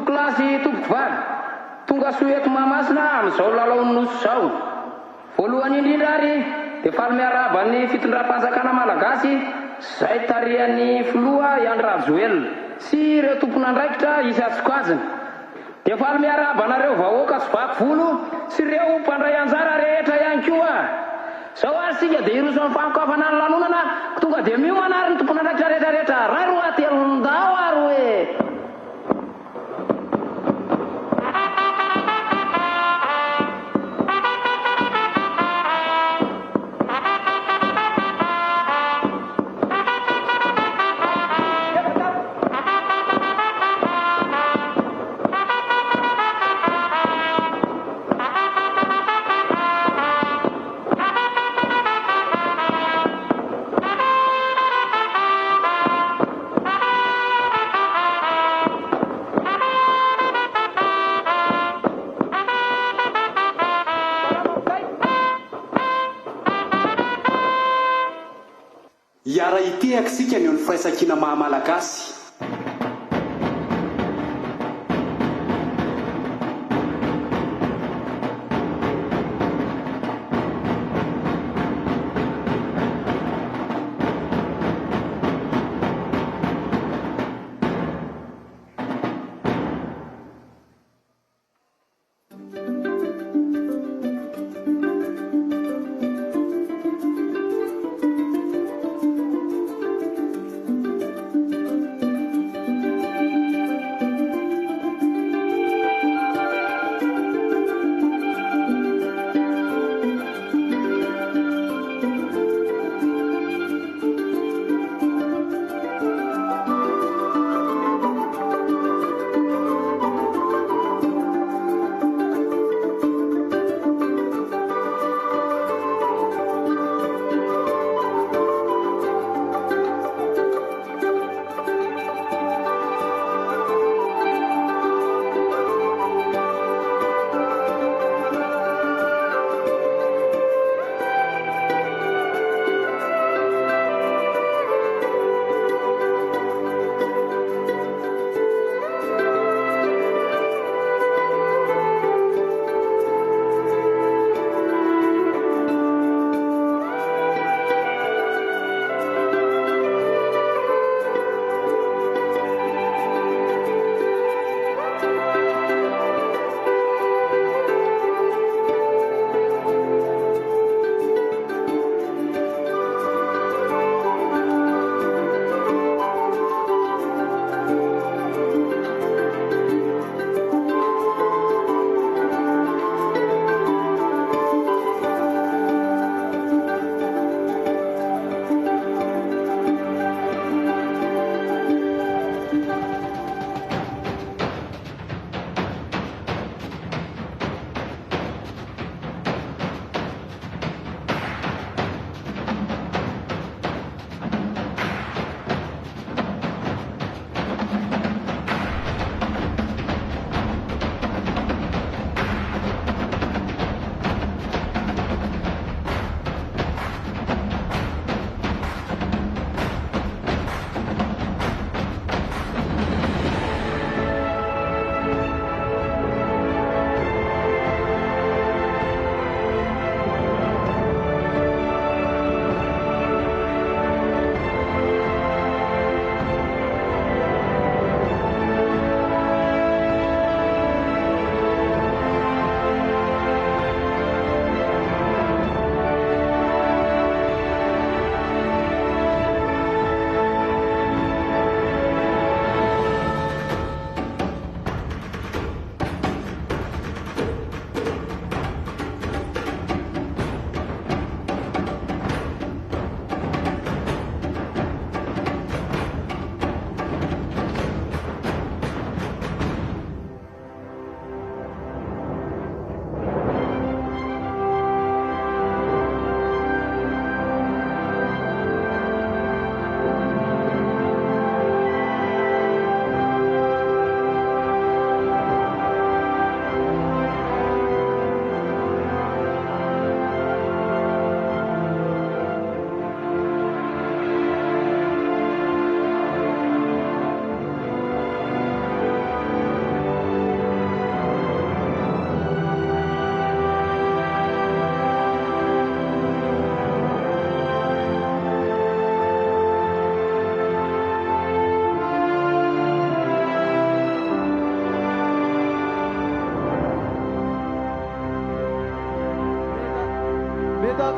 tompoko lasy tompoko vary tonga soeto mahamasina amin'izao lalao nosy izao. Voalohany indrindra ary dia faly miaraban'ny fitondram-panjakana malagasy izay tarihan'ny filoha Andry Rajoelina sy ireo tompon'andraikitra Isatsy Kajina. Dia faly miarabanareo vahoaka sy vaky volo sy ireo mpandray anjara rehetra ihany koa. Zao ary sika dia iroso amin'ny fankafana ny lanonana tonga dia miomana ary ny tompon'andraikitra rehetrarehetra ray roa telondao ary hoe Iara itehaka sika ny firaisakina mahamalagasy.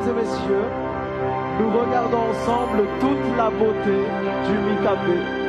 mesdames et messieurs, nous regardons ensemble toute la beauté du Mikabé.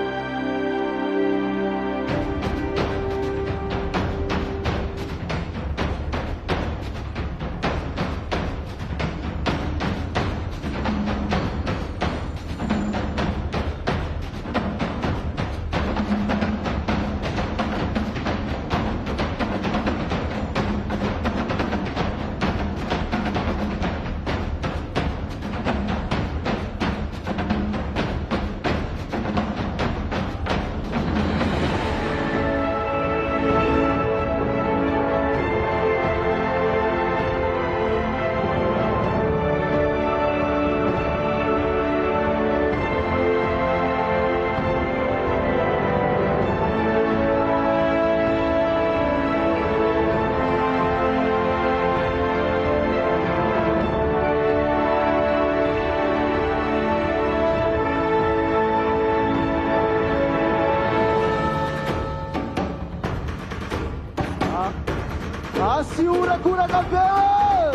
Asiura cura campeão!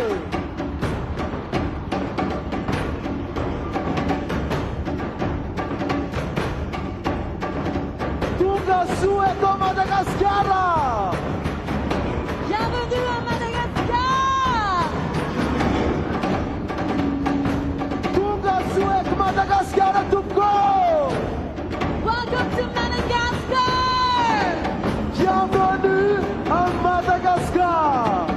Tunga Sul é do Madagascar! Bienvenue à Madagascar! Tunga Sul é do Madagascar a Tungo! Welcome to Madagascar! Bienvenue à Madagascar!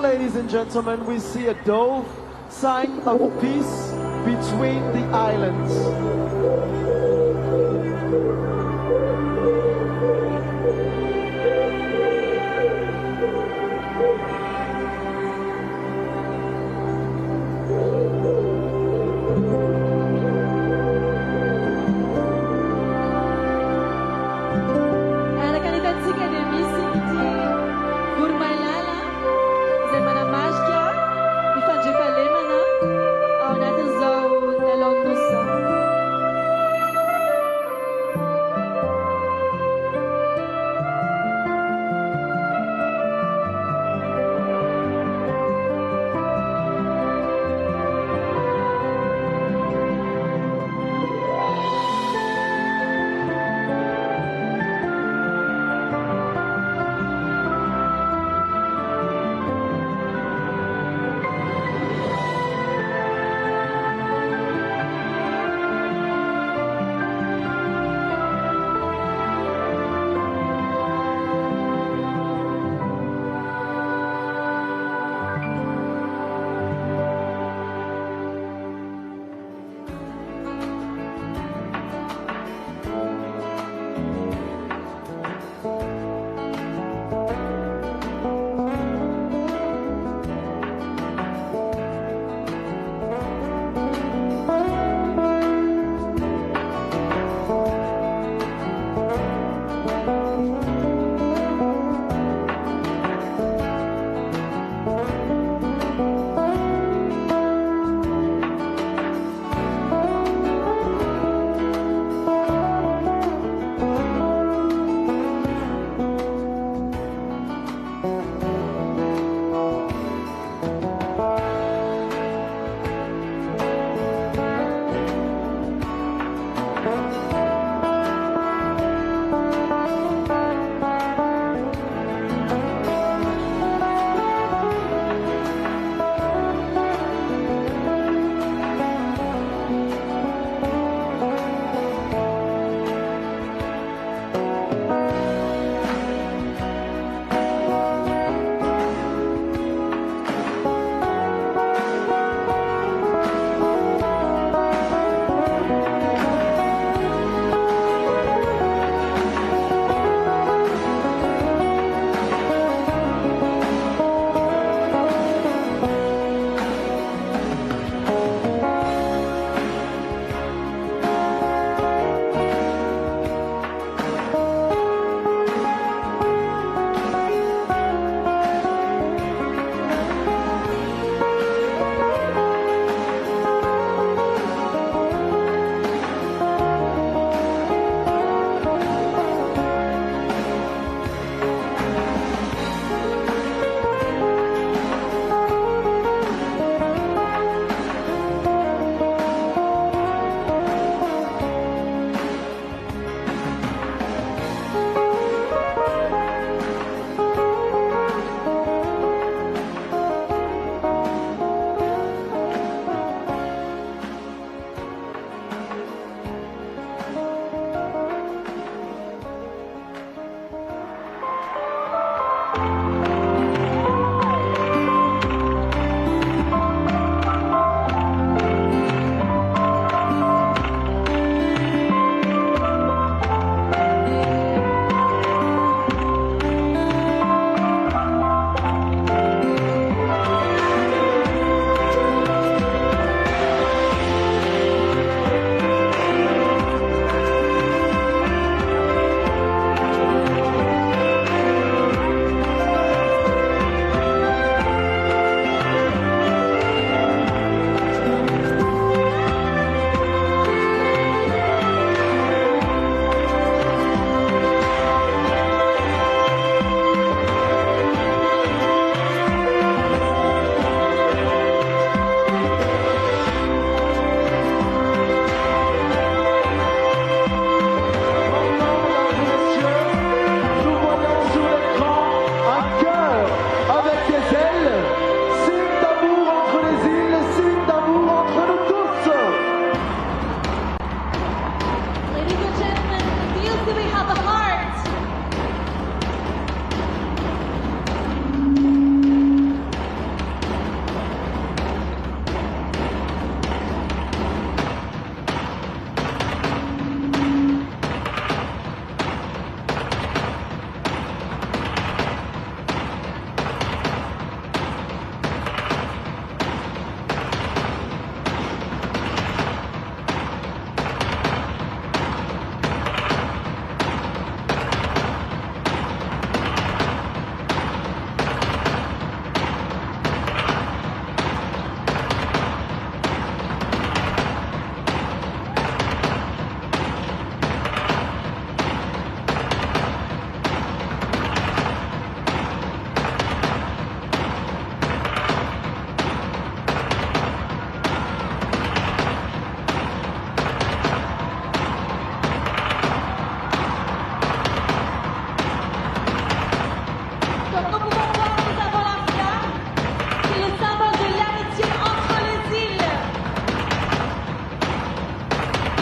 ladies and gentlemen, we see a dove, sign of peace between the islands.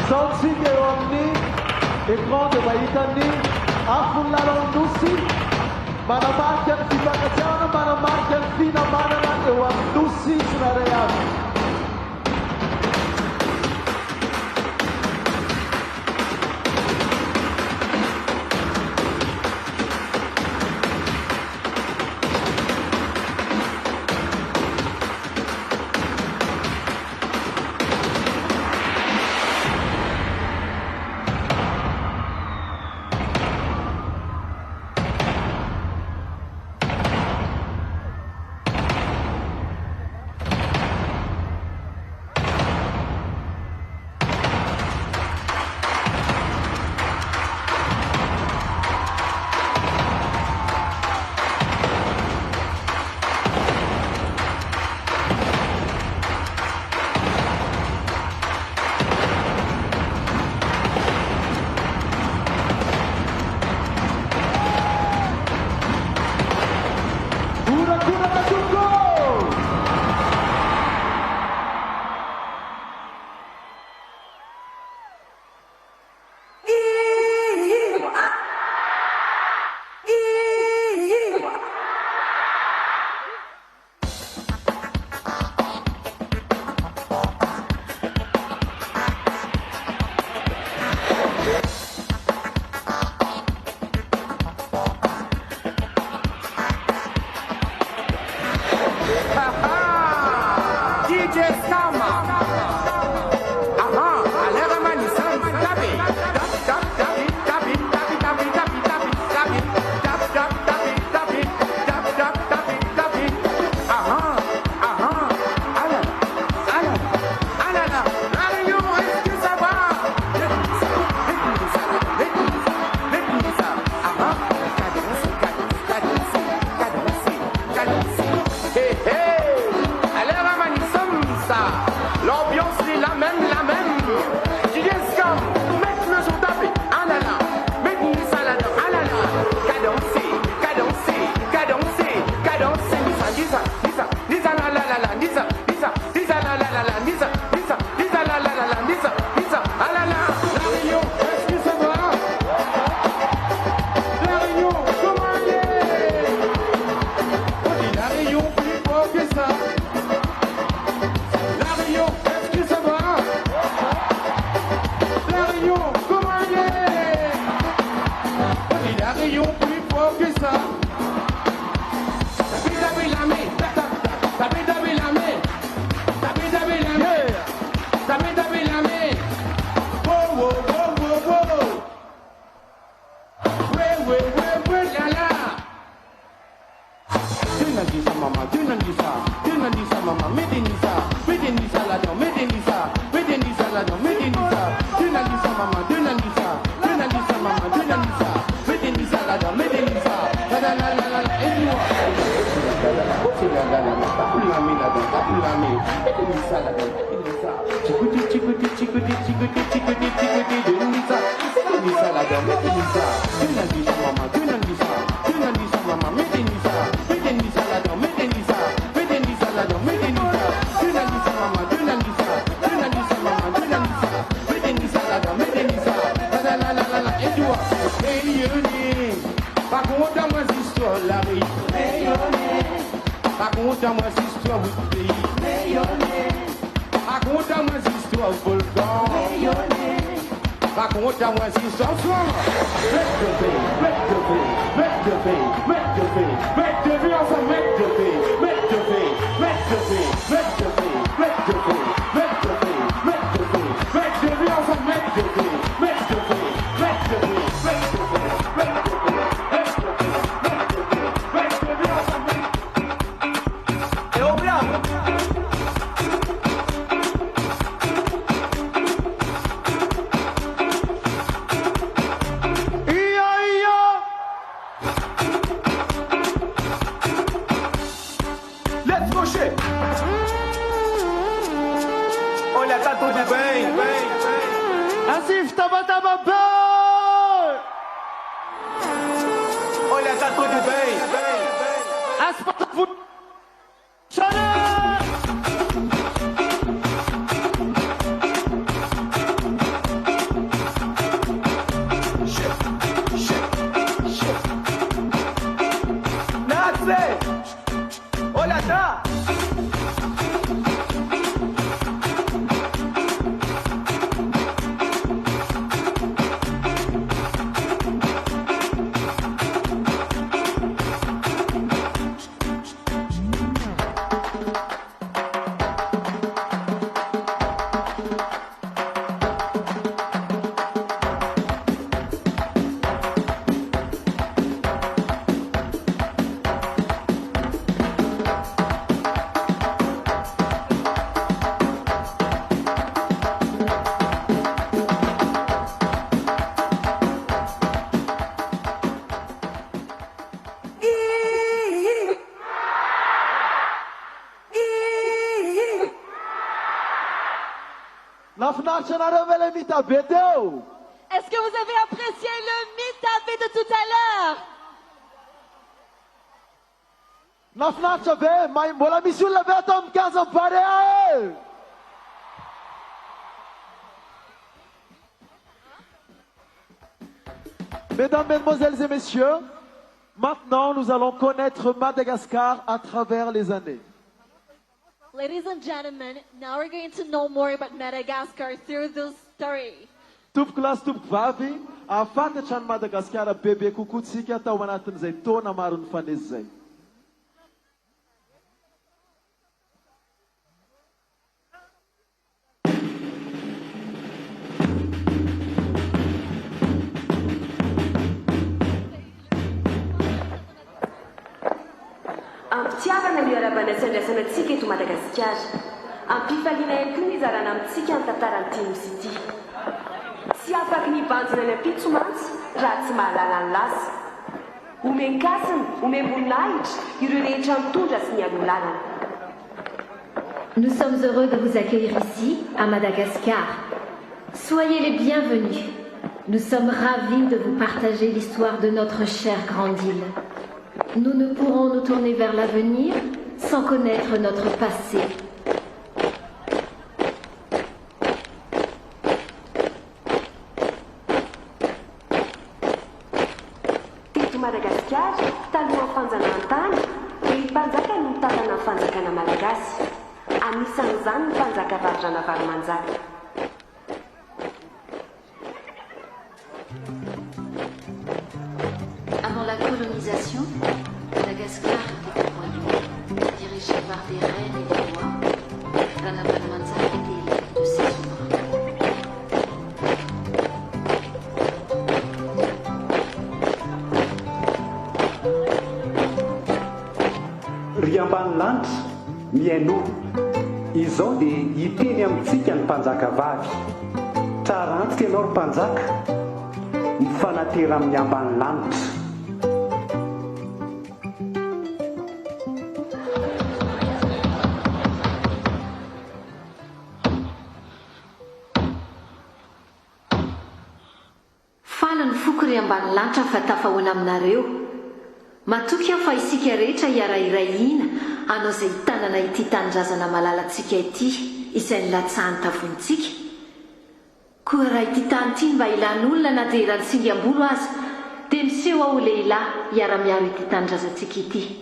Izaontsika eo amin'ny écran dia mahita ny afony lalao nosy manamarika ny fifankatsiahana manamarika ny finamanana eo amin'ny nosy tsirairay avy. Nafinaritra anareo ve le mitabe teo? Est-ce que vous avez apprécié le mitabe de tout à l'heure? Nafinaritra ve? Mbola misy olona ve atao mikanja mibarea e? Mesdames, Mesdemoiselles et Messieurs, maintenant nous allons connaître Madagascar à travers les années. Ladies and gentlemen, now we're going to know more about Madagascar through this story. Tompoko lasy tompoko vavy, ahafantatra ny Madagasikara bebe kokoa tsika tao anatin'izay taona maro ny fanezy zay. Ampitiavana ny arabana sandrasana antsika eto Madagasikara. Ampifaliana ihany koa ny izarana amintsika ny tantarany misy ity. Tsy afaky ny banjina ny ampitso mantsy raha tsy mahalala ny lasa. Omen-kasina, omem-boninahitra ireo rehetra mitondra sy ny alolalana. Nous sommes heureux de vous accueillir ici, à Madagascar. Soyez les bienvenus. Nous sommes ravis de vous partager l'histoire de notre chère grande île. Nous ne pourrons nous tourner vers l'avenir sans connaître notre passé. Teto Madagascar, talohan'ny fanjanahantany, dia mpanjaka no mitantana ny fanjakana malagasy. Anisan'izany ny mpanjaka vavrana varomanjaka. Avant la colonisation, Madagascar était un royaume dirigé par des reines et des rois. Rana Varomanzaka était l'élève de ses souverains. Ry ambany lanitra miaino izao dia hiteny amintsika ny mpanjaka vavy. Tsara antitra ianao ry mpanjaka, mifanatera amin'ny ambany lanitra. Falany foko ry ambany lanitra fa tafahoana aminareo. Matoky aho fa isika rehetra hiara-irahiana anao izay tanana ity tanindrazana malalantsika ity izay nilatsahany tafontsika. Koa raha ity tany ity mba ilan'olona na dia ratsingam-bolo aza dia miseho aho lehilahy hiara-miaro ity tanindrazantsika ity.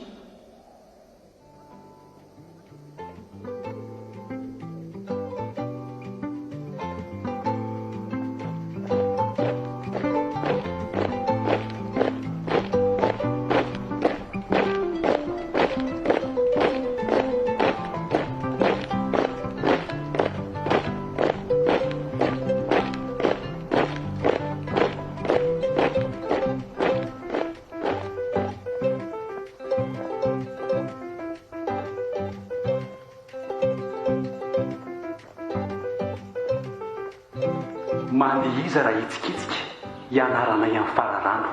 Mandihiza raha hitsikitsika hianarana ihany fararano.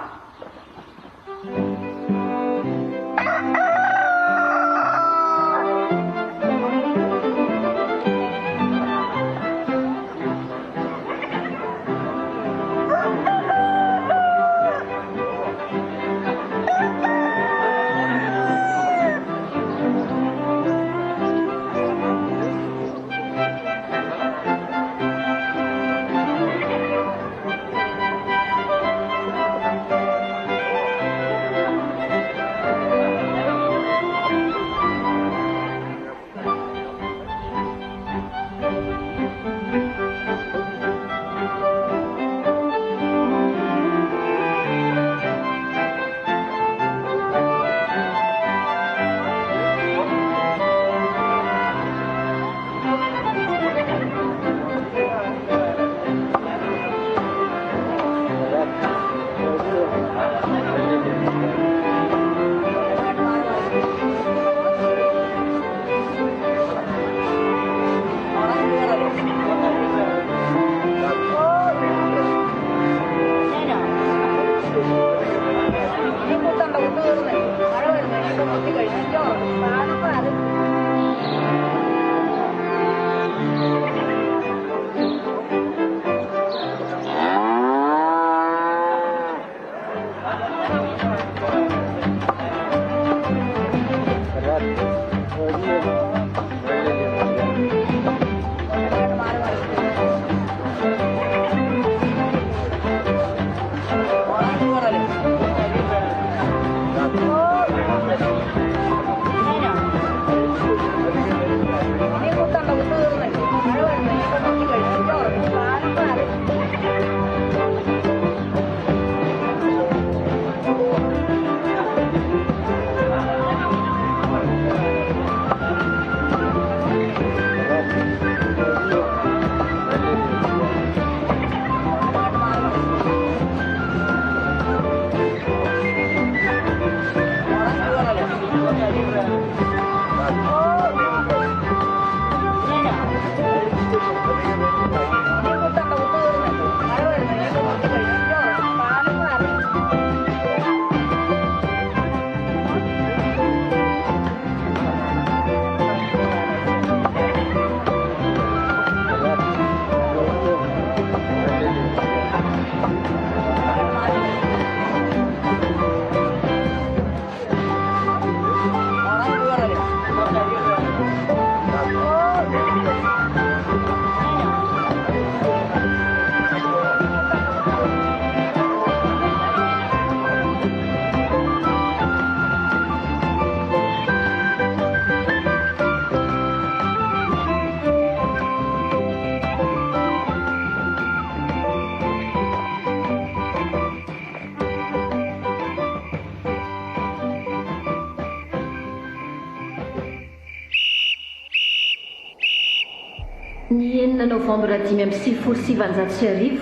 enina novambra 5/7/2010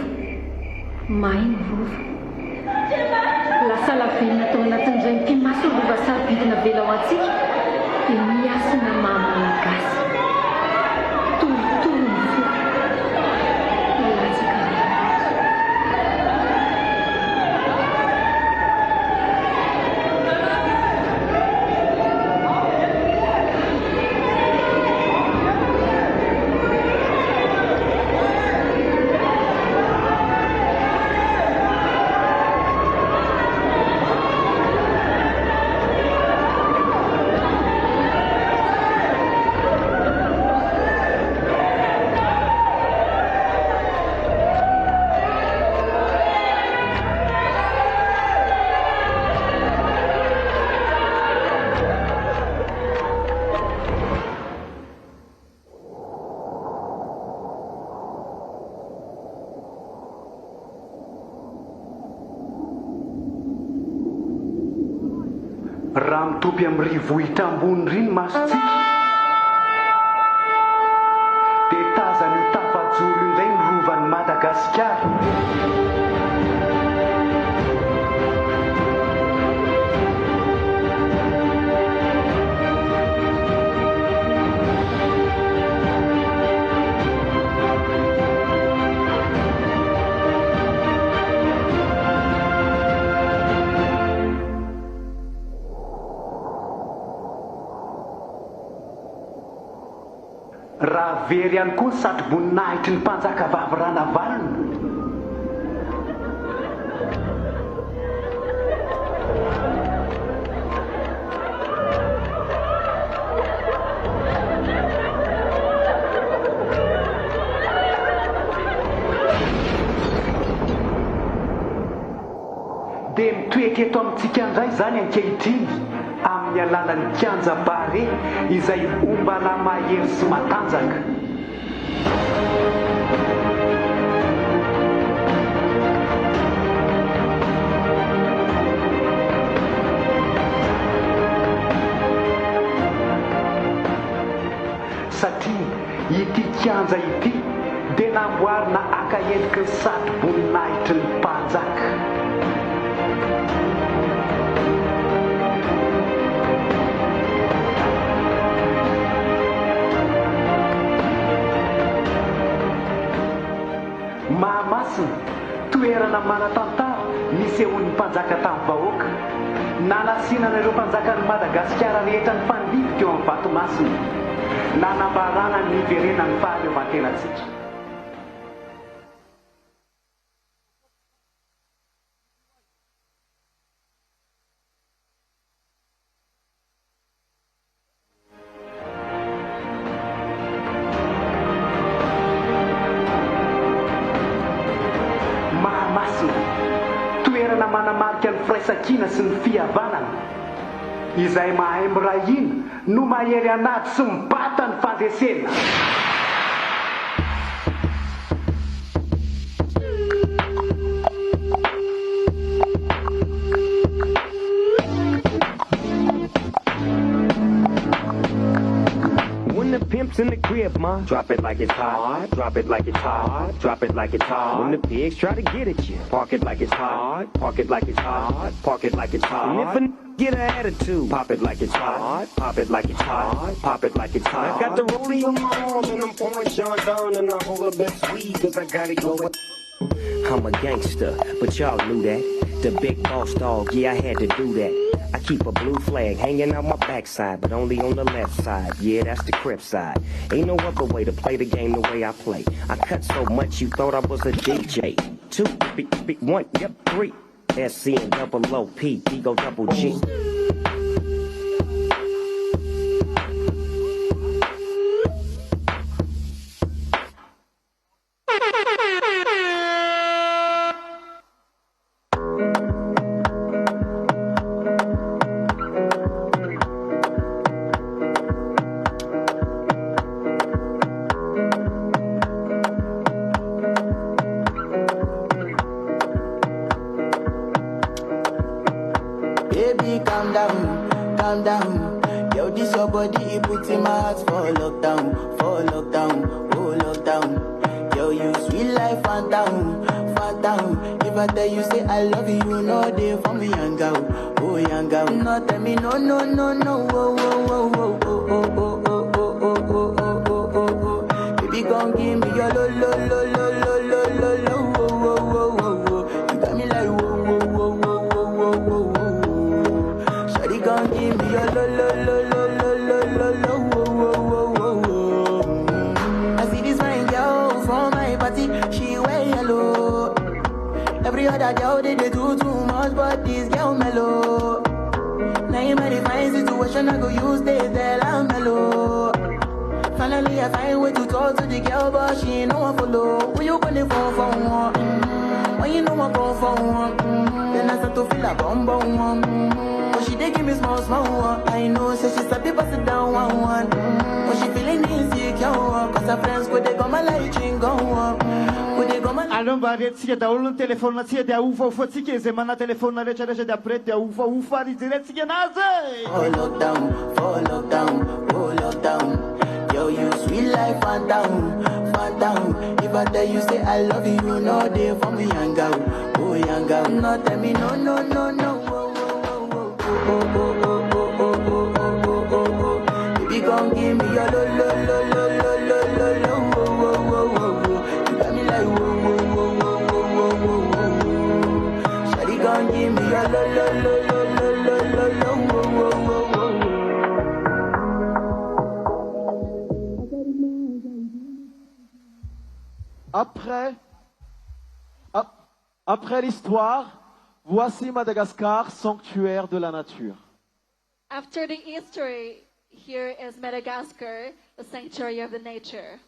may ny rova lasa lavelona tao anatin'izay mpimaso rova sarobidina vela ho antsika dia miasina mamalagasy torotoro ny fo latsaka raha mitopy amin'ny rivohitra ambony riny masotsika dia tazany io tafajolo indray ny rovan'ny Madagasikara. Raha very ihany koa ny satroboninahitry ny mpanjaka vavy ranavalona. Dia mitoeky eto amintsika indray izany ankehitriny amin'ny alalan'ny kianja bare izay ombana mahery sy matanjaka. Satria ity kianja ity dia namboarina akaendriky ny satroboninahitry ny mpanjaka. Mahamasina toerana manatantara nisehon'ny mpanjaka tamin'ny vahoaka, nanasianan'ireo mpanjakan'ny Madagasikara rehetra ny mpandidy teo amin'ny Vatomasina, nanambarana ny niverenan'ny fahaleovantenantsika. Toerana manamarika ny firaisakina sy ny fihavanana izay mahay mirahina no mahery anaty sy mibata ny fandresena. Pimps in the crib, ma. Drop it like it's hot. Drop it like it's hot. Drop it like it's hot. When the pigs try to get at you, park it like it's hot. Park it like it's hot. Park it like it's hot. And if a get an attitude, pop it like it's hot. Pop it like it's hot. Pop it like it's hot. I got the rollie on my arm and I'm pouring Sean down and I hold up that sweet cause I got it going. I'm a gangster, but y'all knew that. The big boss dog, yeah, I had to do that. I keep a blue flag hanging out my backside, but only on the left side. Yeah, that's the Crip side. Ain't no other way to play the game the way I play. I cut so much you thought I was a DJ. 2, 1, yep, 3. SC and double OP, Ego double G. Calm down, Yo, this your body, it puts in my heart for lockdown, oh lockdown. Yo, you sweet life, phantom. If I tell you say I love you, you know they for me young girl, oh young girl. No tell me no, oh, baby gon' give me your lo. You got me like whoa. Shawty gon' give me your lo. I see this fine girl from my party, she wear yellow. Every other girl they do too much, but this girl mellow. Now in my divine situation, I go use they tell I'm mellow. Finally I find way to talk to the girl, but she ain't no one follow. Who you gonna phone for one? When you know I go for one, then I start to feel a bum one. But she dey give me small one. I know, say she's a people sit down one. But she feeling insecure, cause her friends could they go my light ring go on. Allô mba retintsika daholo ny telefoninantsika dia ofaofatsika izay mana telefonina rehetrarehetra dia après dia ofaofa rijerentsika anazy for lockdown. Yo, you sweet life, phantom. If I tell you say I love you, you know they for me young girl, oh young girl. No tell me no. Baby gon' give me your lo. You got me like whoa. Shawty gon' give me your lo. Après l'histoire, voici Madagascar, sanctuaire de la nature. After the history, here is Madagascar, the sanctuary of the nature.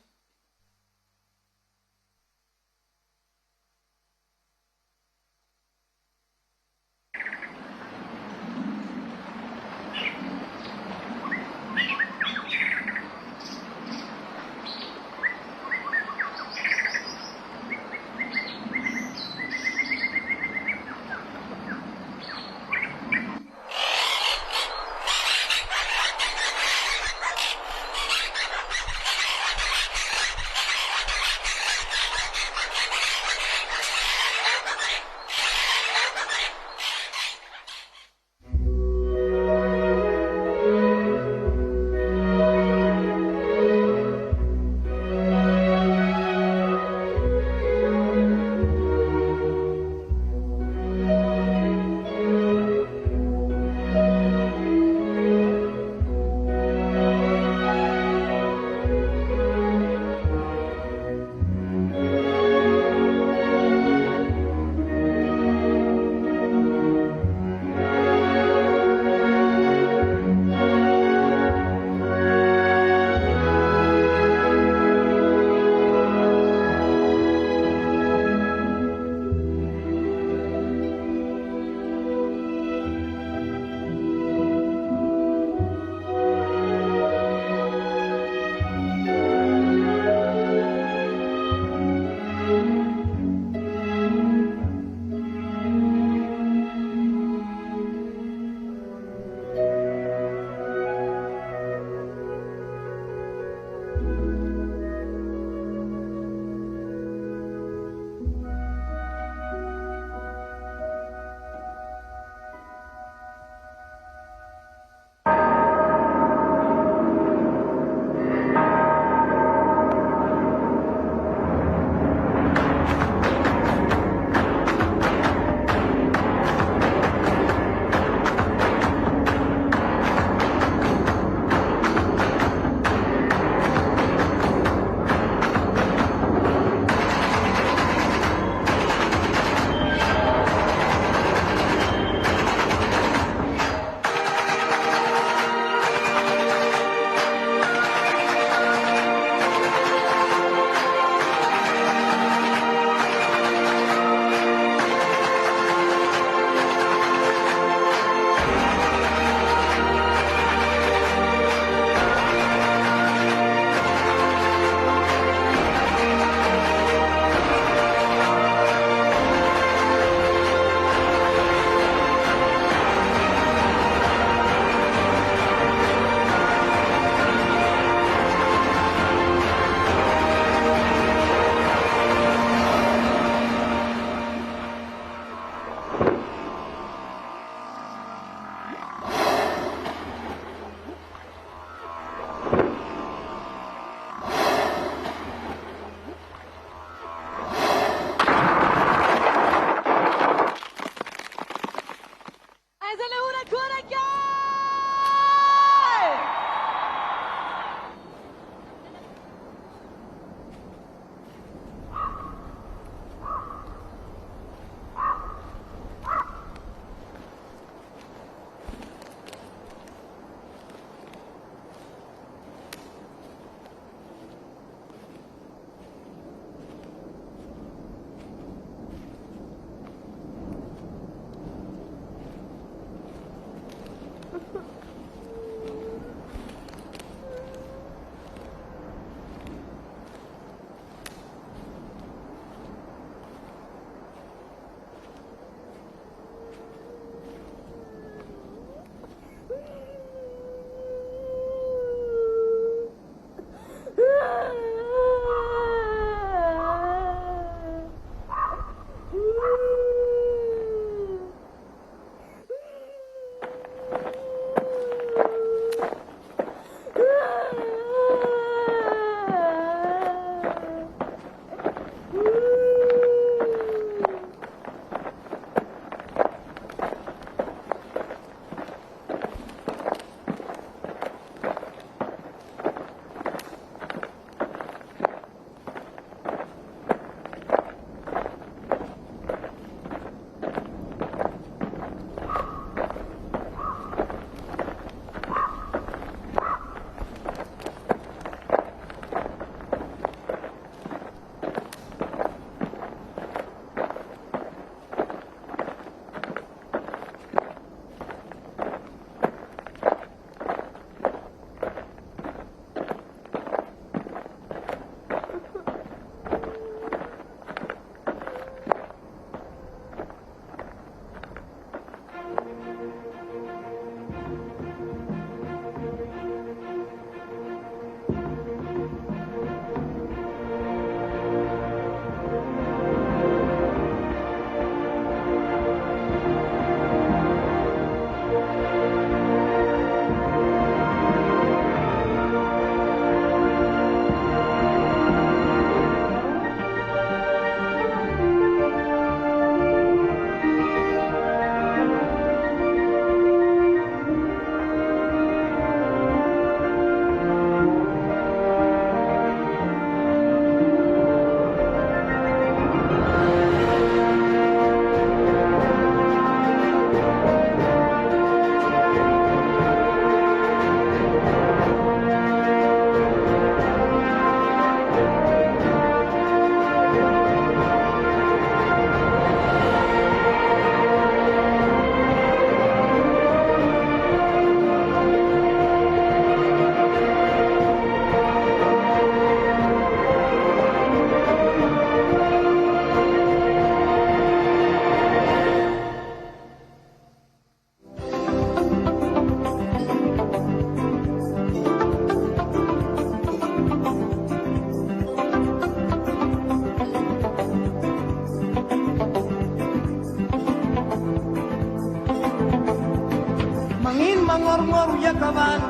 mangorongoro iakavany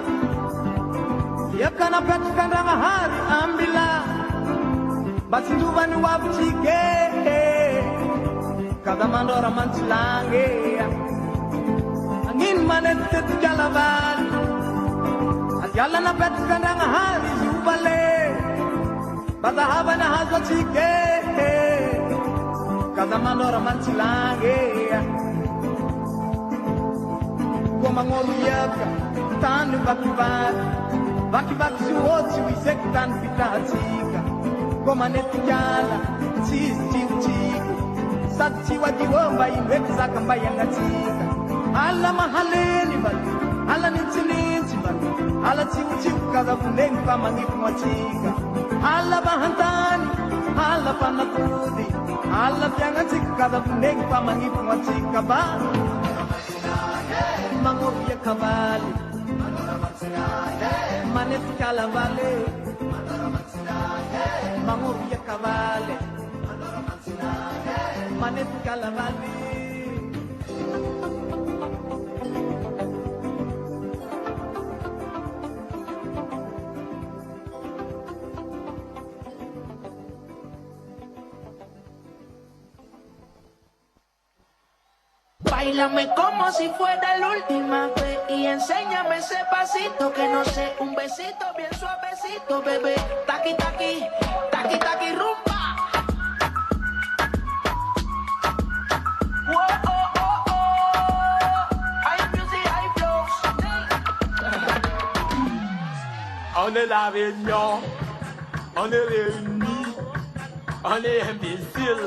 iakanapetraka andragnahary ambila mba tsy ndovany hoavitsike kada mandora mantsilange agnino manetitetikalavaly adiala napetraka andragnahary izy ovale mba zahavany hazo atsike kada mandora mantsilange koa magnoro iaka tany vakivaky sy ohatsy ho iseky tany fitahatsika koa manetikala tsy izy tsirotsiko sady tsy hoadio mba indreky zaka mba iagnatsika ala mahaleny mbaly ala nintsinitsy mbaly ala tsihotsiko kazavoneny fa magnifino atsika ala mahantany ala fanakody ala fiagnatsika kazavoneny fa magnifino atsika ba mangoro iakavaly manetikalavalé mangoro iakavaly manetikalavalé Báilame como si fuera la última vez y enséñame ese pasito que no sé, un besito bien suavecito, bebé. Taqui, taqui, taqui, taqui, rumba. Whoa, oh, oh, oh. High music, high flows. On est la réunion, on est réunis, on est imbécile,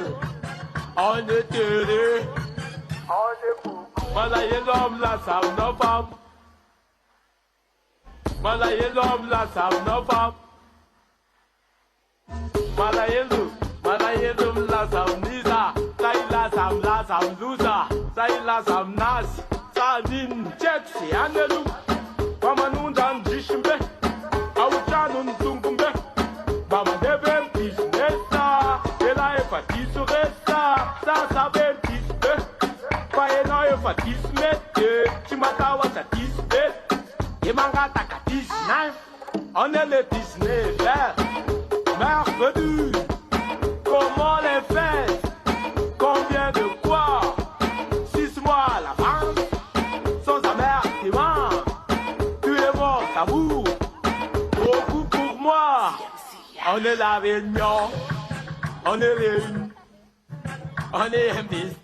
on est heureux. Malaye l'homme, la femme, nos femmes. Malaye l'homme, la femme, nos femmes. Malaye l'homme, la femme, Nisa. Saï la femme, Lusa. Saï la femme, Nas. Sadine, Tchèque, c'est Anelou. Maman dans Jishimbe. Aouchan, Nzungumbe. Maman devait business, ça. Et là, elle va tisser ça. Ça va tisser. Paena yo fatisme, Chimatawa satisme, Yemanga takatisme, on est le 19 mercredi. Comment les faire? Combien de quoi? 6 mois à l'avance, sans amertement. Tu es mort, tabou, beaucoup pour moi. On est la réunion, on est réunis, on est imbécile.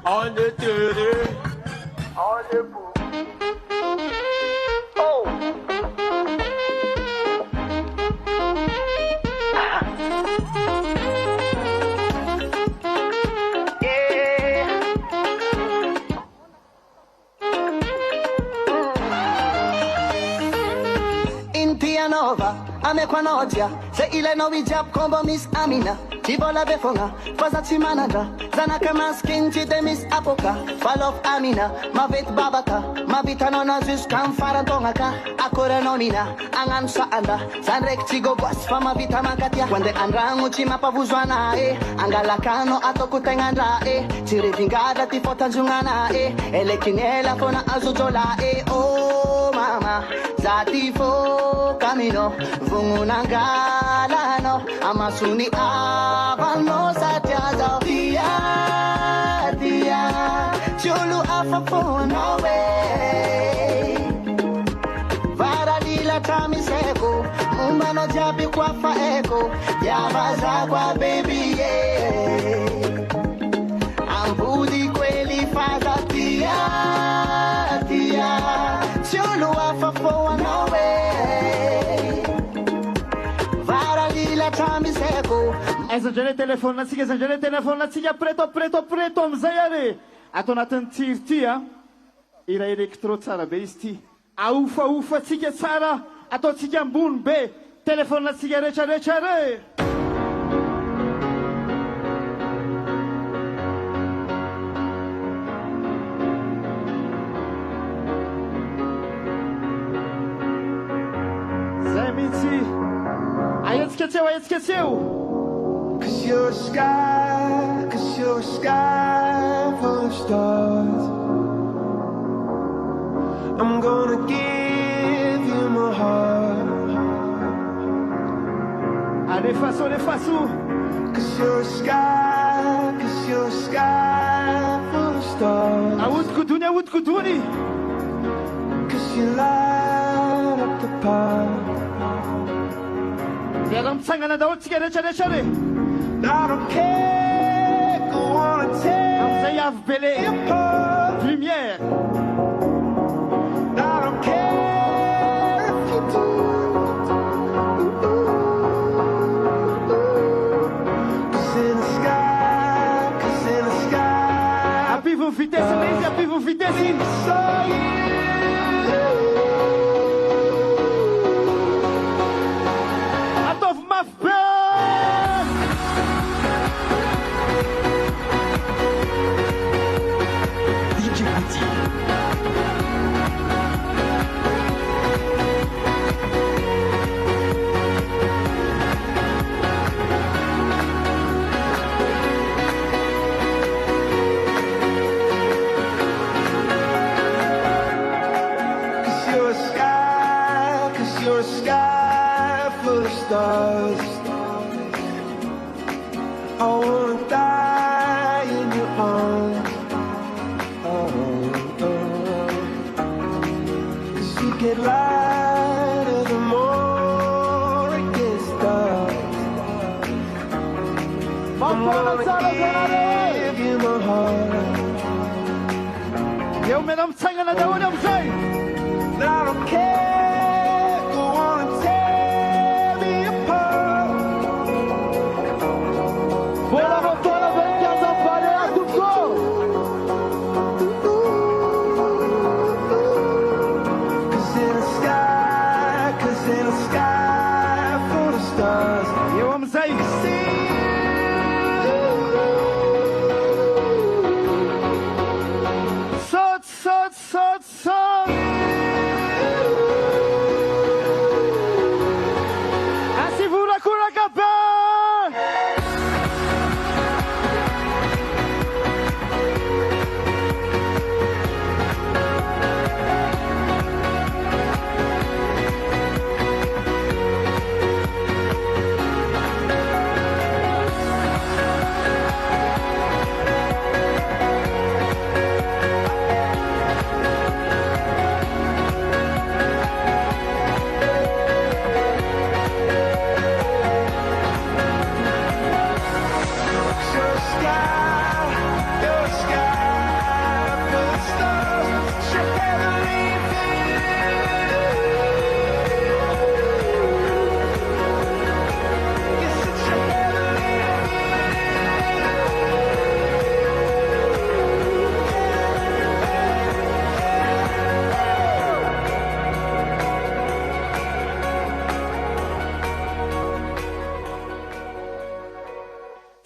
On est heureux, on est beau. Oh! Yeah! Intia Nova, amekwa notia, se ile no wijab kombo Miss Amina. Tibola befonga, faza timanada, zana kama skin chite Miss Apoka. Fall of Amina, mavit babaka, mavita nona zus kam faratongaka. Akore nomina, angan sa anda, sanrek tigo bas, fama vita makatia. Wande andrangu chima pavuzwana angalakano ato kutengandra tire vingada tifota jungana ele kinela fona azujola oh mama zatifo camino vungunangalano amasuni abano satyaza dia dia chulu afafo no way varadila tamiseko mumbano jabi kwa faeko yabaza kwa baby ambudi kweli faza tia tia chulu afafo no way varadila tamiseko Exagere telefone natsika preto amizay ary ato anatin'ny tirtia ira elektro tsara be izy ty aofaofa atsika tsara ataotsika ambony be telefone natsika rehetrarehetra re zay mihitsy aetsika tseo Cause you're a sky full of stars. I'm gonna give you my heart. Allez, façon. Cause you're a sky full of stars. Aoud kuduni. Cause you light up the path. Mitsangana daholo tsika rehetrarehetra re. I don't care, go on and take amizay avy bele lumière. I don't care if you do. Cause in the sky Apivo vitesse lazy, apivo vitesse. saw you. Ataovy mafy be. Cause you're a sky full of stars. I wanna die in your arms. Cause you get lighter the more it gets dark. I'm gonna give you my heart. Eo mena mitsangana daholo amizay. I don't care, go on and tear me apart. Bola voltona venganza parea tutto. Cause in the sky full of stars. Eo amizay. Sot. Asivura Kurakabe.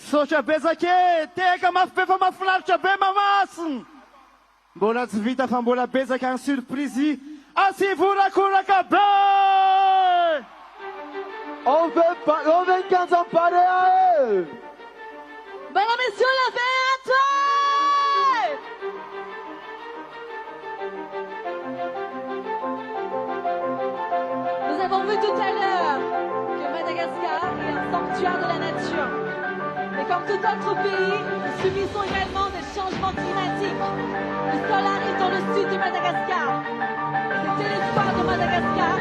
Sotra be zake, teka mafy be fa mahafinaritra be mamasina. Mbola tsy vita fa mbola bezaka ny surprise. Asivura Kurakabe. On veut 15 ans pareil. Mesdames, Messieurs, la vérité. Nous avons vu tout à l'heure que Madagascar est un sanctuaire de la nature. Mais comme tout autre pays, nous subissons également des changements climatiques. Le sol arrive dans le sud de Madagascar. Et c'est le territoire de Madagascar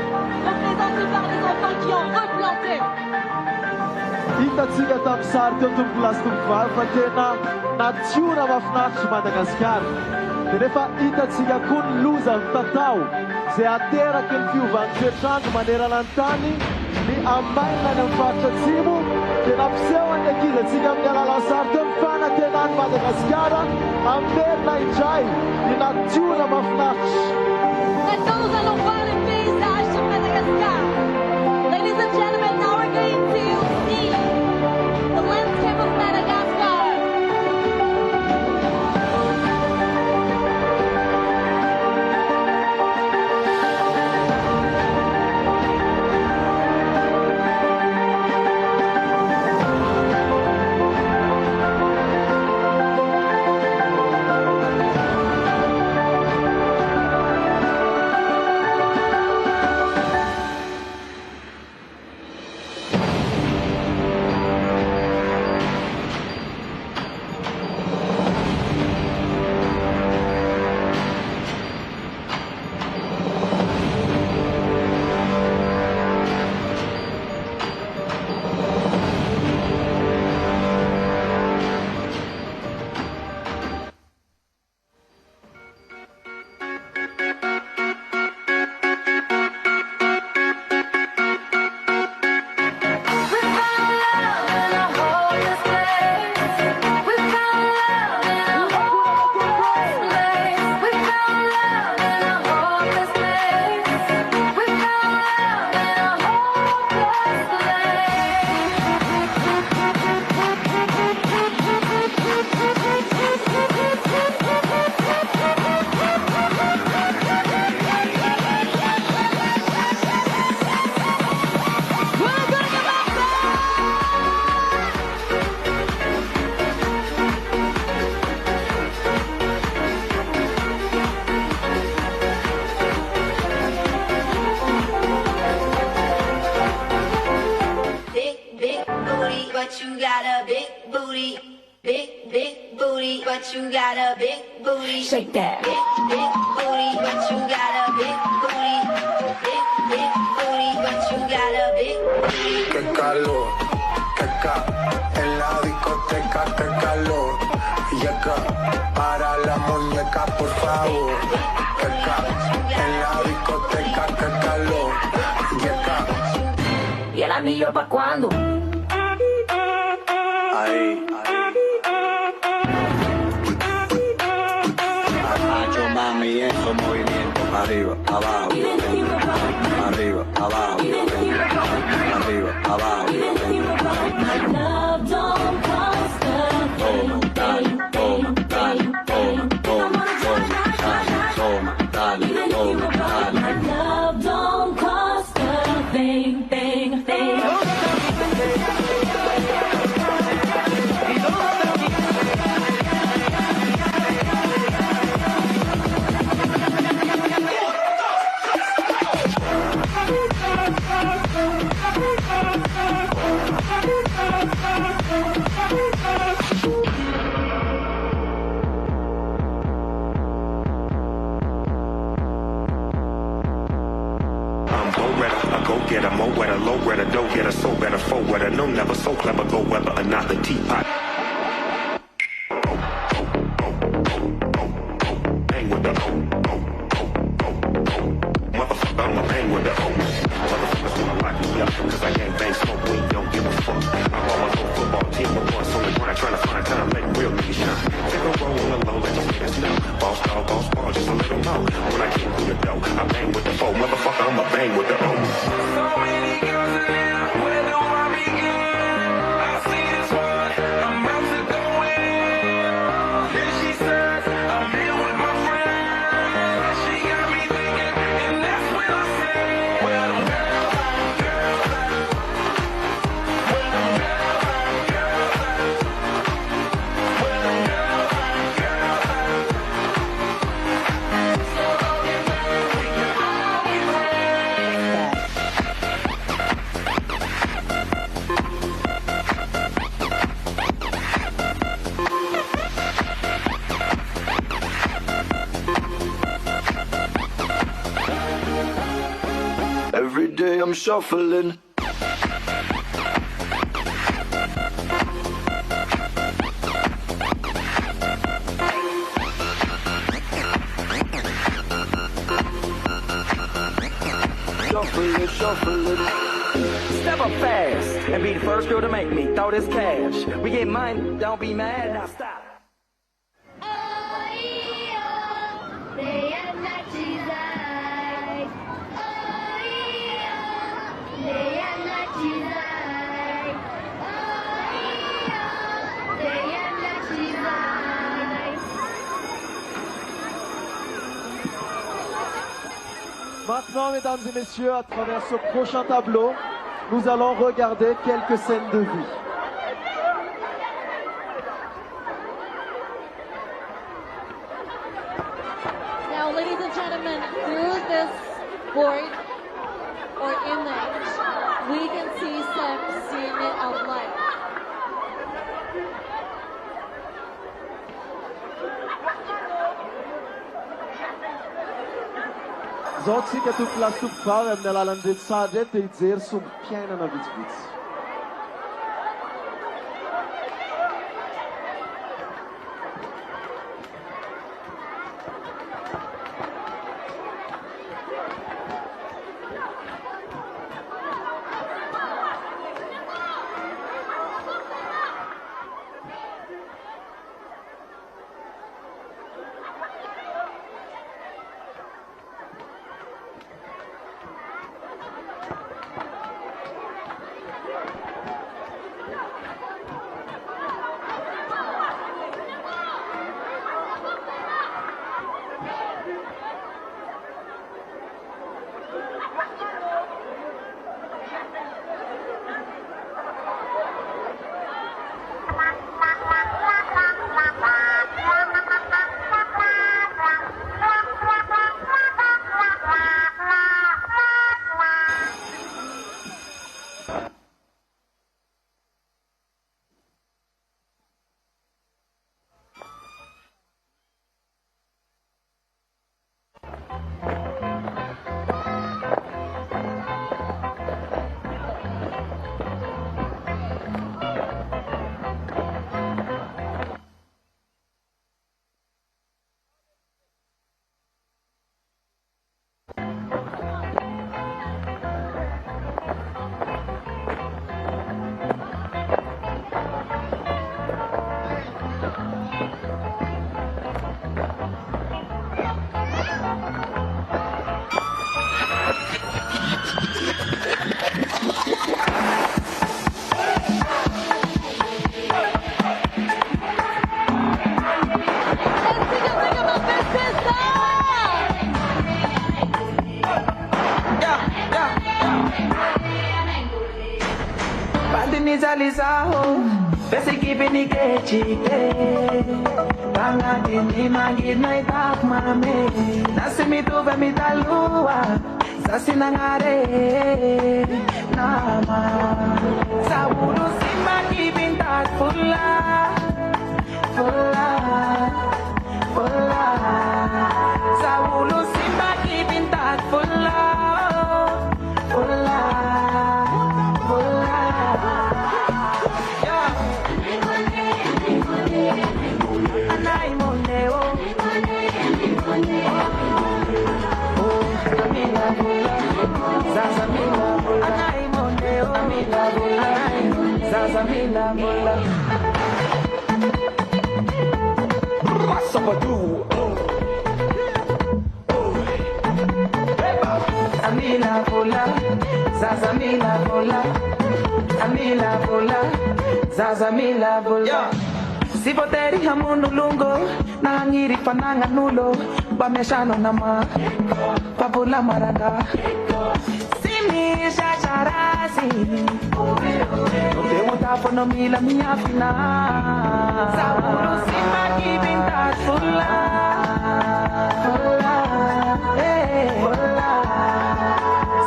représenté par les enfants qui ont replanté. Hitatsika tamin'ny sary teo tompoko lasy tompoko vavy fa tena natiora mahafinaritra Madagasikara. Dia nefa hitatsika koa ny loza mitatao izay ateraky ny fiovan'ny toetrandro manerana ny tany ny amaina any amin'ny faritra atsimo dia nampiseho ny ankizy antsika amin'ny alalan'ny sary teo ny fanantenany Madagasikara amerina indray ny natiora mahafinaritra. Maintenant, nous allons voir les paysages sur Madagascar. Ladies and gentlemen, now we're going to see the landscape of Madagascar. a big booty, big booty, but you got a big booty. Shake that. Big booty, but you got a big booty. Big booty, but you got a big booty. Qué calor, en la discoteca, qué calor. Y acá, para la muñeca, por favor. En la discoteca, qué calor. Y acá. ¿Y el anillo pa' cuándo? Ahí. Macho, mami, esos movimientos. Arriba, abajo, arriba, abajo, arriba, abajo. Toma, dale, toma, dale, toma, toma, toma, dale, toma, dale. Love don't cost a thing. Get more wetter, low wetter, don't get a so better, foe wetter, no never so clever, go whether or not the teapot. Bang with the motherfucker, I'ma bang with the motherfuckers wanna lock me up, cause I gang bang smoke weed, don't give a fuck. I ball my whole football team with boys on the grind, trying to find time, letting real niggas shine. Take a roll alone, let the niggas know. Boss dog, just to let them know. When I came through the door, I bang with the foe, motherfucker, I'ma bang with the So many girls in here, where do I begin? I see this one, I'm about to go in. Then she says, I'm here with my friend. She got me thinking, and that's when I say, well, them girls, Every day I'm shuffling. Shuffling. Step up fast and be the first girl to make me throw this cash. We get money, don't be mad, now stop. Maintenant, mesdames et messieurs, à travers ce prochain tableau, nous allons regarder quelques scènes de vie. Now, ladies and gentlemen, through this board or image, we can see some scene of life. Zao tsika tompolasy vary amin'ny alalan'iretsady te hijery somom-piainana vitsivitsy. Besikipinikechipe Tangatini magid na itak mame Nasimituve mitalua Sasinangare Nama Sabulu simakipintat pula Pula Pula Sabulu simakipintat pula Pula Pula Anay moneo Amila bula Zazamila bula Anay moneo Amila bula Zazamila bula Masapadu Amila bula Zazamila bula Amila bula Zazamila bula Sipoteri hamunulungo Nangiri pananganulo Bameshano nama Papula maranga Simi shasharasi Te utapo no mila miafina Saburo sima kibinta fula Fula Fula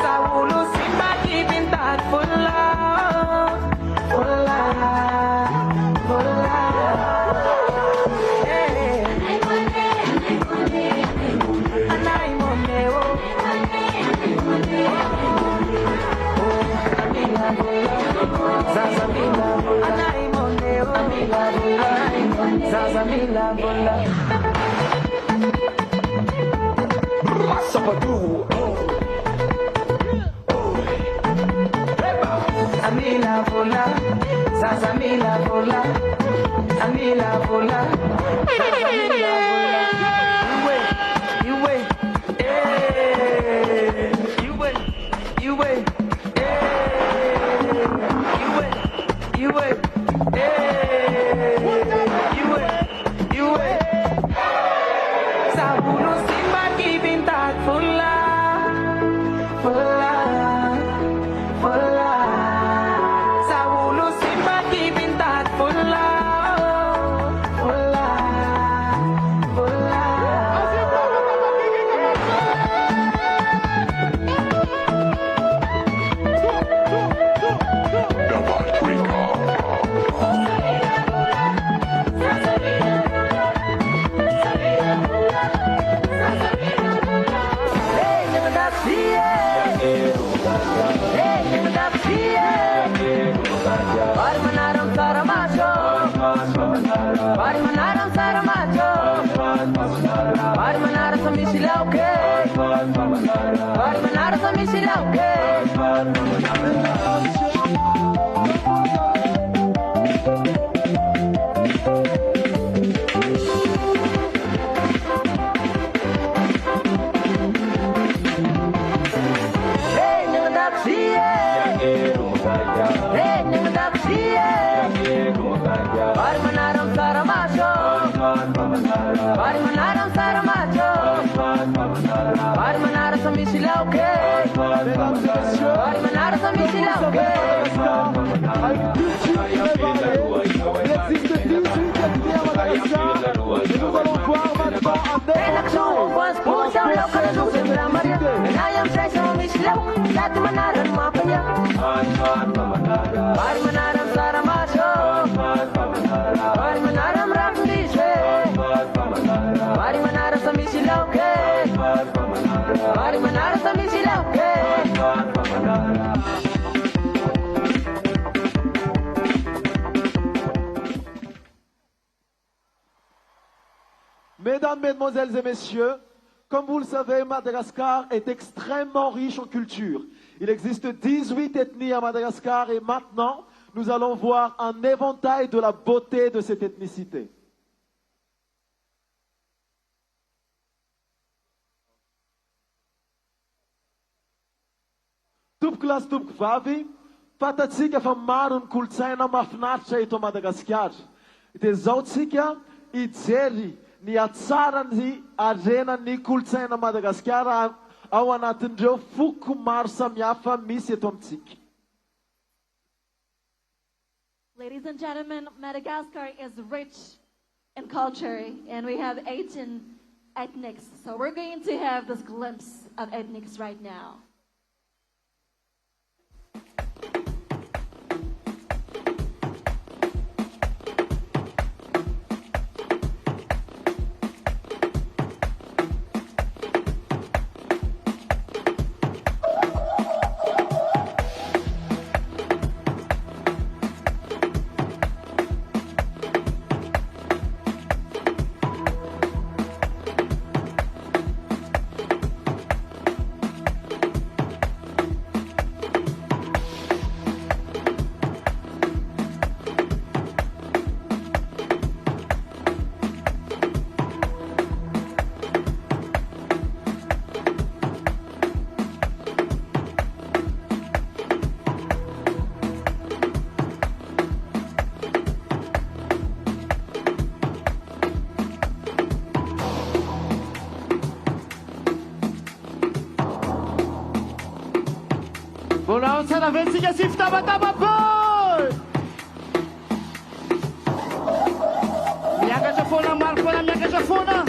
Saburo sima kibinta fula Fula Fula Zazamila bola Masapadu Amila bola Zazamila bola Amila bola Zazamila bola You wait You wait You wait You wait Sabulu simba kibintat fula Fula Fula Sabulu simba kibintat fula Fula Fula Mesdames, Mesdemoiselles et Messieurs, comme vous le savez, Madagascar est extrêmement riche en culture. Il existe 18 ethnies à Madagascar et maintenant, nous allons voir un éventail de la beauté de cette ethnicité. Tupklas tupkvavy, fatatsika fa maro ny kolotsaina mahafinaritra eto Madagasikara. Dia zao tsika ijery ny atsarany arenany kolotsaina Madagasikara ao anatin'ireo foko maro samihafa misy eto amintsika. Ladies and gentlemen, Madagascar is rich in culture, and we have 18 ethnics. So we're going to have this glimpse of ethnics right now. Volao sana vetsika sy fitabataba boy. Miakatra foana maro foana miakatra foana.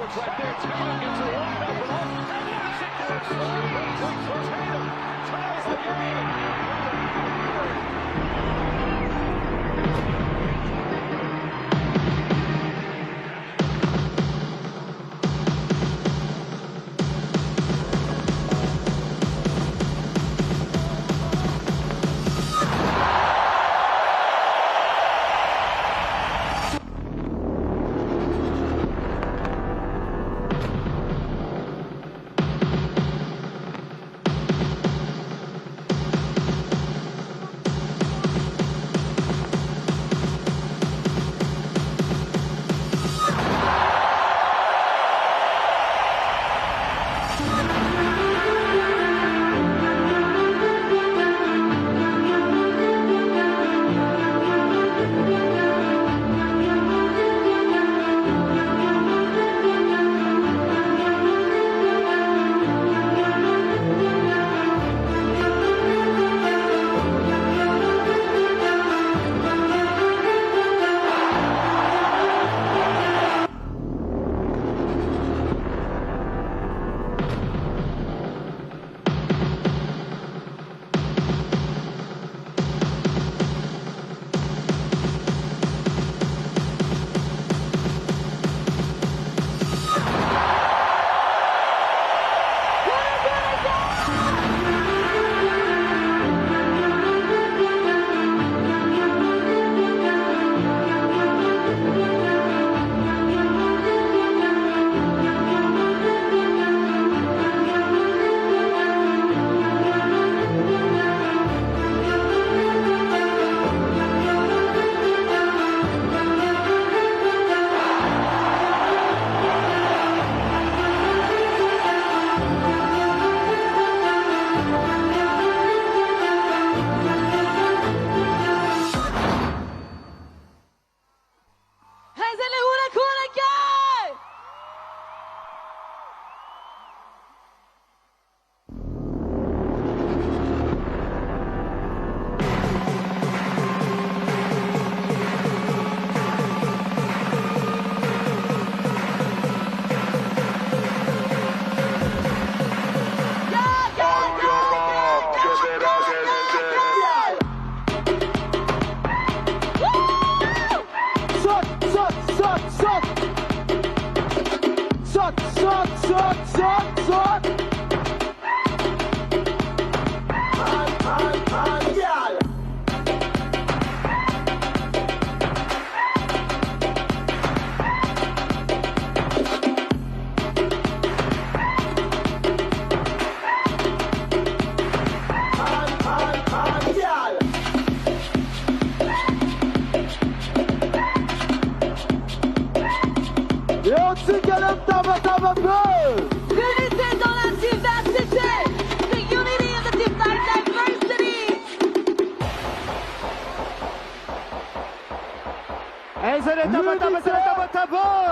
Edwards right there. Tatum gets it wide open off. And Washington Tatum ties the game.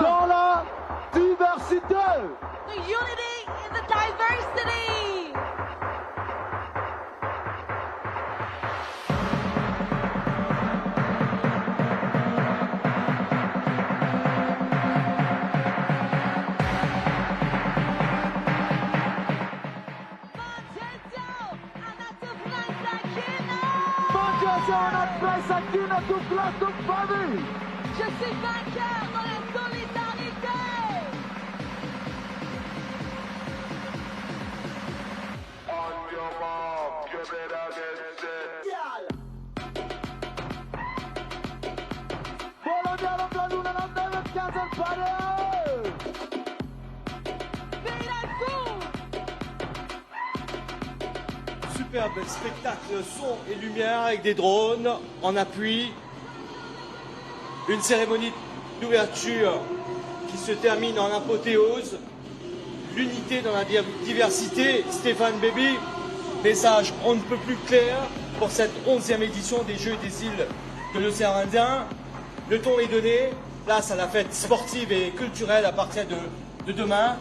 Dans la diversité. The unity in the diversity. Je suis vainqueur dans la solidarité. On your mark, you better get set. Bologna la luna non deve piangere fare. Superbe spectacle son et lumière avec des drones en appui. Une cérémonie d'ouverture qui se termine en apothéose. L'unité dans la diversité. Stéphane Baby, message on ne peut plus clair pour cette 11e édition des Jeux des îles de l'océan Indien. Le ton est donné. Place à la fête sportive et culturelle à partir de demain.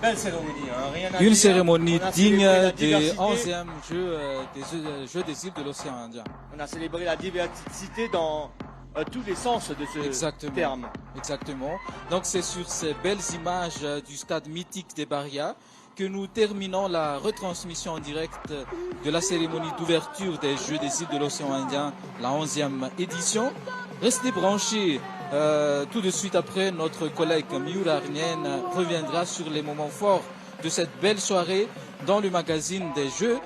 Belle cérémonie, hein, rien à dire. Une cérémonie On a digne célébré la des diversité. 11e Jeux des îles de l'océan Indien. On a célébré la diversité dans tous les sens de ce terme. Exactement. Donc c'est sur ces belles images du stade mythique des Barrias que nous terminons la retransmission en direct de la cérémonie d'ouverture des Jeux des îles de l'océan Indien, la 11e édition. Restez branchés. Tout de suite après, notre collègue Miura Arnien reviendra sur les moments forts de cette belle soirée dans le magazine des Jeux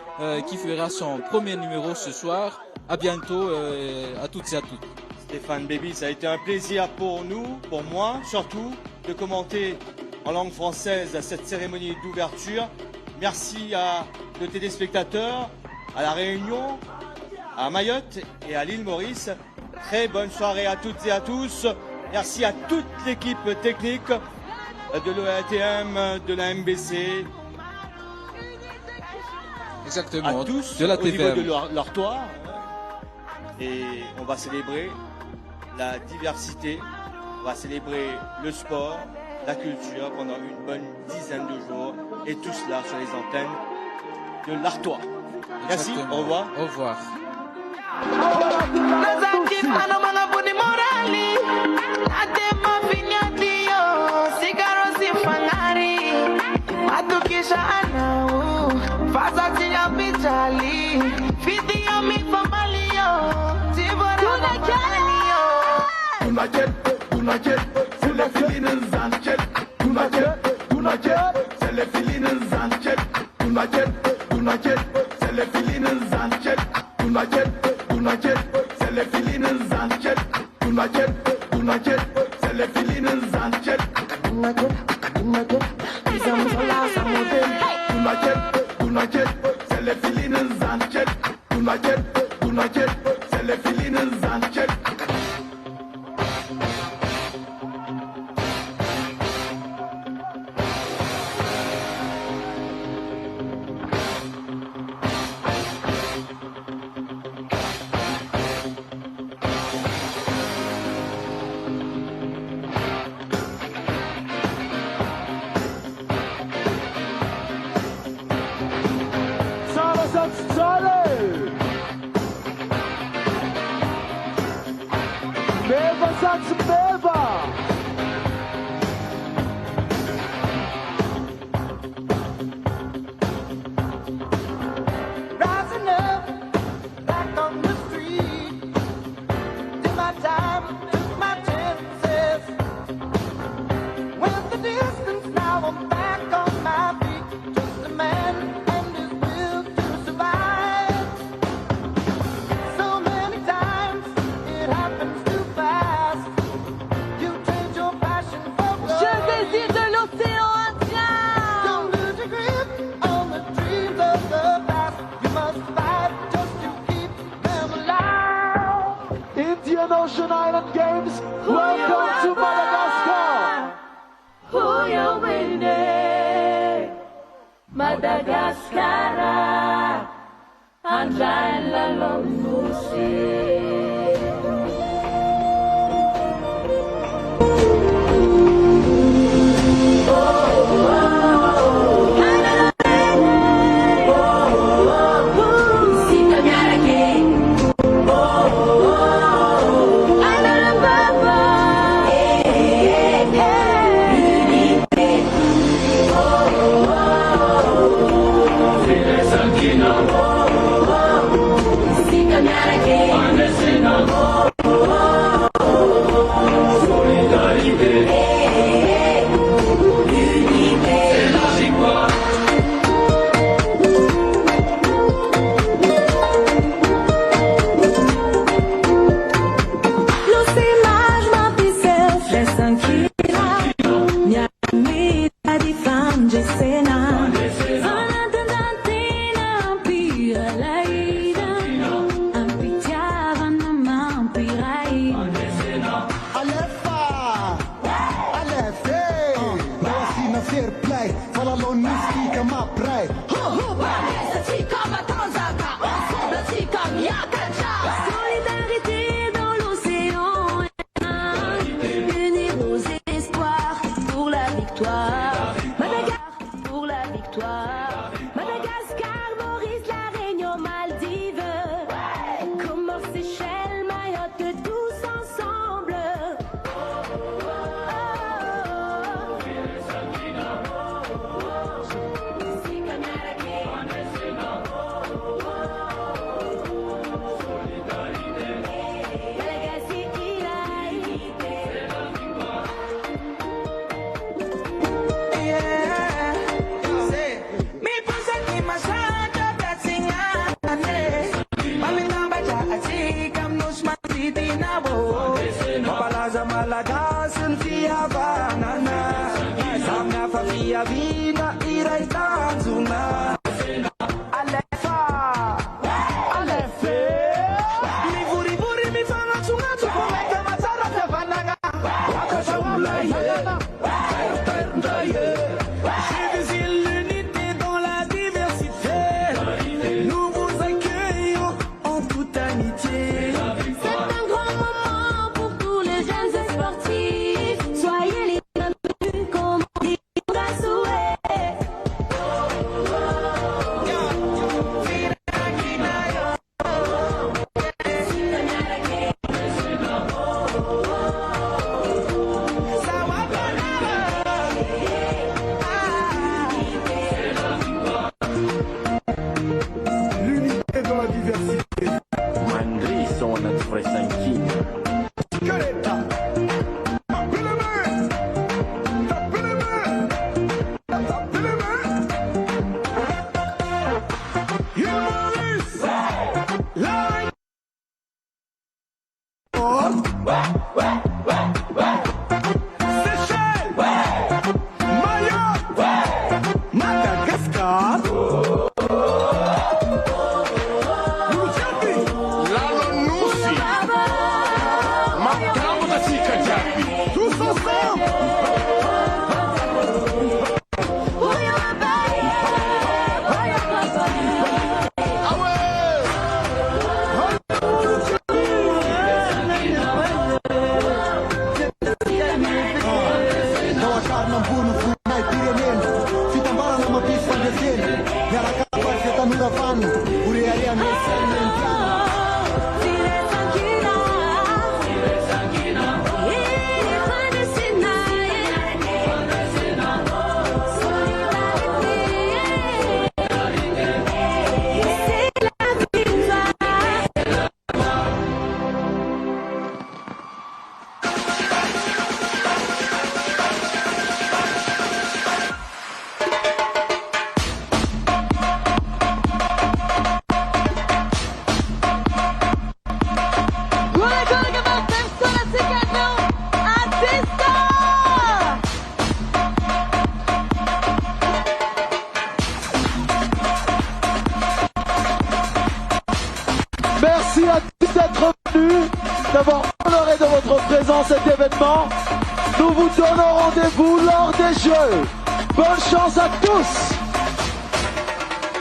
qui fera son premier numéro ce soir. À bientôt à toutes et à tous. Stéphane Baby, ça a été un plaisir pour nous, pour moi surtout, de commenter en langue française cette cérémonie d'ouverture. Merci à nos téléspectateurs, à La Réunion, à Mayotte et à l'île Maurice. Très bonne soirée à toutes et à tous. Merci à toute l'équipe technique de l'OATM, de la MBC. Exactement, à tous, de la au niveau TVM. de l'Artois. Et on va célébrer la diversité, on va célébrer le sport, la culture pendant une bonne dizaine de jours. Et tout cela sur les antennes de l'Artois. Merci, au revoir. Au revoir. C'est les filines Sanchez. C'est les filines Sanchez. C'est les filines Sanchez. C'est les filines Sanchez. C'est les filines Sanchez. C'est les filines Sanchez. C'est les filines Sanchez. Ocean Island Games. Welcome to Madagascar. Who you winning? Madagascar. Andrai la Sing fitinabo mampalaza malagasy ny fihavanana samy hafa fiaviana iray tanjona Merci à tous d'être venus, d'avoir honoré de votre présence cet événement. Nous vous donnons rendez-vous lors des Jeux. Bonne chance à tous.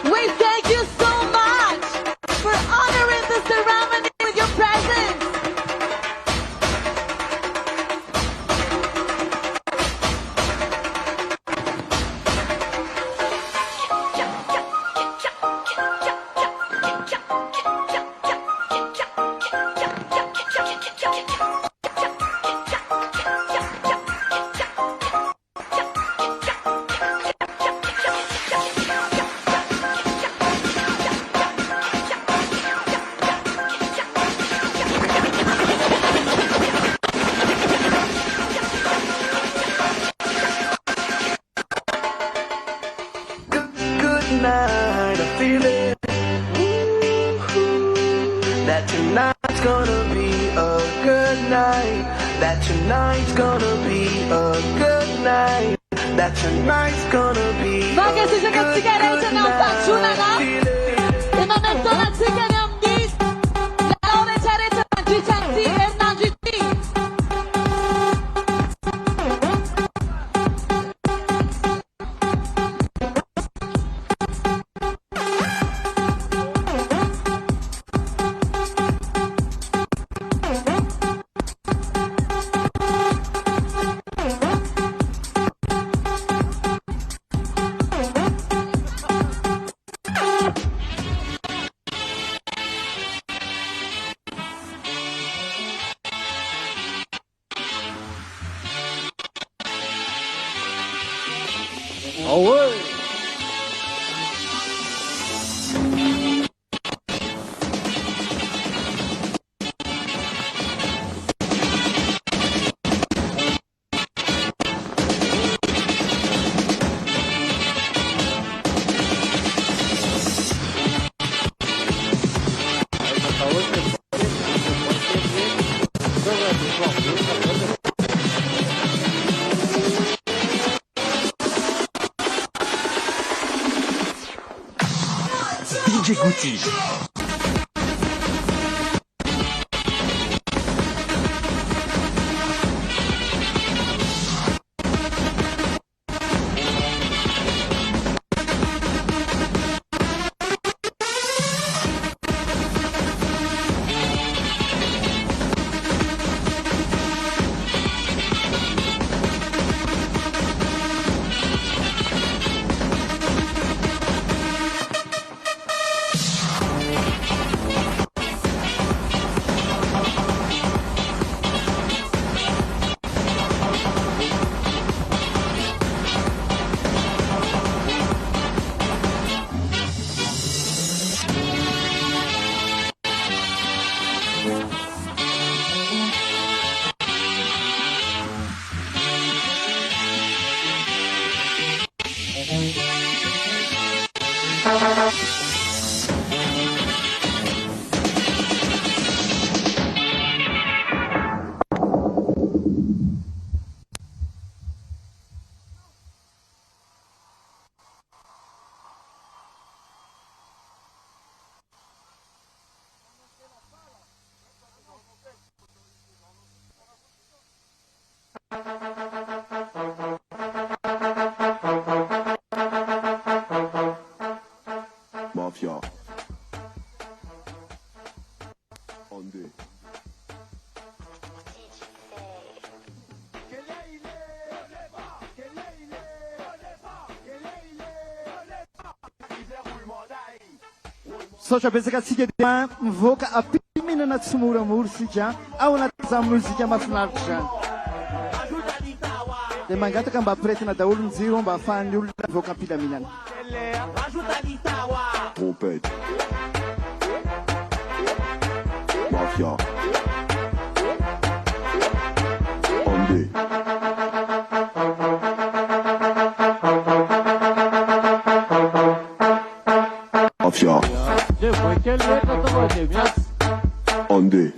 We thank you so much for honoring the ceremony with your presence. Night, I feel it. That tonight's gonna be a good night. That tonight's gonna be a good night. That tonight's gonna be Bagay sa jagat sigareto ng patsuna na. Imamento na sigareto ng gis. Lalo na charito ng G-Chanti and ng G-T. Oh ouais. DJ Gucci. Mafia. On deux. Sotra betsaka atsika dia mivoaka ampiminana tsy moramora sika ao anatin'izany mozika mahafinaritra zany dia mangataka mba ampiretina daholo ny jiro mba ahafahan'ny olona mivoaka ampilaminana. Trompette. Mafia. On deux. Mafia. On deux.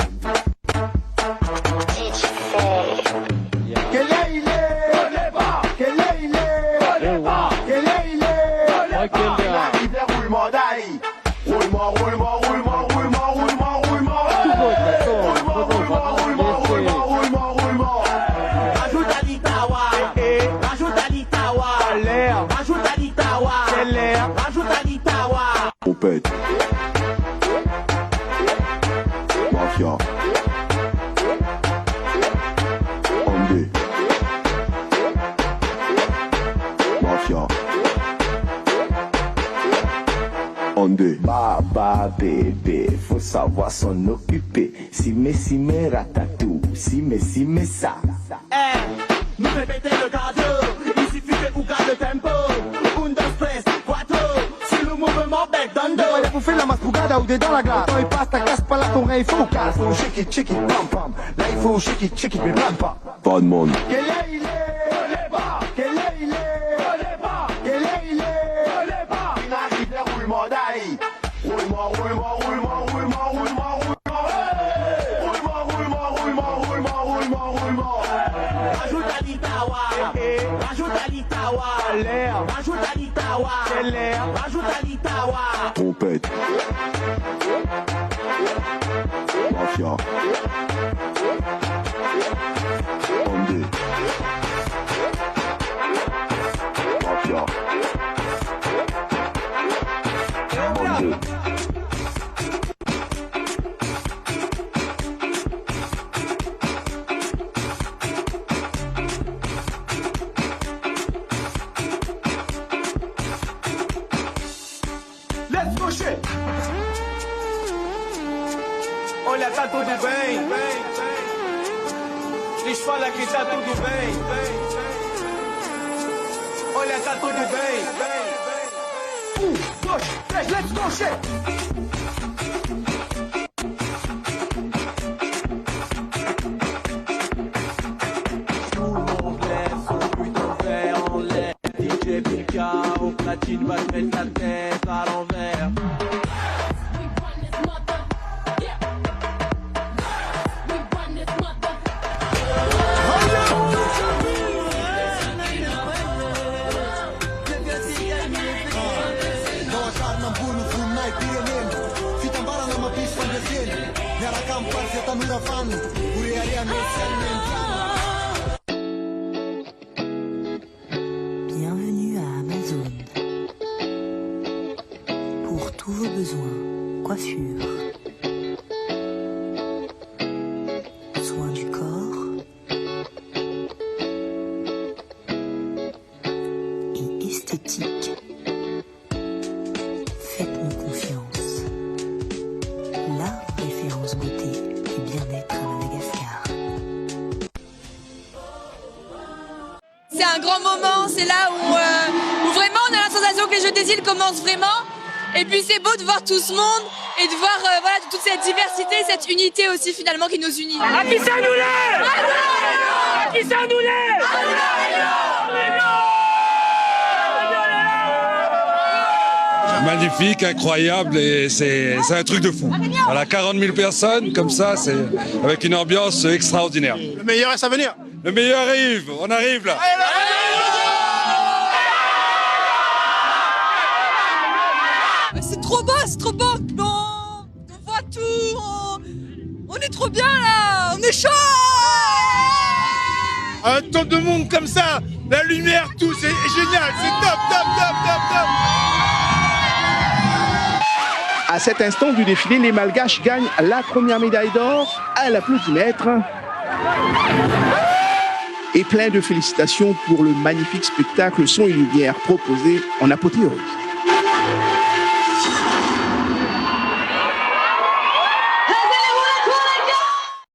Trompette. Mafia. On deux. Mafia. On deux. Baba bébé, faut savoir s'en occuper. Si mais ratatou, si mais ça. Nous répétez le cardio, il suffit que vous garde le tempo. Un, dos, tres, quattro, si le mouvement bec dans deux. Olha pro filho da masbugada, o dedão na grade. Então pasta caspa lá com rei fuca. Faut shake it, pam pam. Là il faut shake it, pam pam. Pas de monde. Trompette. Mafia. On deux. Mafia. On deux. Let's go shit. Olha, tá tudo bem. Eles falam que tá tudo bem. Olha, tá tudo bem. 1, 2, 3, let's go shit. Au platine va te mettre la tête à l'envers. We run this mother. esthétique. Faites-nous confiance. La référence beauté et bien-être à Madagascar. C'est un grand moment, c'est là où vraiment on a la sensation que les Jeux des îles commencent vraiment. Et puis c'est beau de voir tout ce monde et de voir voilà, toute cette diversité, cette unité aussi finalement qui nous unit. Affichons-nous-les! Affichons-nous-les! Magnifique, incroyable et c'est un truc de fou. Voilà, 40 000 personnes comme ça, c'est avec une ambiance extraordinaire. Le meilleur est à venir. Le meilleur arrive, on arrive là. C'est trop beau, c'est trop beau. On voit tout, on est trop bien là, on est chaud. Un temps de monde comme ça, la lumière, tout, c'est génial, c'est top. À cet instant du défilé, les Malgaches gagnent la première médaille d'or à l'applaudimètre. Et plein de félicitations pour le magnifique spectacle son et lumière proposé en apothéose.